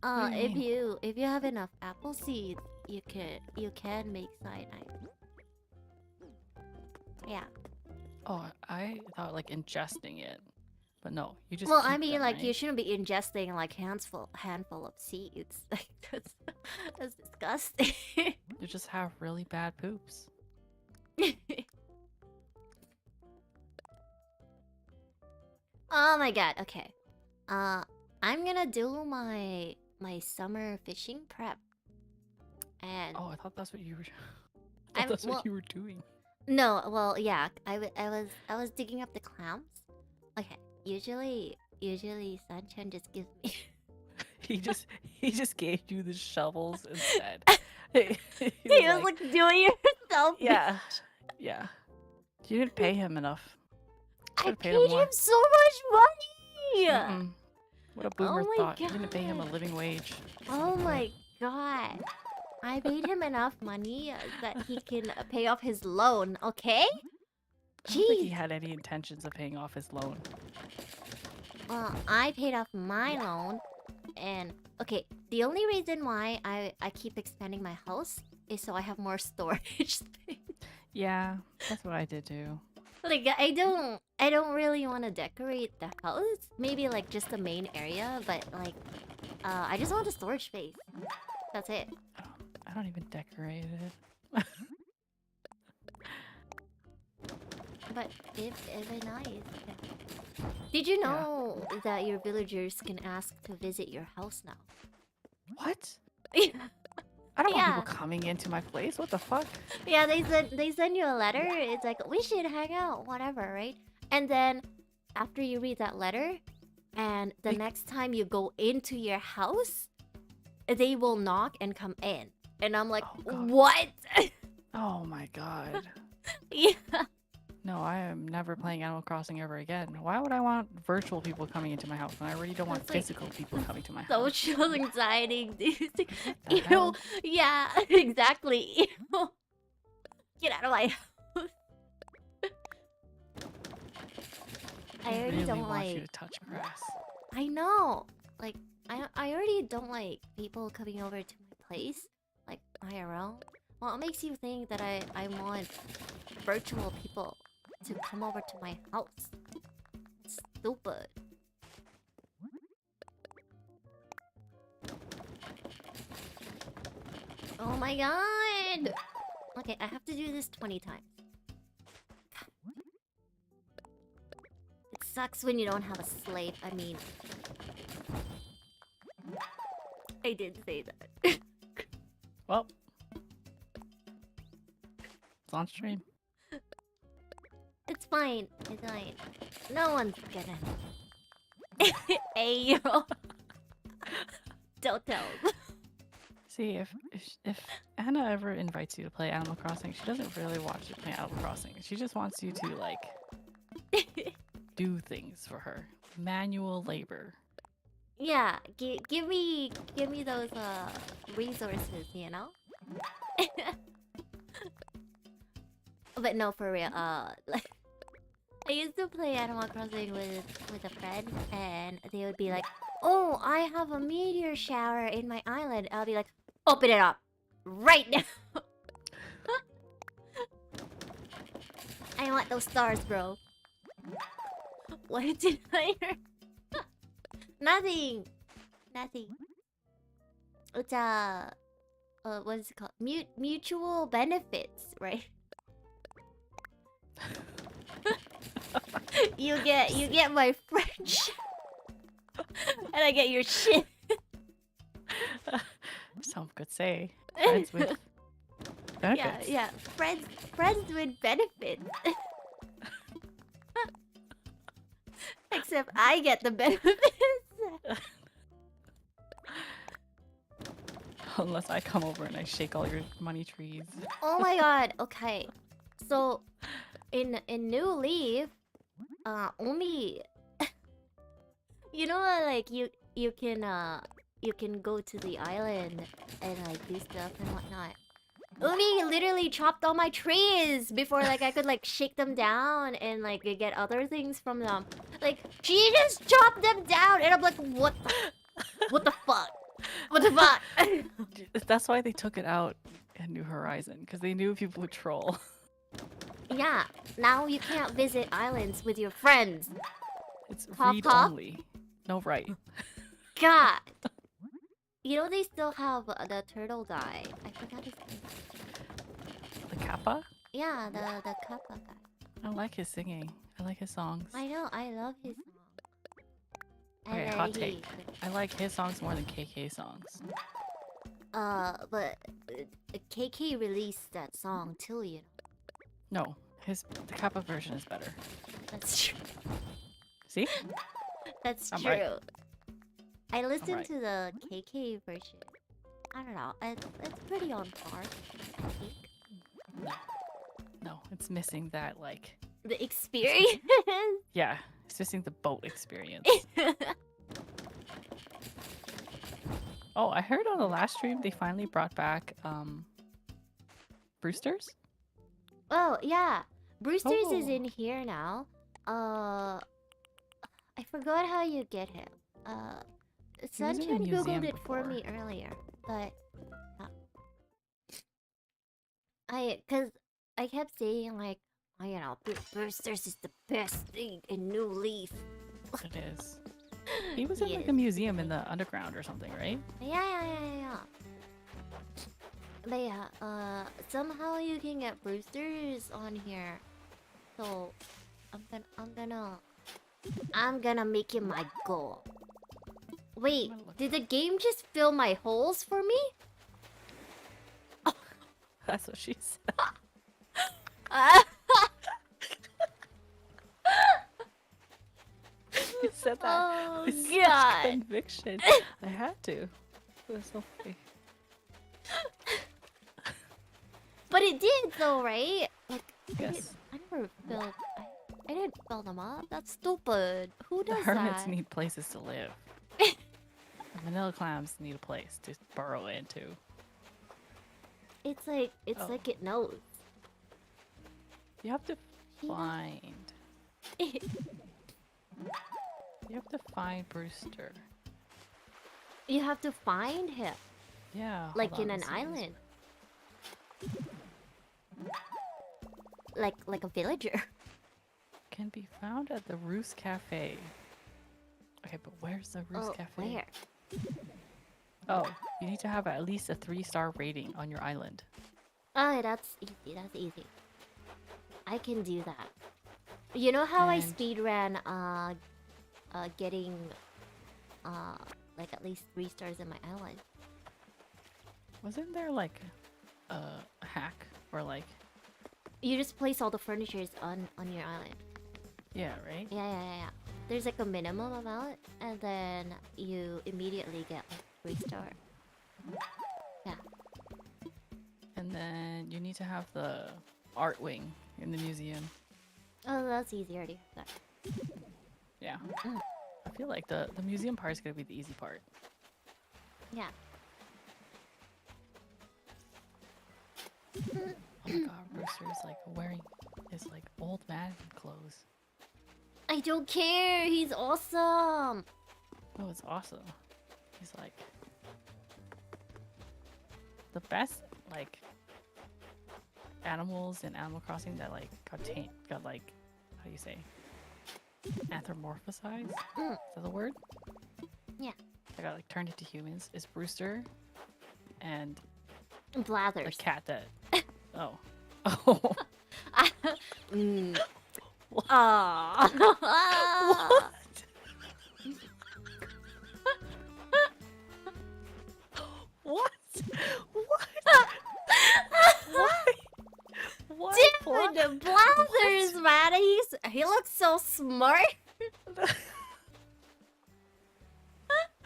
S2: What do you
S1: if you have enough apple seeds, you can make cyanide. Yeah.
S2: Oh, I thought like ingesting it, but no, you just.
S1: Well,
S2: keep
S1: I mean,
S2: them,
S1: like
S2: right?
S1: you shouldn't be ingesting like handful of seeds. Like that's disgusting.
S2: You just have really bad poops.
S1: Oh my god. Okay. I'm gonna do my summer fishing prep. And
S2: Oh, I thought that's what you were.
S1: I'm-
S2: That's
S1: well-
S2: what you were doing.
S1: no, well, yeah, I was digging up the clams. Okay. Usually Sanchan just gives me
S2: He just gave you the shovels instead. He
S1: he was like, do it yourself.
S2: yeah, yeah. You didn't pay him enough.
S1: I
S2: Should've
S1: paid
S2: paid him
S1: him
S2: more.
S1: so much money.
S2: Mm-mm. What a boomer
S1: my
S2: thought. You didn't pay him a
S1: God.
S2: living wage.
S1: Oh my god. I paid him enough money that he can pay off his loan, okay?
S2: I don't think he
S1: Jeez.
S2: had any intentions of paying off his loan.
S1: Well, I paid off my loan, and okay, the only reason why I keep expanding my house is so I have more storage space.
S2: Yeah, that's what I did too.
S1: Like I don't really want to decorate the house. Maybe like just the main area, but like I just want a storage space. That's it.
S2: I don't even decorate it.
S1: But it's nice. Did you know that your villagers can ask to visit your house now?
S2: What? I don't want
S1: Yeah.
S2: people coming into my place. What the fuck?
S1: Yeah, they send you a letter. It's like we should hang out, whatever, right? And then after you read that letter, and the next time you go into your house, they will knock and come in. And I'm like,
S2: Oh, God.
S1: what?
S2: Oh my god.
S1: Yeah.
S2: No, I am never playing Animal Crossing ever again. Why would I want virtual people coming into my house when I already don't want
S1: That's like
S2: physical people coming to my house?
S1: social anxiety inducing.
S2: What the
S1: Ew.
S2: hell?
S1: Yeah, exactly. Ew. Get out of my house. I already
S2: really
S1: don't
S2: want you to
S1: like.
S2: touch grass.
S1: I know. Like, I already don't like people coming over to my place, like IRL. Well, it makes you think that I want virtual people to come over to my house. It's stupid. Oh my god! Okay, I have to do this 20 times. It sucks when you don't have a slave. I mean... I did say that.
S2: Well, it's on stream.
S1: It's fine. It's fine. No one's gonna... Ayo! Don't tell.
S2: See, if Anna ever invites you to play Animal Crossing, she doesn't really want you to play Animal Crossing. She just wants you to, like, do things for her. Manual labor.
S1: Yeah, give me those resources, you know? But no, for real, like I used to play Animal Crossing with a friend, and they would be like, "Oh, I have a meteor shower in my island." I'll be like, "Open it up right now." I want those stars, bro. What did I hear? Nothing. Nothing. It's what is it called? Mutual benefits, right? You get my French, and I get your shit.
S2: Some could say friends with benefits.
S1: Yeah, friends with benefits. Except I get the benefits.
S2: Unless I come over and I shake all your money trees.
S1: Oh my god. Okay, so in New Leaf, only you know, like you can go to the island and like do stuff and whatnot. Umi literally chopped all my trees before like I could like shake them down and like get other things from them. Like she just chopped them down and I'm like, what the fuck? What the fuck?
S2: That's why they took it out in New Horizon, because they knew people would troll.
S1: Yeah, now you can't visit islands with your friends.
S2: It's
S1: Hop,
S2: read
S1: hop.
S2: only. No right.
S1: God. You know they still have the turtle guy. I forgot his name.
S2: The Kappa?
S1: Yeah, the Kappa guy.
S2: I like his singing. I like his songs.
S1: I know, I love his song.
S2: Okay,
S1: And
S2: hot take. I like his songs more than KK songs.
S1: But KK released that song too, you know.
S2: No, the Kappa version is better.
S1: That's true.
S2: See?
S1: That's
S2: I'm
S1: true.
S2: right.
S1: I listened
S2: right.
S1: to the KK version. I don't know. It's pretty on par, I think.
S2: No, it's missing that, like...
S1: The experience?
S2: Yeah, it's missing the boat experience. Oh, I heard on the last stream they finally brought back, Brewster's?
S1: Oh, yeah. Brewster's is
S2: Oh.
S1: in here now. I forgot how you get him.
S2: He was in the
S1: Sunshine
S2: museum
S1: googled it for
S2: before.
S1: me earlier, but cause I kept saying like, oh, you know, Brewster's is the best thing in New Leaf.
S2: It is. He was in
S1: He
S2: like
S1: is.
S2: a museum in the underground or something, right?
S1: Yeah. But yeah, somehow you can get Brewster's on here, so I'm gonna make it my goal. Wait, did the game just fill my holes for me?
S2: That's what she said. said that
S1: Oh
S2: with such
S1: god.
S2: conviction. I had to. It was so funny.
S1: But it did though, right? Like
S2: Yes.
S1: I never filled I didn't fill them up. That's stupid. Who
S2: The
S1: does
S2: hermits
S1: that?
S2: need places to live. The vanilla clams need a place to burrow into.
S1: It's like
S2: Oh.
S1: it knows.
S2: You have to
S1: He knows.
S2: find. You have to find Brewster.
S1: You have to find him.
S2: Yeah.
S1: Like
S2: hold
S1: in
S2: on,
S1: an
S2: let's see this.
S1: island. Like a villager.
S2: Can be found at the Roost Cafe. Okay, but where's the Roost
S1: Oh,
S2: Cafe?
S1: where?
S2: Oh, you need to have at least a 3-star rating on your island.
S1: Oh, that's easy. That's easy. I can do that. You know how I
S2: And-
S1: speedran getting like at least 3 stars in my island.
S2: Wasn't there like a hack or like
S1: You just place all the furnitures on your island.
S2: yeah, right?
S1: Yeah. There's like a minimum amount, and then you immediately get like 3 star. Yeah.
S2: And then you need to have the art wing in the museum.
S1: Oh, that's easy. I already have that.
S2: Yeah.
S1: Mm.
S2: I feel like the museum part is gonna be the easy part.
S1: Yeah.
S2: Oh my god, Brewster is like wearing his like old man clothes.
S1: I don't care. He's awesome.
S2: Oh, it's awesome. He's like the best like animals in Animal Crossing that like got like how do you say anthropomorphized?
S1: Mm.
S2: Is that the word?
S1: Yeah.
S2: That got like turned into humans is Brewster and the
S1: Blathers.
S2: cat that oh. Oh.
S1: Mm.
S2: What?
S1: Aww.
S2: What? What? Why? What?
S1: Dude, the Blathers, man. He looks so smart.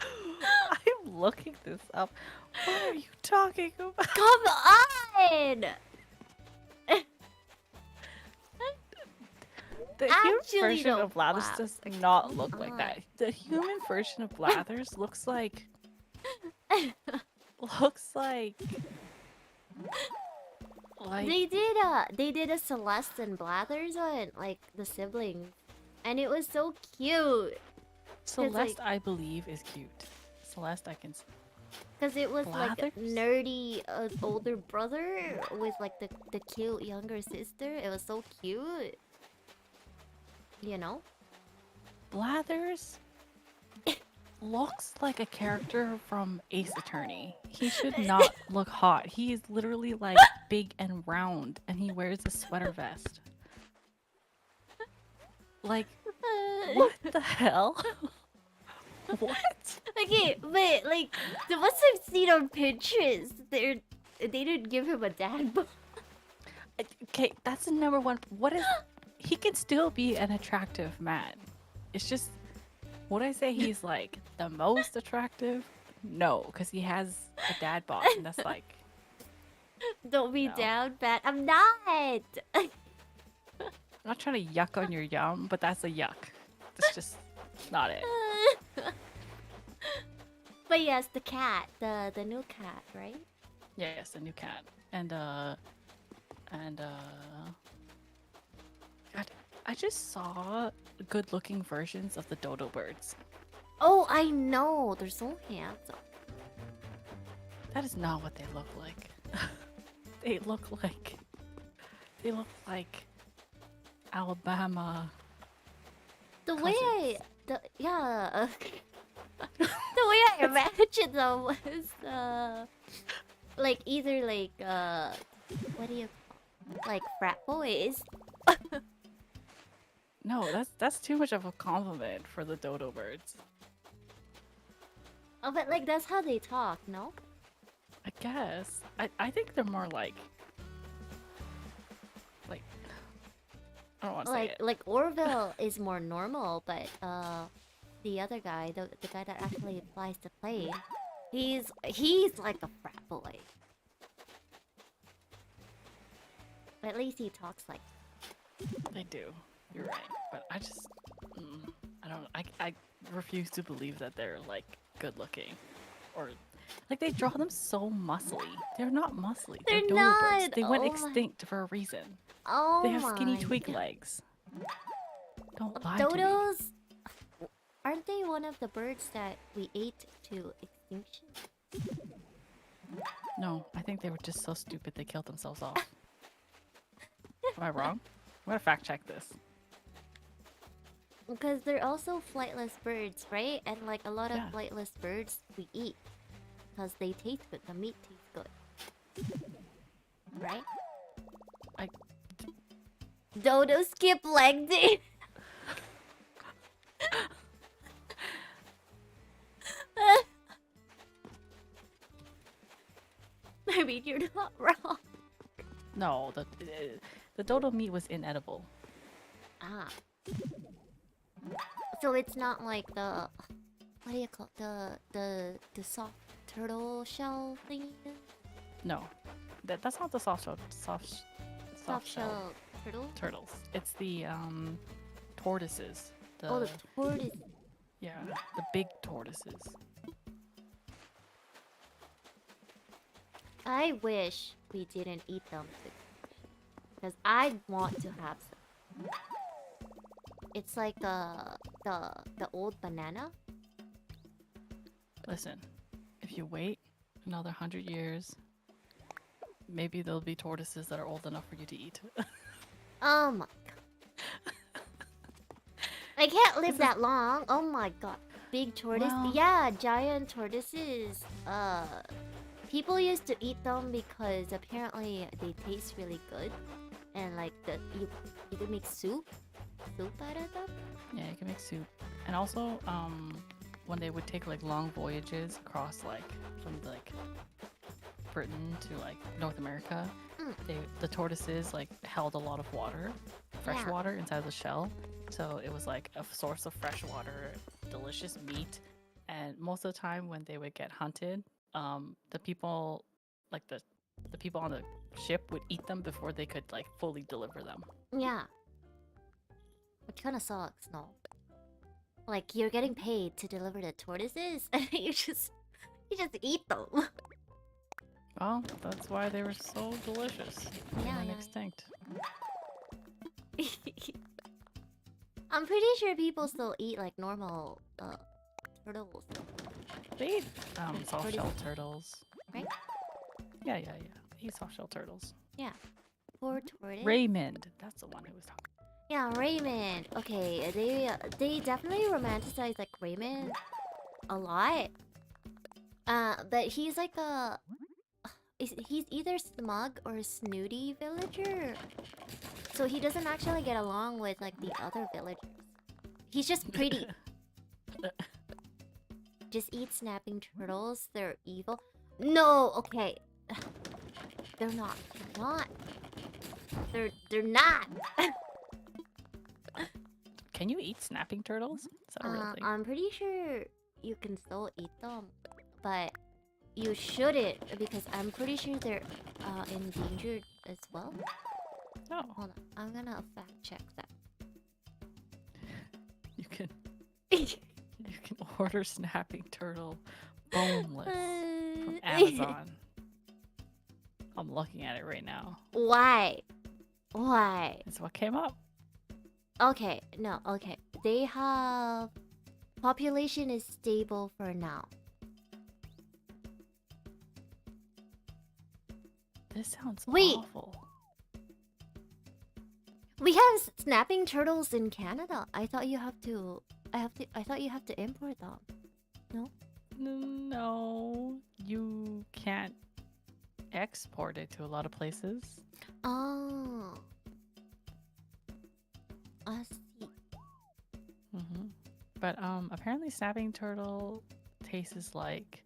S2: I'm looking this up. What are you talking about?
S1: Come on.
S2: The human
S1: Actually,
S2: version
S1: no,
S2: of Blathers
S1: wow.
S2: does not
S1: Come
S2: look like
S1: on.
S2: that. The human version of Blathers looks like like
S1: They did a Celeste and Blathers one, like the siblings, and it was so cute.
S2: Celeste. I believe is cute. Celeste, I can.
S1: Cause it was like a
S2: Blathers?
S1: nerdy older brother with like the cute younger sister. It was so cute. You know?
S2: Blathers looks like a character from Ace Attorney. He should not look hot. He is literally like big and round, and he wears a sweater vest. Like, what the hell? What?
S1: Okay, but like the ones I've seen on pictures, they didn't give him a dad bod.
S2: Okay, that's the number one. What is? He can still be an attractive man. It's just, would I say he's like the most attractive? No, because he has a dad bod, and that's like.
S1: Don't be
S2: No.
S1: down bad. I'm not.
S2: I'm not trying to yuck on your yum, but that's a yuck. That's just not it.
S1: But yes, the cat, the new cat, right?
S2: Yes, a new cat. And God, I just saw good-looking versions of the dodo birds.
S1: Oh, I know. They're so handsome.
S2: That is not what they look like. They look like Alabama.
S1: The way
S2: cousins.
S1: the way I imagined them was like either like what do you call like frat boys.
S2: No, that's too much of a compliment for the dodo birds.
S1: Oh, but like that's how they talk, no?
S2: I guess. I think they're more like I don't want to say it.
S1: Like Orville is more normal, but the other guy, the guy that actually flies the plane, he's like a frat boy. At least he talks like.
S2: They do. You're right. But I just, I don't. I refuse to believe that they're like good looking, or like they draw them so muscly. They're not muscly. They're
S1: They're
S2: dodo birds.
S1: not!
S2: They went
S1: Oh
S2: extinct for a reason.
S1: Oh
S2: They have skinny
S1: my
S2: twig
S1: God.
S2: legs. Don't lie to me.
S1: Dodos, aren't they one of the birds that we ate to extinction?
S2: No, I think they were just so stupid they killed themselves off. Am I wrong? I'm gonna fact check this.
S1: Because they're also flightless birds, right? And like a lot of
S2: Yeah.
S1: flightless birds we eat because they taste good. The meat tastes good, right?
S2: I-
S1: Dodo skip leg day. I mean, you're not wrong.
S2: No, the dodo meat was inedible.
S1: Ah. So it's not like the what do you call the soft turtle shell thing?
S2: No, that's not the soft shell
S1: Turtle?
S2: turtles. It's the tortoises.
S1: Oh, the tortoise.
S2: Yeah, the big tortoises.
S1: I wish we didn't eat them because I want to have some. It's like the old banana.
S2: Listen, if you wait another 100 years, maybe there'll be tortoises that are old enough for you to eat.
S1: Oh my god. I can't live that long. Oh my god. Big tortoise.
S2: Well-
S1: Yeah, giant tortoises. People used to eat them because apparently they taste really good. And like you can make soup out of them.
S2: Yeah, you can make soup. And also, when they would take like long voyages across like from like Britain to like North America, the tortoises like held a lot of water, fresh
S1: Yeah.
S2: water inside the shell. So it was like a source of fresh water, delicious meat. And most of the time when they would get hunted, the people like the people on the ship would eat them before they could like fully deliver them.
S1: Yeah. Which kind of sucks, no? Like you're getting paid to deliver the tortoises, and you just eat them.
S2: Well, that's why they were so delicious. They
S1: Yeah,
S2: went
S1: yeah.
S2: extinct.
S1: I'm pretty sure people still eat like normal turtles.
S2: They eat soft
S1: Tortoise.
S2: shell turtles.
S1: Right?
S2: Yeah. They eat soft shell turtles.
S1: Yeah. Poor tortoise.
S2: Raymond, that's the one who was talking.
S1: Yeah, Raymond. Okay, they definitely romanticize like Raymond a lot. But he's like he's either smug or snooty villager. So he doesn't actually get along with like the other villagers. He's just pretty. Just eat snapping turtles. They're evil. No, okay. They're not. They're not. They're not.
S2: Can you eat snapping turtles? Is that a real thing?
S1: I'm pretty sure you can still eat them, but you shouldn't because I'm pretty sure they're endangered as well.
S2: No,
S1: Hold on, I'm gonna fact check that.
S2: you can. You can order snapping turtle boneless from Amazon. I'm looking at it right now.
S1: Why? Why?
S2: That's what came up.
S1: Okay, no, okay. They have population is stable for now.
S2: This sounds
S1: Wait.
S2: awful.
S1: We have snapping turtles in Canada. I thought you have to. I thought you have to import them.
S2: No, you can't export it to a lot of places.
S1: Oh. I see.
S2: But apparently snapping turtle tastes like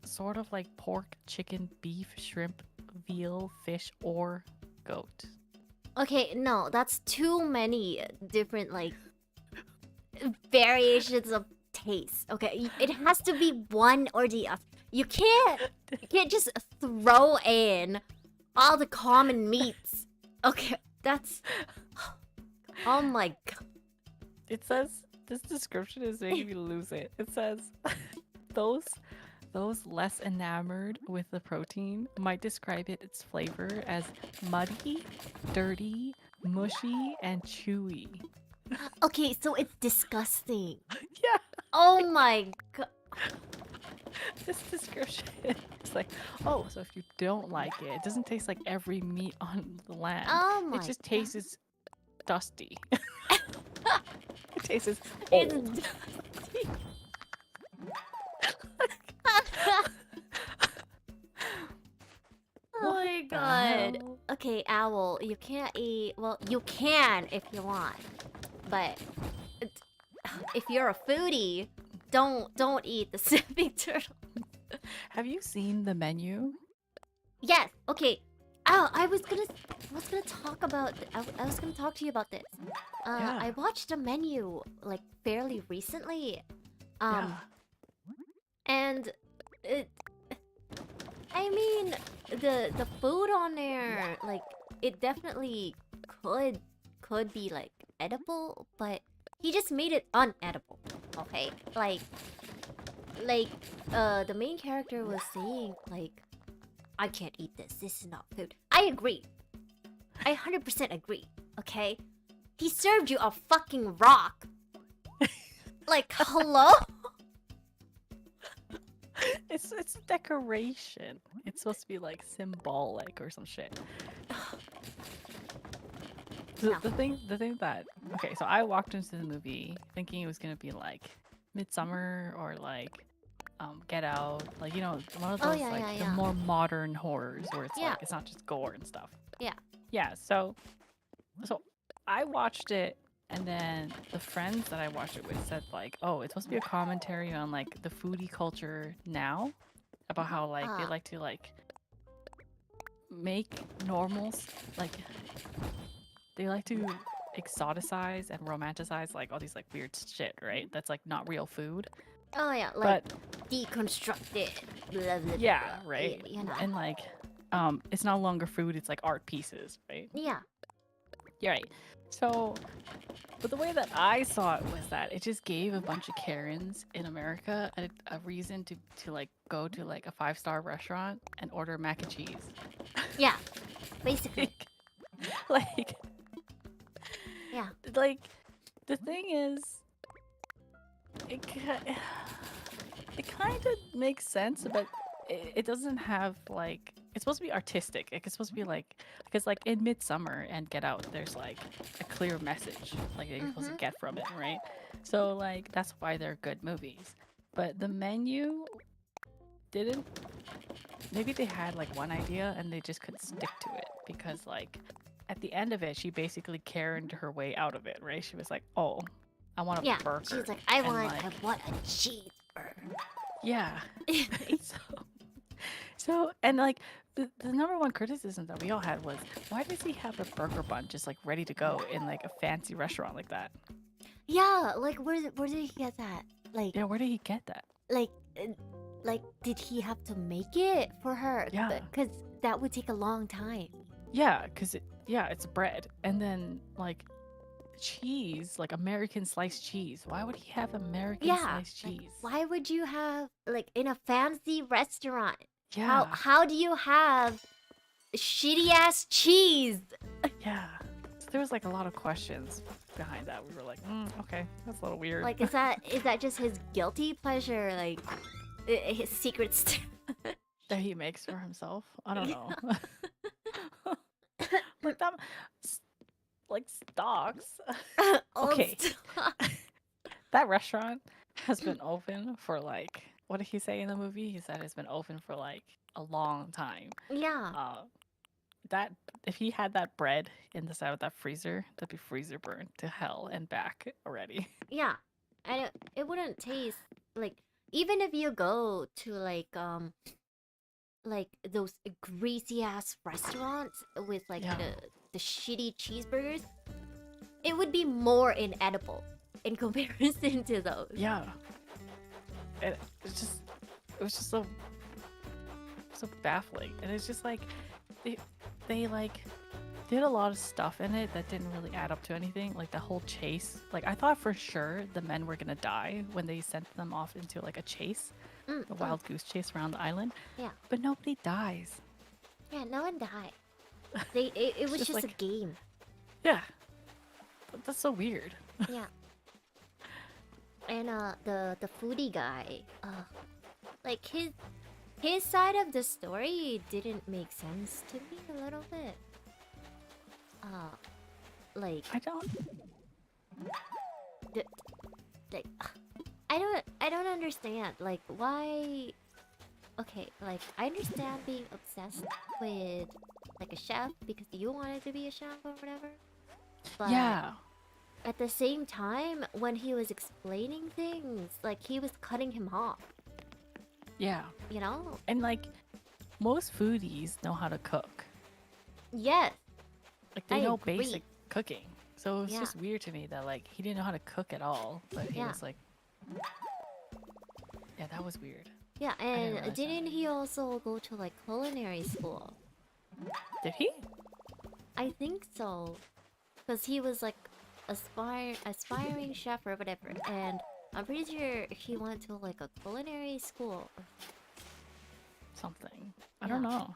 S2: sort of like pork, chicken, beef, shrimp, veal, fish, or goat.
S1: Okay, no, that's too many different like variations of taste. Okay, it has to be one or the other. You can't just throw in all the common meats. Okay, that's oh my god.
S2: It says this description is making me lose it. It says those those less enamored with the protein might describe its flavor as muddy, dirty, mushy, and chewy.
S1: Okay, so it's disgusting.
S2: Yeah,
S1: Oh my god.
S2: this description is like, oh, so if you don't like it, it doesn't taste like every meat on the land.
S1: Oh my
S2: It just
S1: god.
S2: tastes dusty. It tastes
S1: It's
S2: old.
S1: dusty. Oh my god.
S2: hell?
S1: Okay, owl, you can't eat. Well, you can if you want, but if you're a foodie, don't eat the sleeping turtle.
S2: Have you seen the menu?
S1: Yes. Okay. Oh, I was gonna talk about. I was gonna talk to you about this.
S2: Yeah.
S1: I watched a menu like fairly recently.
S2: Yeah.
S1: And it. I mean, the food on there, like, it definitely could be like edible, but he just made it unedible. Okay, like the main character was saying like, I can't eat this. This is not food. I agree. I 100% agree. Okay, he served you a fucking rock. Like, hello.
S2: It's a decoration. It's supposed to be like symbolic or some shit.
S1: Yeah.
S2: The thing that okay, so I walked into the movie thinking it was gonna be like Midsummer or like Get Out, like, you know, one of
S1: Oh,
S2: those
S1: yeah,
S2: like
S1: yeah,
S2: the
S1: yeah.
S2: more modern horrors where it's
S1: Yeah.
S2: like it's not just gore and stuff.
S1: Yeah.
S2: Yeah, so I watched it, and then the friends that I watched it with said like, oh, it's supposed to be a commentary on like the foodie culture now, about how like they
S1: Ah.
S2: like to like make normals, like they like to exoticize and romanticize like all these like weird shit, right? That's like not real food.
S1: Oh yeah, like
S2: But
S1: deconstructed. Blah, blah,
S2: yeah,
S1: blah,
S2: right.
S1: You know.
S2: And like it's no longer food, it's like art pieces, right?
S1: Yeah.
S2: You're right. So, but the way that I saw it was that it just gave a bunch of Karens in America a reason to like go to like a 5-star restaurant and order mac and cheese.
S1: Yeah. Basically.
S2: like,
S1: Yeah.
S2: like the thing is, it kind of makes sense, but it doesn't have like, it's supposed to be artistic. It's supposed to be like, because like in Midsummer and Get Out, there's like a clear message like that you're supposed to get from it, right? So like that's why they're good movies. But the menu didn't. Maybe they had like one idea and they just couldn't stick to it, because like at the end of it, she basically Karened her way out of it, right? She was like, "Oh, I want a burger."
S1: She's like, I
S2: And,
S1: want
S2: like,
S1: a cheeseburger.
S2: yeah. So and like the number one criticism that we all had was, why does he have a burger bun just like ready to go in like a fancy restaurant like that?
S1: Yeah, like where did he get that? Like
S2: Yeah, where did he get that?
S1: like did he have to make it for her?
S2: Yeah.
S1: Because that would take a long time.
S2: Yeah, because it's bread and then like cheese, like American sliced cheese. Why would he have American sliced
S1: Like,
S2: cheese?
S1: why would you have like in a fancy restaurant?
S2: Yeah.
S1: How do you have shitty ass cheese?
S2: Yeah. So there was like a lot of questions behind that. We were like, okay, that's a little weird.
S1: Like, is that just his guilty pleasure? Like, his secret
S2: that he makes for himself? I don't know. Like that, like stocks. Okay. That restaurant has been open for like, what did he say in the movie? He said it's been open for like a long time.
S1: Yeah.
S2: That if he had that bread in the side of that freezer, that'd be freezer burned to hell and back already.
S1: Yeah. It wouldn't taste like, even if you go to like those greasy ass restaurants with like
S2: Yeah.
S1: the shitty cheeseburgers, it would be more inedible. in comparison to those.
S2: Yeah. And it was just so baffling. And it's just like they like did a lot of stuff in it that didn't really add up to anything. Like the whole chase. Like I thought for sure the men were gonna die when they sent them off into like a chase, a wild goose chase around the island.
S1: Yeah.
S2: But nobody dies.
S1: Yeah, no one died. It was just
S2: like,
S1: a game.
S2: Yeah. That's so weird.
S1: Yeah. And the foodie guy, like his side of the story didn't make sense to me a little bit. Like
S2: I don't.
S1: like I don't understand like why. Okay, like I understand being obsessed with like a chef because you wanted to be a chef or whatever. But
S2: Yeah.
S1: at the same time, when he was explaining things, like he was cutting him off.
S2: Yeah.
S1: You know?
S2: And like most foodies know how to cook.
S1: Yes.
S2: Like they
S1: I
S2: know
S1: agree.
S2: basic cooking. So it was
S1: Yeah.
S2: just weird to me that like he didn't know how to cook at all. But he
S1: Yeah.
S2: was like, yeah, that was weird.
S1: Yeah,
S2: didn't
S1: and
S2: realize
S1: didn't he also go to like culinary school?
S2: Did he?
S1: I think so. Because he was like aspiring chef or whatever. And I'm pretty sure he went to like a culinary school.
S2: Something. I don't know.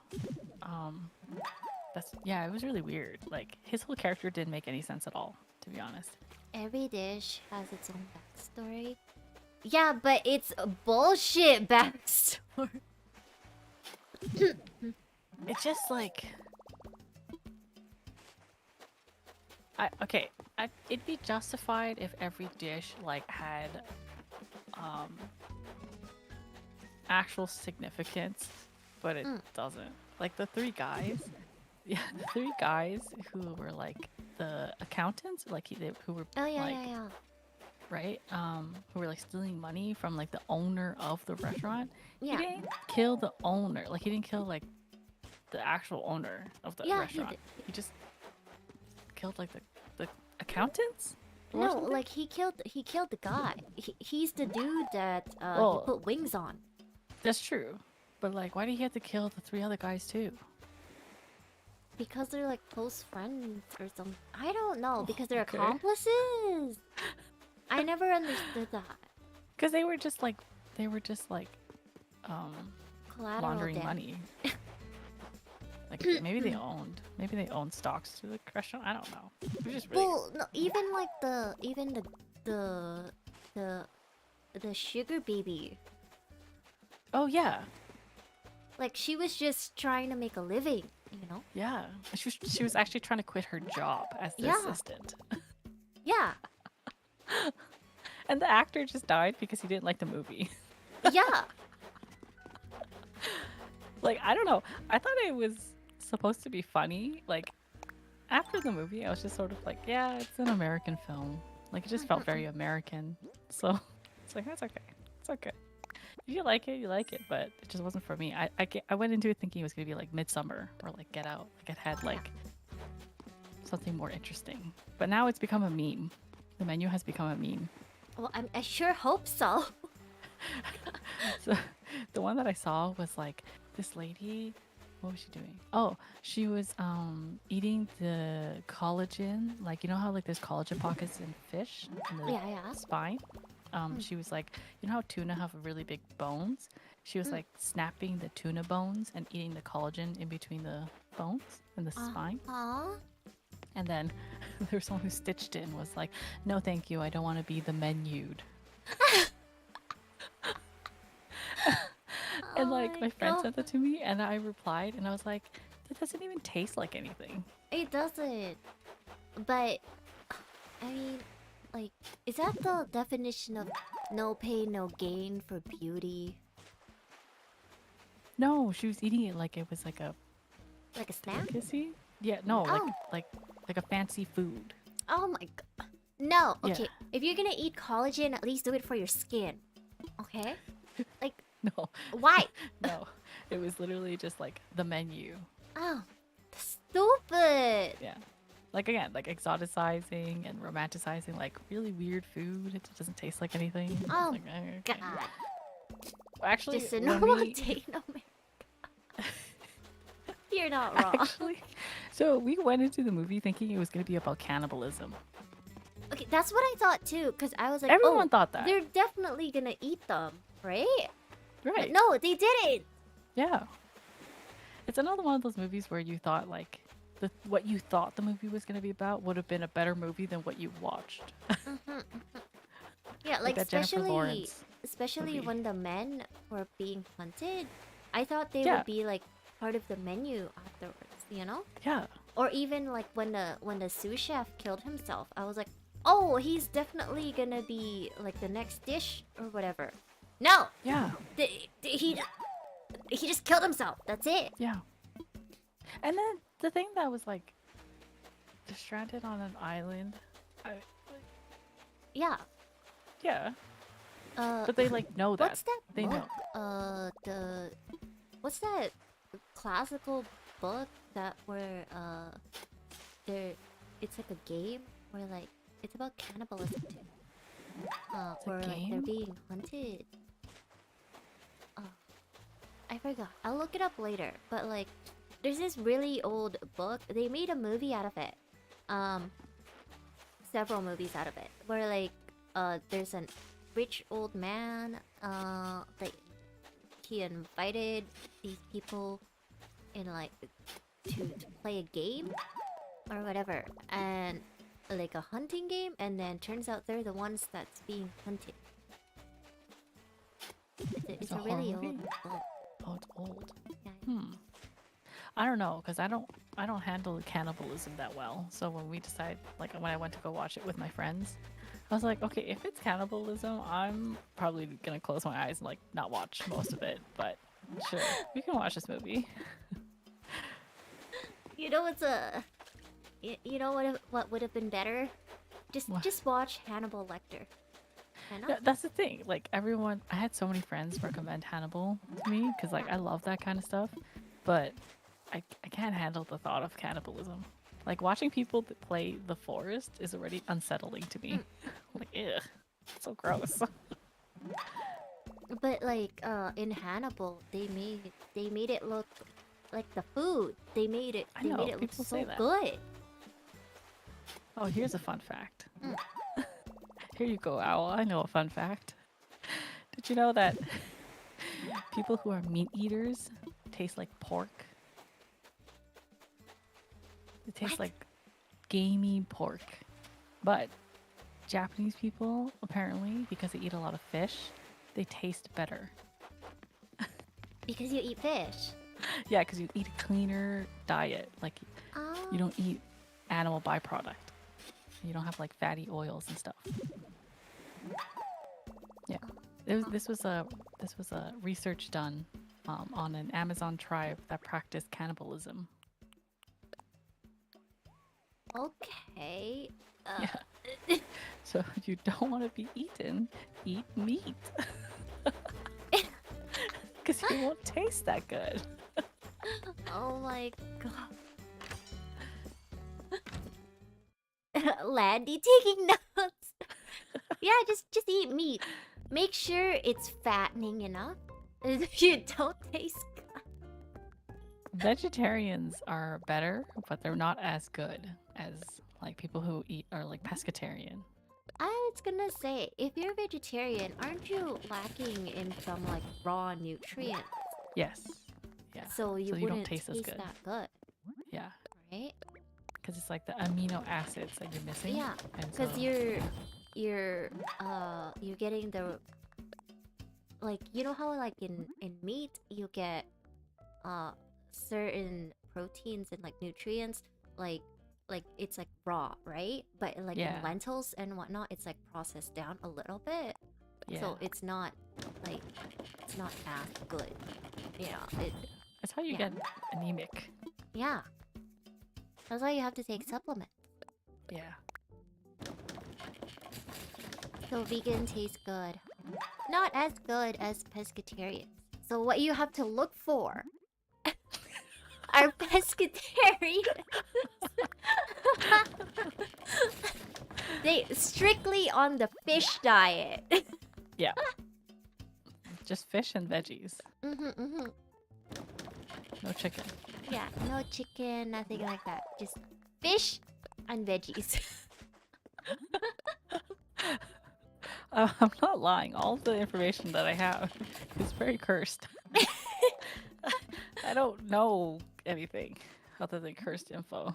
S2: It was really weird. Like his whole character didn't make any sense at all, to be honest.
S1: Every dish has its own backstory. Yeah, but it's a bullshit backstory.
S2: It's just like it'd be justified if every dish like had actual significance, but it doesn't. Like the three guys, the three guys who were like the accountants, like who were
S1: Oh yeah,
S2: like
S1: yeah.
S2: right, who were like stealing money from like the owner of the restaurant.
S1: Yeah.
S2: He didn't kill the owner. Like he didn't kill like the actual owner of the
S1: Yeah,
S2: restaurant. He just killed like the accountants. or
S1: No,
S2: something?
S1: like he killed the guy. He's the dude that
S2: Well-
S1: he put wings on.
S2: That's true. But like, why did he have to kill the three other guys too?
S1: Because they're like close friends or something. I don't know. Because they're
S2: okay.
S1: accomplices. I never understood that.
S2: Because they were just like
S1: Collateral
S2: laundering
S1: damage.
S2: money. Like maybe they owned stocks to the restaurant. I don't know. It was just really
S1: Well, no, even like the sugar baby.
S2: Oh yeah,
S1: Like she was just trying to make a living, you know?
S2: yeah. She was actually trying to quit her job as the
S1: Yeah.
S2: assistant.
S1: Yeah.
S2: And the actor just died because he didn't like the movie.
S1: Yeah.
S2: Like, I don't know. I thought it was supposed to be funny. Like, after the movie, I was just sort of like, yeah, it's an American film. Like, it just felt very American. So, it's like, that's okay. It's okay. If you like it, you like it. But it just wasn't for me. I went into it thinking it was going to be like Midsummer or like Get Out. Like, it had like something more interesting. But now it's become a meme. The menu has become a meme.
S1: Well, I sure hope so.
S2: So the one that I saw was like this lady. What was she doing? Oh, she was eating the collagen. Like, you know how like there's collagen pockets in fish in the
S1: Yeah.
S2: spine. She was like, you know how tuna have really big bones? She was like snapping the tuna bones and eating the collagen in between the bones and the spine.
S1: Aw.
S2: And then there was someone who stitched it and was like, no thank you, I don't want to be the menued. And like my friend sent that to me and I replied and I was like, that doesn't even taste like anything.
S1: It doesn't. But I mean, like, is that the definition of no pain, no gain for beauty?
S2: No, she was eating it like it was like a
S1: Like a snack?
S2: delicacy. Yeah, no,
S1: Oh.
S2: like a fancy food.
S1: Oh my god. No,
S2: Yeah.
S1: okay. If you're gonna eat collagen, at least do it for your skin. Okay? Like,
S2: No,
S1: why?
S2: no. It was literally just like the menu.
S1: Oh, stupid.
S2: Yeah. Like again, like exoticizing and romanticizing like really weird food. It doesn't taste like anything. It's
S1: Oh
S2: like, okay.
S1: God.
S2: Actually,
S1: Just a
S2: when
S1: normal
S2: we
S1: day in America. You're not wrong.
S2: actually, so we went into the movie thinking it was gonna be about cannibalism.
S1: Okay, that's what I thought too, because I was like,
S2: Everyone
S1: oh,
S2: thought that.
S1: they're definitely gonna eat them, right? But
S2: Right.
S1: no, they didn't.
S2: Yeah. It's another one of those movies where you thought like what you thought the movie was gonna be about would have been a better movie than what you watched.
S1: Mhm. Yeah, like
S2: that Jennifer Lawrence
S1: especially
S2: movie.
S1: when the men were being hunted, I thought they
S2: Yeah.
S1: would be like part of the menu afterwards, you know?
S2: Yeah.
S1: Or even like when the sous chef killed himself, I was like, oh, he's definitely gonna be like the next dish or whatever. No,
S2: Yeah.
S1: he just killed himself. That's it.
S2: Yeah. And then the thing that was like they're stranded on an island.
S1: Yeah.
S2: Yeah.
S1: Uh,
S2: But they like know that.
S1: what's that
S2: They
S1: book?
S2: know.
S1: What's that classical book that where there it's like a game where like it's about cannibalism too.
S2: It's a
S1: Where like they're
S2: game?
S1: being hunted. I forgot. I'll look it up later. But like, there's this really old book. They made a movie out of it. Several movies out of it. Where like, there's an rich old man. Like, he invited these people in like to play a game or whatever, and like a hunting game, and then turns out they're the ones that's being hunted. It's
S2: a
S1: a really
S2: horror
S1: old
S2: movie?
S1: book.
S2: Oh, it's old.
S1: Yeah.
S2: I don't know, because I don't handle cannibalism that well. So when we decide, like when I went to go watch it with my friends, I was like, okay, if it's cannibalism, I'm probably gonna close my eyes and like not watch most of it. But sure, we can watch this movie.
S1: You know what's you know what would have been better?
S2: What?
S1: Just watch Hannibal Lecter. Hannah?
S2: Yeah, that's the thing. Like everyone, I had so many friends recommend Hannibal to me because like I love that kind of stuff, but I can't handle the thought of cannibalism. Like watching people that play the forest is already unsettling to me. Like, ugh, it's so gross.
S1: But like in Hannibal, they made it look like the food. They made it
S2: I know,
S1: made it look
S2: people
S1: so
S2: say that.
S1: good.
S2: Oh, here's a fun fact. Here you go, Owl. I know a fun fact. Did you know that people who are meat eaters taste like pork? It tastes
S1: What?
S2: like gamey pork. But Japanese people, apparently, because they eat a lot of fish, they taste better.
S1: Because you eat fish.
S2: Yeah, because you eat a cleaner diet. Like,
S1: Oh.
S2: you don't eat animal byproduct. You don't have like fatty oils and stuff. Yeah, this was a research done on an Amazon tribe that practiced cannibalism.
S1: Okay.
S2: Yeah. So if you don't want to be eaten, eat meat. Because it won't taste that good.
S1: Oh my god. Landy taking notes. Yeah, just eat meat. Make sure it's fattening enough. If you don't taste good.
S2: Vegetarians are better, but they're not as good as like people who eat are like pescatarian.
S1: I was gonna say, if you're vegetarian, aren't you lacking in some like raw nutrients?
S2: Yes. Yeah.
S1: So you
S2: don't
S1: wouldn't
S2: taste as good.
S1: that good,
S2: Yeah.
S1: right?
S2: Because it's like the amino acids that you're missing.
S1: Yeah,
S2: and
S1: because
S2: so-
S1: you're getting the, like, you know how like in meat you get certain proteins and like nutrients, like it's like raw, right? But like
S2: Yeah.
S1: in lentils and whatnot, it's like processed down a little bit.
S2: Yeah.
S1: So it's not like it's not as good. You know,
S2: That's how you
S1: yeah.
S2: get anemic.
S1: yeah. That's why you have to take supplements.
S2: Yeah.
S1: So vegan tastes good. Not as good as pescatarians. So what you have to look for are pescatarians. They strictly on the fish diet.
S2: Yeah. Just fish and veggies.
S1: Mm-hmm.
S2: No chicken.
S1: Yeah, no chicken, nothing like that. Just fish and veggies.
S2: I'm not lying. All the information that I have is very cursed. I don't know anything other than cursed info.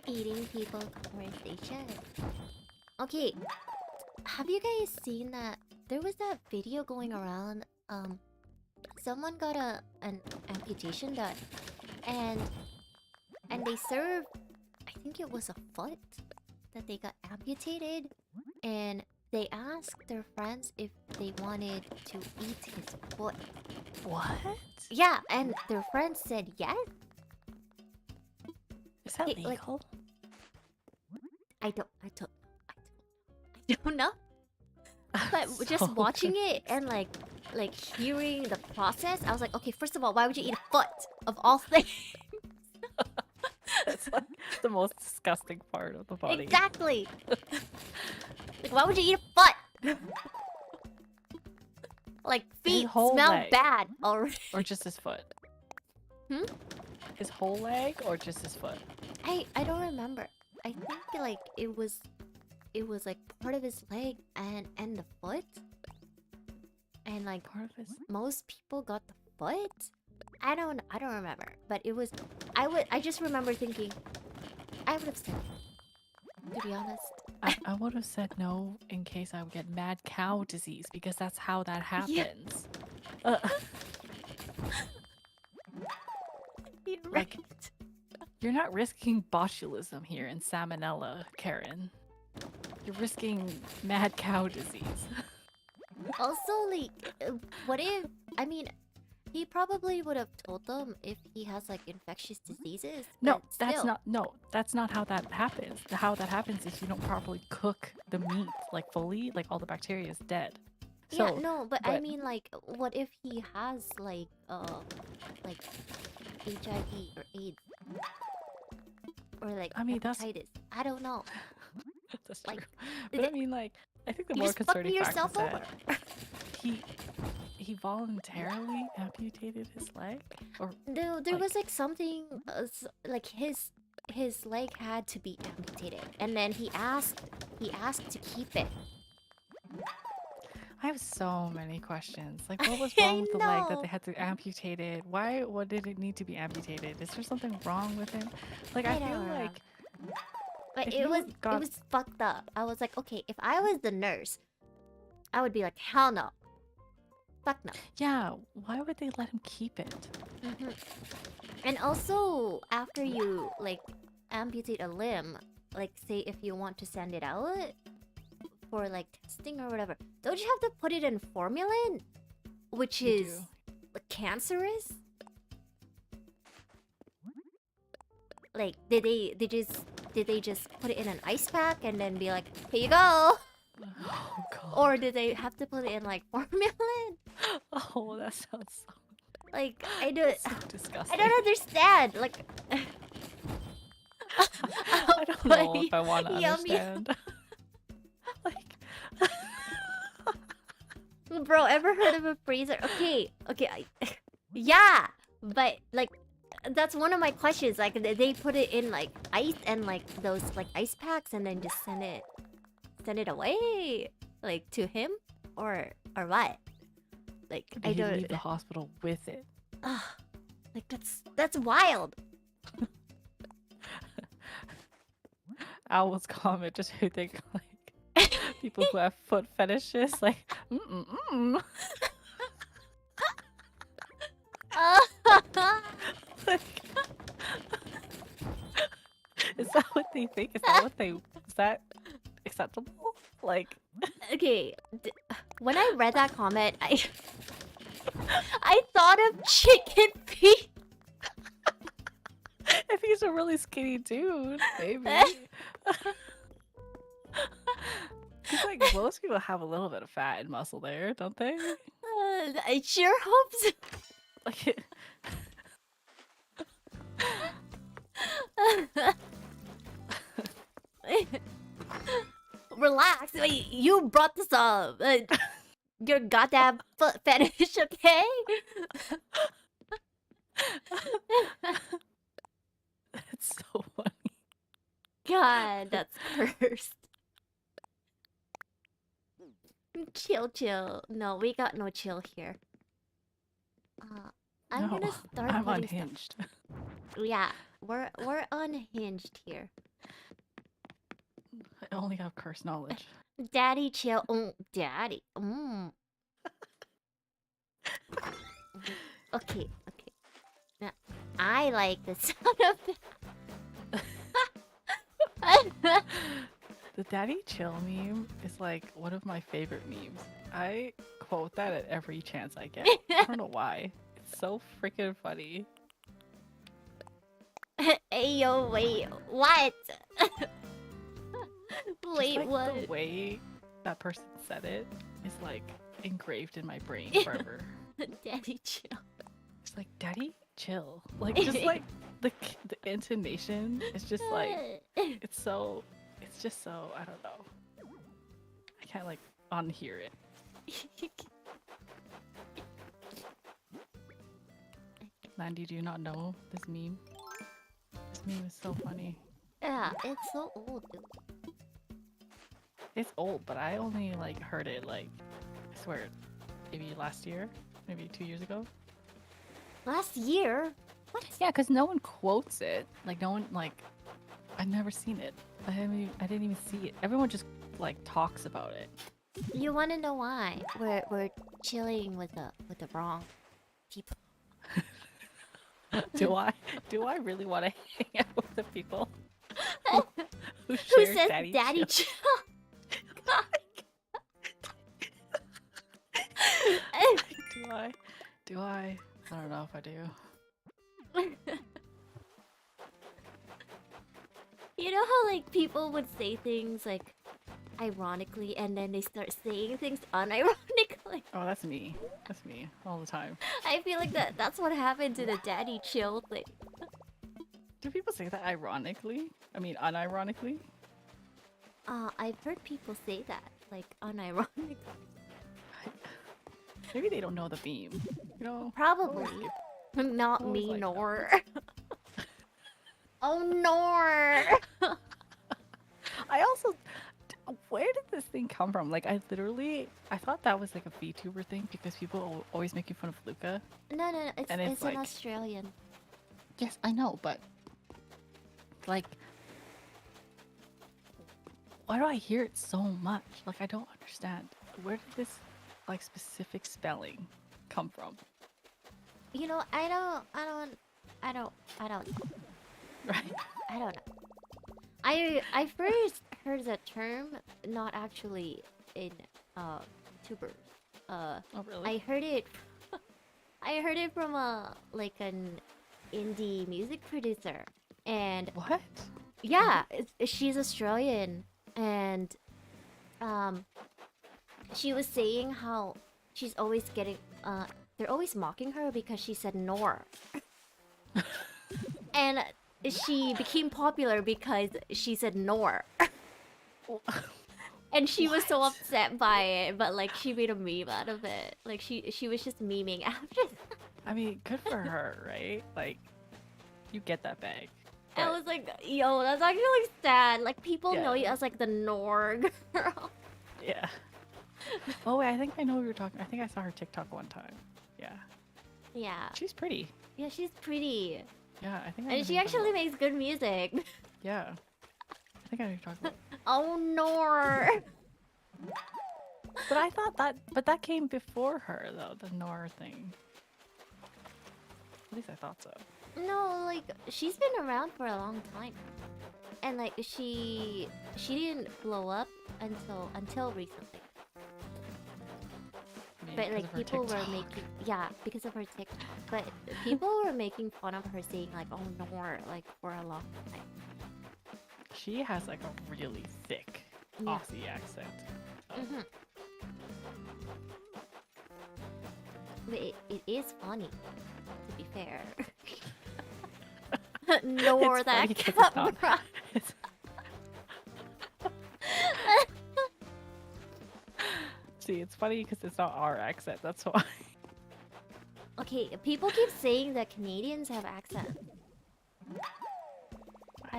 S1: Eating people conversation. Okay, have you guys seen that? There was that video going around. Someone got an amputation done, and they served. I think it was a foot that they got amputated, and they asked their friends if they wanted to eat his foot.
S2: What?
S1: Yeah, and their friends said yes.
S2: Is that
S1: Like,
S2: legal?
S1: I don't know. But
S2: So
S1: just watching it and like hearing the process, I was like, okay, first of all, why would you eat a foot of all things?
S2: That's like the most disgusting part of the body.
S1: Exactly. Like, why would you eat a foot? Like feet
S2: whole
S1: smell
S2: leg.
S1: bad already.
S2: Or just his foot?
S1: Hmm?
S2: His whole leg or just his foot?
S1: I don't remember. I think like it was like part of his leg and the foot. And like
S2: Part of his...
S1: most people got the foot. I don't remember, but it was I just remember thinking I would have said no, to be honest.
S2: I would have said no in case I would get mad cow disease because that's how that happens.
S1: You're
S2: Like,
S1: right.
S2: you're not risking botulism here in salmonella, Karen. You're risking mad cow disease.
S1: Also, like, what if? I mean, he probably would have told them if he has like infectious diseases.
S2: No,
S1: but
S2: that's
S1: still.
S2: that's not how that happens. How that happens is you don't properly cook the meat like fully, like all the bacteria is dead. So,
S1: Yeah, no, but I mean, like, what if he has like HIV or AIDS or like
S2: I mean, that's
S1: hepatitis? I don't know.
S2: that's
S1: Like,
S2: true. But I mean, like, I think the
S1: you
S2: more
S1: just fucked
S2: concerning fact
S1: yourself
S2: is that
S1: over.
S2: he voluntarily amputated his leg, or
S1: There
S2: like-
S1: was like something like his leg had to be amputated, and then he asked to keep it.
S2: I have so many questions. Like, what was
S1: I
S2: wrong with the leg that
S1: know.
S2: they had to amputate it? Why? What did it need to be amputated? Is there something wrong with him? Like, I feel
S1: don't know.
S2: like
S1: But
S2: if
S1: it
S2: you
S1: was
S2: got-
S1: fucked up. I was like, okay, if I was the nurse, I would be like, hell no, fuck no.
S2: yeah. Why would they let him keep it?
S1: Hmm. And also, after you like amputate a limb, like say if you want to send it out for like testing or whatever, don't you have to put it in formalin, which
S2: You
S1: is cancerous? Like, did they just put it in an ice pack and then be like, here you go?
S2: Oh god.
S1: Or did they have to put it in like formalin?
S2: Oh, that sounds so,
S1: Like, I don't
S2: so disgusting.
S1: I don't understand. Like,
S2: I don't know if I want to
S1: Yummy.
S2: understand. Like,
S1: bro, ever heard of a freezer? Okay, yeah, but like, that's one of my questions. Like, they put it in like ice and like those like ice packs, and then just send it away, like to him, or what? Like, I
S2: he'd
S1: don't.
S2: leave the hospital with it.
S1: Like that's wild.
S2: Owl's comment just who think like people who have foot fetishes, like like, is that what they think? Is that acceptable? Like,
S1: Okay, when I read that comment, I thought of chicken feet.
S2: if he's a really skinny dude, maybe. Cause like most people have a little bit of fat and muscle there, don't they?
S1: I sure hope so.
S2: Like,
S1: relax. Wait, you brought this up. Your goddamn foot fetish, okay?
S2: It's so funny.
S1: God, that's cursed. Chill, chill. No, we got no chill here. I'm
S2: No,
S1: gonna start
S2: I'm
S1: putting stuff.
S2: unhinged.
S1: Yeah, we're unhinged here.
S2: I only have curse knowledge.
S1: Daddy, chill. Daddy. Okay, okay. Now, I like the sound of that.
S2: The daddy chill meme is like one of my favorite memes. I quote that at every chance I get. I don't know why. It's so freaking funny.
S1: Hey, yo, wait, what? Wait,
S2: Just like
S1: what?
S2: the way that person said it is like engraved in my brain forever.
S1: Daddy, chill.
S2: It's like, daddy chill. Like just like the intonation is just like it's just so, I don't know. I can't like unhear it. Landy, do you not know this meme? This meme is so funny.
S1: Yeah, it's so old, dude.
S2: It's old, but I only like heard it like, I swear, maybe last year, maybe 2 years ago.
S1: Last year? What?
S2: Yeah, because no one quotes it. Like no one like, I've never seen it. I didn't even see it. Everyone just like talks about it.
S1: You want to know why? We're chilling with the wrong people.
S2: Do I really want to hang out with the people who
S1: Who
S2: share
S1: says
S2: daddy
S1: daddy
S2: chill?
S1: chill?
S2: Do I don't know if I do.
S1: You know how like people would say things like ironically and then they start saying things unironically?
S2: Oh, that's me. That's me all the time.
S1: I feel like that's what happened to the daddy chill thing.
S2: Do people say that ironically? I mean, unironically?
S1: I've heard people say that, like unironically.
S2: Maybe they don't know the meme. You know?
S1: Probably. Not
S2: always
S1: me,
S2: like that.
S1: nor. Oh, nor.
S2: I also, where did this thing come from? Like, I thought that was like a VTuber thing because people are always making fun of Luca.
S1: No, it's
S2: And it's
S1: an
S2: like-
S1: Australian.
S2: Yes, I know, but like, why do I hear it so much? Like, I don't understand. Where did this like specific spelling come from?
S1: You know, I don't know.
S2: Right?
S1: I don't know. I first heard the term not actually in tubers.
S2: Oh, really?
S1: I heard it from like an indie music producer, and
S2: What?
S1: yeah, she's Australian, and she was saying how she's always getting they're always mocking her because she said nor. And she became popular because she said nor. And she was so upset by it, but like she made a meme out of it. Like she was just memeing after that.
S2: I mean, good for her, right? Like, you get that bag.
S1: I
S2: but-
S1: was like, yo, that's actually sad. Like people know you
S2: Yeah.
S1: as like the nor girl.
S2: Yeah. Oh wait, I think I know what you're talking. I think I saw her TikTok one time. Yeah,
S1: Yeah.
S2: she's pretty.
S1: Yeah, she's pretty.
S2: Yeah, I think. I know
S1: And
S2: who
S1: she
S2: you're talking
S1: actually
S2: about.
S1: makes good music.
S2: Yeah, I think I know who you're talking about.
S1: Oh, nor.
S2: But I thought that came before her though, the Nor thing. At least I thought so.
S1: No, like she's been around for a long time, and like she didn't blow up until recently.
S2: I mean,
S1: But
S2: because
S1: like
S2: of her
S1: people were
S2: TikTok.
S1: making because of her TikTok. But people were making fun of her saying like oh nor like for a long time.
S2: She has like a really thick
S1: Yeah.
S2: Aussie accent. So.
S1: Mhm. But it is funny, to be fair. Nor
S2: It's
S1: that
S2: funny 'cause it's not-
S1: camera.
S2: It's, See, it's funny because it's not our accent. That's why.
S1: Okay, people keep saying that Canadians have accent. I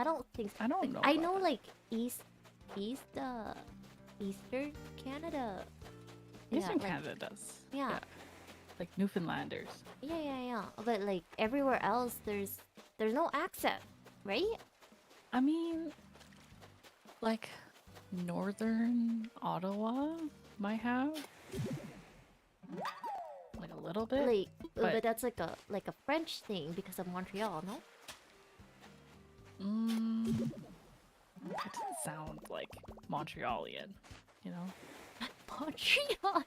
S1: don't think so.
S2: I don't
S1: Like,
S2: know
S1: I
S2: about
S1: know
S2: that.
S1: like Eastern Canada.
S2: Eastern
S1: like,
S2: Canada does.
S1: Yeah.
S2: Like Newfoundlanders.
S1: Yeah. But like everywhere else, there's no accent, right?
S2: I mean, like northern Ottawa might have like a little bit.
S1: Like,
S2: but
S1: but that's like a French thing because of Montreal, no?
S2: it doesn't sound like Montrealian, you know?
S1: Montreal.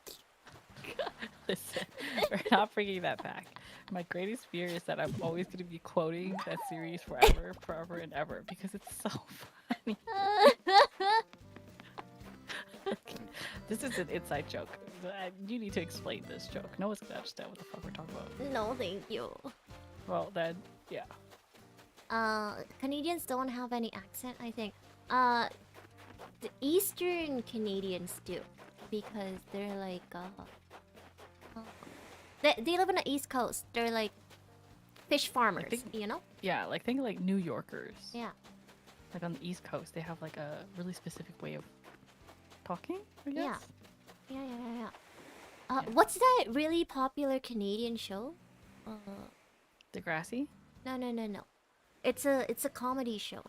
S2: Listen, we're not bringing that back. My greatest fear is that I'm always going to be quoting that series forever and ever because it's so funny. This is an inside joke. You need to explain this joke. No one's going to understand what the fuck we're talking about.
S1: No, thank you.
S2: Well, then, yeah.
S1: Canadians don't have any accent, I think. The Eastern Canadians do, because they're like, they live on the East Coast. They're like fish farmers, you know?
S2: Yeah, like think like New Yorkers.
S1: Yeah.
S2: Like on the East Coast, they have like a really specific way of talking, I guess.
S1: Yeah. What's that really popular Canadian show?
S2: Degrassi?
S1: No. It's a comedy show.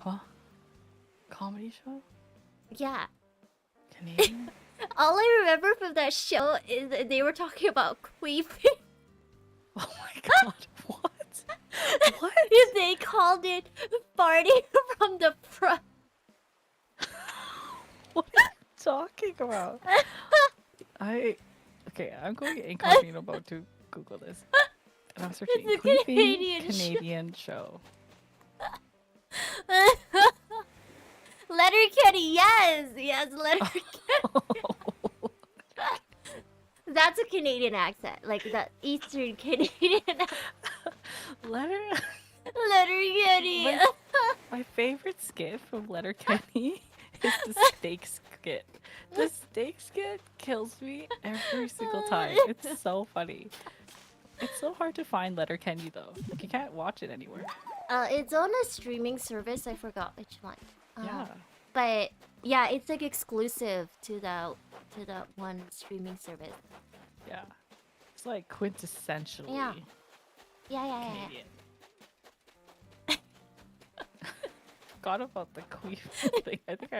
S2: Huh? Comedy show?
S1: Yeah.
S2: Canadian?
S1: All I remember from that show is that they were talking about queefing.
S2: Oh my god, what? What?
S1: They called it farting from the front.
S2: What are you talking about? Okay, I'm going incognito mode to Google this. And I'm searching
S1: It's a
S2: queefing
S1: Canadian
S2: show.
S1: Letterkenny, yes, Letterkenny. That's a Canadian accent, like the Eastern Canadian Letterkenny.
S2: My favorite skit from Letterkenny is the steak skit. The steak skit kills me every single time. It's so funny. It's so hard to find Letterkenny though. Like you can't watch it anywhere.
S1: It's on a streaming service. I forgot which one.
S2: Yeah.
S1: But yeah, it's like exclusive to the one streaming service.
S2: Yeah. It's like quintessentially
S1: Yeah.
S2: Canadian. Forgot about the queef thing. I think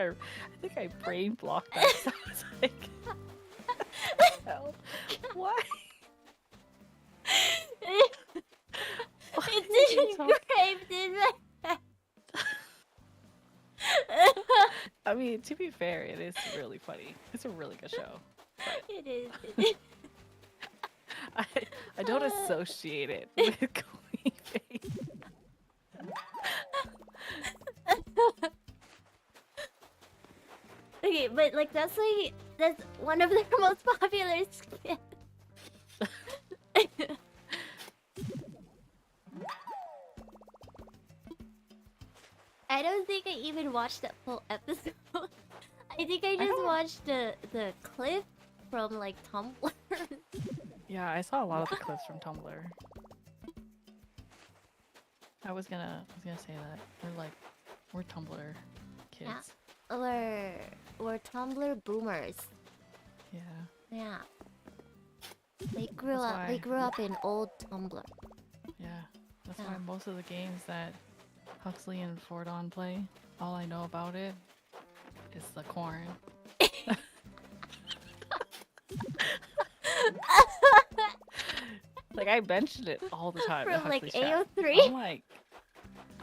S2: I brain blocked that. So I was like, what the hell? Why?
S1: It's engraved in my
S2: I mean, to be fair, it is really funny. It's a really good show. But
S1: It is.
S2: I don't associate it with queefing.
S1: Okay, but like that's one of their most popular skits. I don't think I even watched that full episode. I think I just watched the clip from like Tumblr.
S2: Yeah, I saw a lot of the clips from Tumblr. I was gonna say that we're Tumblr kids.
S1: Yeah. We're Tumblr boomers.
S2: Yeah.
S1: Yeah. They grew up in old Tumblr.
S2: Yeah. That's why most of the games that Huxley and Fordon play, all I know about it is the corn. Like I mentioned it all the time.
S1: From like
S2: Huxley's chat.
S1: AO3?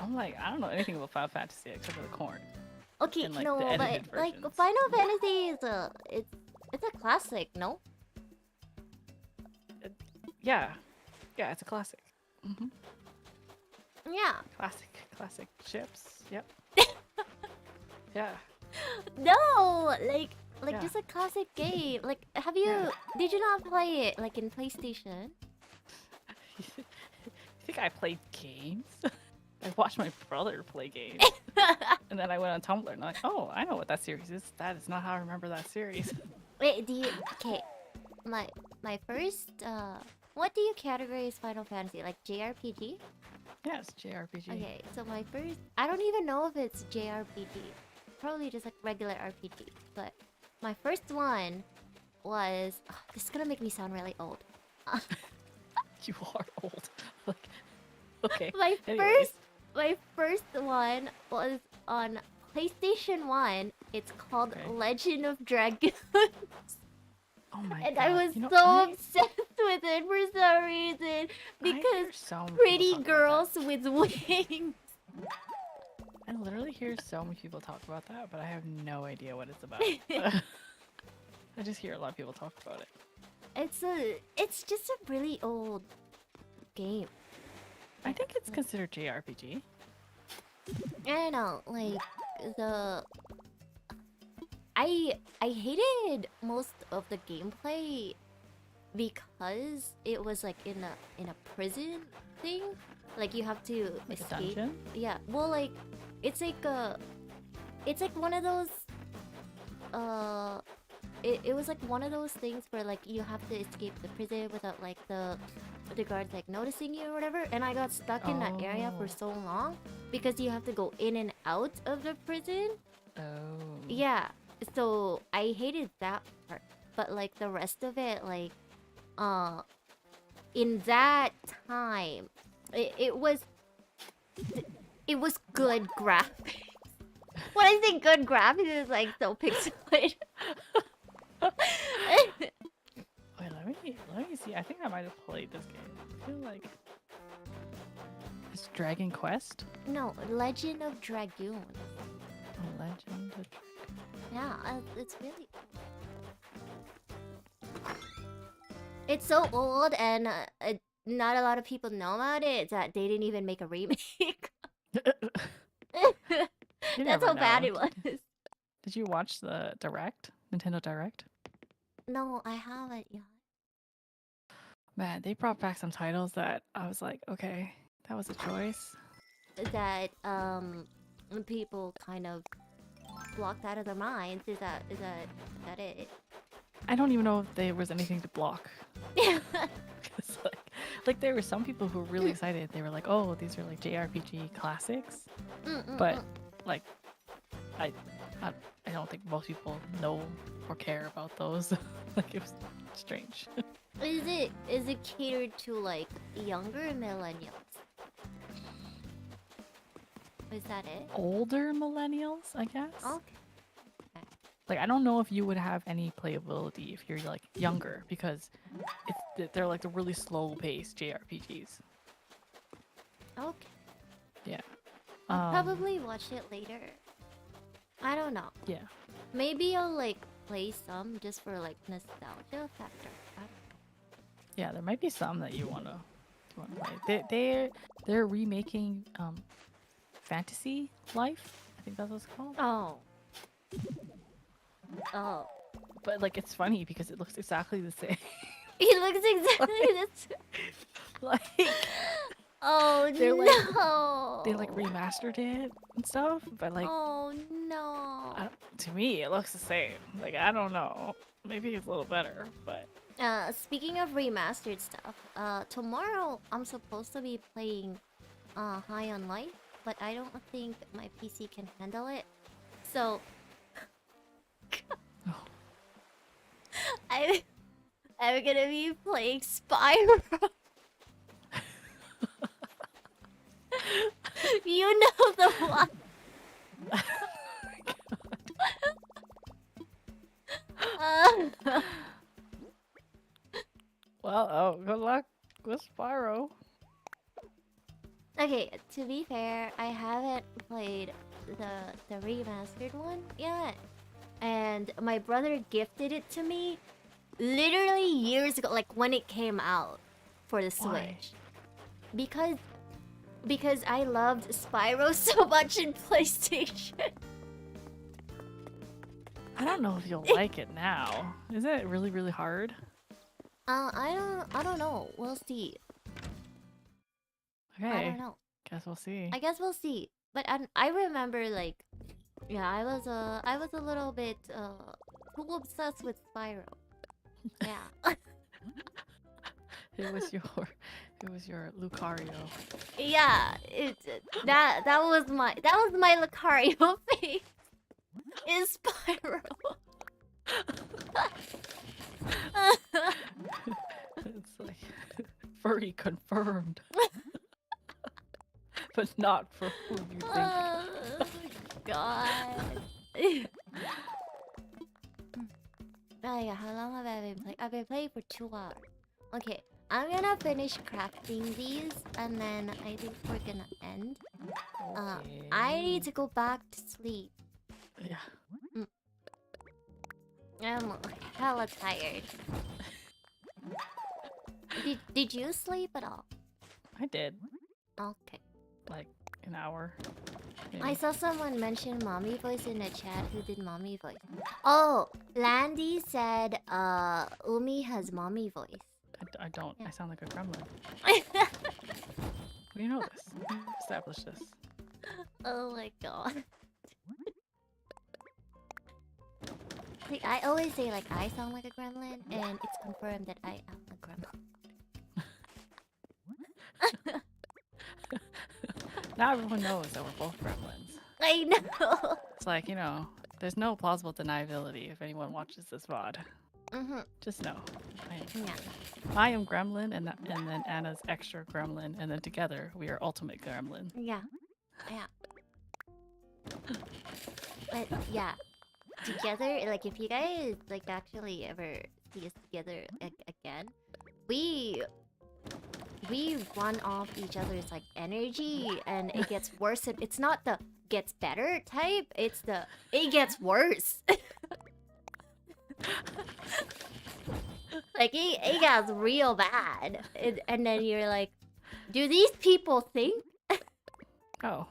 S2: I'm like, I don't know anything about Final Fantasy except for the corn.
S1: Okay,
S2: and, like,
S1: no,
S2: the
S1: but
S2: edited
S1: like
S2: versions.
S1: Final Fantasy is it's a classic, no?
S2: Yeah, it's a classic.
S1: Yeah.
S2: Classic ships. Yep. Yeah.
S1: No, like
S2: Yeah.
S1: just a classic game. Like, did you not play it like in PlayStation?
S2: You think I played games? I watched my brother play games. And then I went on Tumblr and I'm like, oh, I know what that series is. That is not how I remember that series.
S1: Wait, do you... Okay. My first, what do you categorize Final Fantasy? Like JRPG?
S2: Yes, JRPG.
S1: Okay, so my first... I don't even know if it's JRPG. Probably just like regular RPG. But my first one was... Oh, this is gonna make me sound really old.
S2: You are old. Like, okay.
S1: My
S2: Anyways.
S1: first one was on PlayStation 1. It's called
S2: Okay.
S1: Legend of Dragoon.
S2: Oh my
S1: And
S2: god.
S1: I was
S2: You know,
S1: so obsessed with it for some reason.
S2: hear
S1: Because
S2: so many people
S1: pretty
S2: talk about
S1: girls with wings.
S2: I literally hear so many people talk about that, but I have no idea what it's about. I just hear a lot of people talk about it.
S1: It's just a really old game.
S2: I think it's considered JRPG.
S1: I don't know, like the I hated most of the gameplay because it was like in a prison thing. Like you have to
S2: Like a
S1: escape.
S2: dungeon?
S1: Yeah. Well, like it's like one of those it was like one of those things where like you have to escape the prison without like the guards like noticing you or whatever, and I got stuck in that area for
S2: Oh.
S1: so long because you have to go in and out of the prison.
S2: Oh.
S1: Yeah, so I hated that part, but like the rest of it, like in that time it was good graphics. When I say good graphics, it's like so pixelated.
S2: Wait, let me see. I think I might have played this game. I feel like it's Dragon Quest.
S1: No, Legend of Dragoon.
S2: Oh, Legend of Dragon.
S1: Yeah, it's really... It's so old and not a lot of people know about it that they didn't even make a remake.
S2: You
S1: That's
S2: never
S1: how bad
S2: know.
S1: it was.
S2: Did you watch the Direct? Nintendo Direct?
S1: No, I haven't yet.
S2: Man, they brought back some titles that I was like, okay, that was a choice.
S1: That people kind of blocked out of their minds. Is that it?
S2: I don't even know if there was anything to block. It's like there were some people who were really excited. They were like, "Oh, these are like JRPG classics," but like, I don't think most people know or care about those. Like it was strange.
S1: Is it catered to like younger millennials? Is that it?
S2: Older millennials, I guess.
S1: Okay.
S2: Like I don't know if you would have any playability if you're like younger because they're like the really slow paced JRPGs.
S1: Okay.
S2: Yeah.
S1: I'll probably watch it later. I don't know.
S2: Yeah.
S1: Maybe I'll like play some just for like nostalgia factor. I don't know.
S2: Yeah, there might be some that you wanna play. They're remaking Fantasy Life. I think that's what it's called.
S1: Oh. Oh.
S2: But like it's funny because it looks exactly the same.
S1: He looks exactly the same.
S2: Like
S1: Oh
S2: they're like
S1: no.
S2: they like remastered it and stuff, but like
S1: Oh no.
S2: to me it looks the same. Like I don't know. Maybe it's a little better, but
S1: Speaking of remastered stuff, tomorrow I'm supposed to be playing High on Life, but I don't think my PC can handle it. So
S2: oh.
S1: I'm gonna be playing Spyro. You know the one.
S2: Well, oh, good luck with Spyro.
S1: Okay, to be fair, I haven't played the remastered one yet. And my brother gifted it to me literally years ago, like when it came out for the
S2: Why?
S1: Switch. Because I loved Spyro so much in PlayStation.
S2: I don't know if you'll like it now. Isn't it really, really hard?
S1: I don't know. We'll see.
S2: Okay.
S1: I don't know.
S2: Guess we'll see.
S1: I guess we'll see. But I remember like, yeah, I was a little bit too obsessed with Spyro. Yeah.
S2: It was your Lucario.
S1: Yeah, that was my Lucario face. Is Spyro.
S2: It's like furry confirmed. But not for who you think.
S1: Oh God. Oh yeah, how long have I been playing? I've been playing for 2 hours. Okay, I'm gonna finish crafting these and then I think we're gonna end. I need to go back to sleep.
S2: Yeah.
S1: I'm hella tired. Did you sleep at all?
S2: I did.
S1: Okay.
S2: Like an hour. Maybe.
S1: I saw someone mention mommy voice in the chat. Who did mommy voice? Oh, Landy said Umi has mommy voice.
S2: I don't.
S1: Yeah.
S2: I sound like a gremlin. You know this. We established this.
S1: Oh my god. See, I always say like I sound like a gremlin, and it's confirmed that I am a gremlin.
S2: Now everyone knows that we're both gremlins.
S1: I know.
S2: It's like, you know, there's no plausible deniability if anyone watches this VOD. Just know. I am gremlin, and then Anna's extra gremlin, and then together we are ultimate gremlin.
S1: Yeah. Yeah. But yeah. Together, like if you guys like actually ever see us together again, we run off each other's like energy, and it gets worse. And it's not the gets better type, it's the it gets worse. Like it gets real bad, and then you're like, do these people think?
S2: Oh,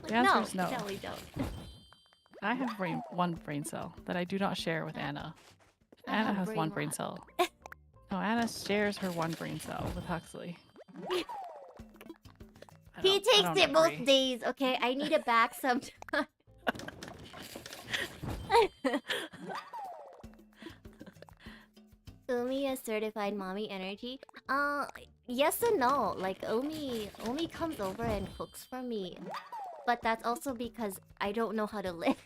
S1: Like,
S2: the answer is no.
S1: No, we don't.
S2: I have one brain cell that I do not share with Anna.
S1: I
S2: Anna
S1: have
S2: has one
S1: brain
S2: brain
S1: rot.
S2: cell. No, Anna shares her one brain cell with Huxley.
S1: He takes it
S2: agree.
S1: most days, okay? I need it back sometime. Umi is certified mommy energy. Yes and no. Like Umi comes over and cooks for me, but that's also because I don't know how to live.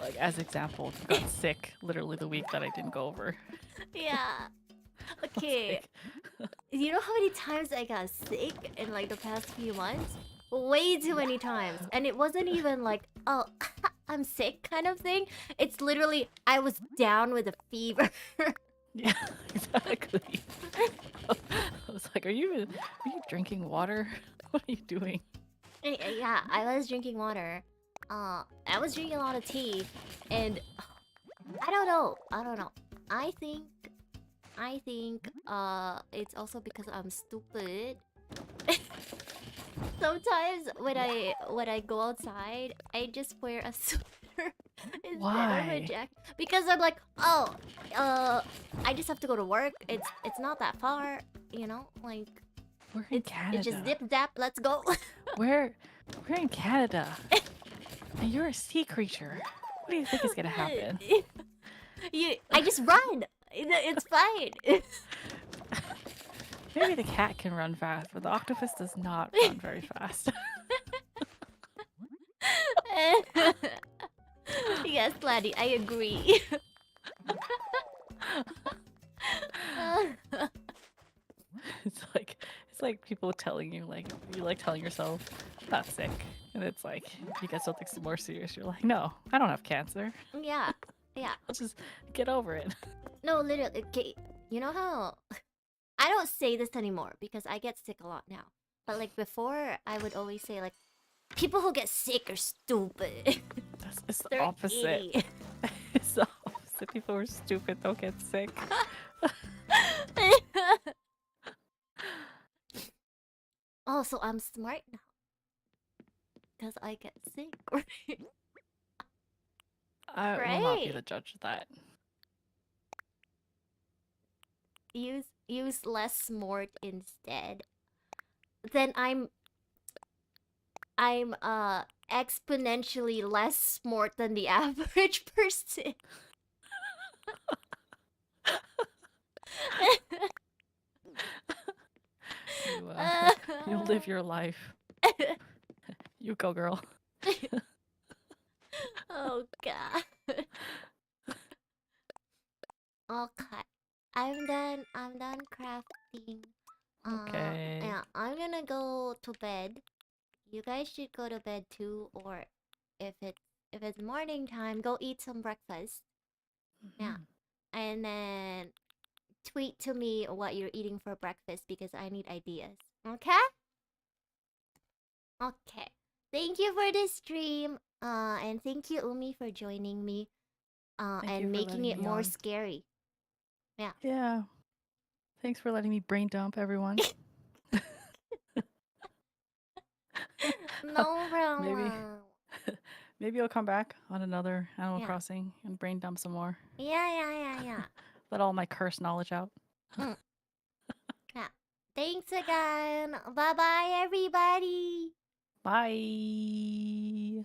S2: Like as example, I got sick literally the week that I didn't go over.
S1: Yeah. Okay. You know how many times I got sick in like the past few months? Way too many times. And it wasn't even like, oh, I'm sick kind of thing. It's literally, I was down with a fever.
S2: Yeah, exactly. I was like, are you drinking water? What are you doing?
S1: Yeah, I was drinking water. I was drinking a lot of tea. And I don't know. I think it's also because I'm stupid. Sometimes when I go outside, I just wear a sweater instead of a jacket because I'm like, oh, I just have to go to work. It's not that far, you know. Like
S2: we're in Canada.
S1: It's just zip zap. Let's go.
S2: We're in Canada, and you're a sea creature. What do you think is gonna happen?
S1: I just run. It's fine.
S2: Maybe the cat can run fast, but the octopus does not run very fast.
S1: Yes, Laddie, I agree.
S2: It's like people telling you, like, you like telling yourself not sick, and it's like you get something more serious. You're like, no, I don't have cancer.
S1: Yeah.
S2: I'll just get over it.
S1: No, literally. Okay, you know how I don't say this anymore because I get sick a lot now. But like before, I would always say like, people who get sick are stupid.
S2: It's the opposite. It's the opposite. People who are stupid don't get sick.
S1: Oh, so I'm smart now. Because I get sick, right?
S2: I will not be the judge of that.
S1: Use less smart instead. then I'm exponentially less smart than the average person.
S2: You live your life. You go, girl.
S1: Oh god. Okay. I'm done crafting.
S2: Okay.
S1: Yeah, I'm gonna go to bed. You guys should go to bed too, or if it's morning time, go eat some breakfast. Yeah.
S2: Mhm.
S1: And then tweet to me what you're eating for breakfast because I need ideas. Okay? Okay. Thank you for this stream. And thank you, Umi, for joining me.
S2: Thank you
S1: And
S2: for
S1: making
S2: letting
S1: it
S2: me
S1: more
S2: on.
S1: scary. Yeah.
S2: Yeah. Thanks for letting me brain dump everyone.
S1: No
S2: maybe
S1: problem.
S2: maybe I'll come back on another Animal
S1: Yeah.
S2: Crossing and brain dump some more.
S1: Yeah.
S2: Let all my curse knowledge out.
S1: Mm, yeah. Thanks again. Bye bye, everybody.
S2: Bye.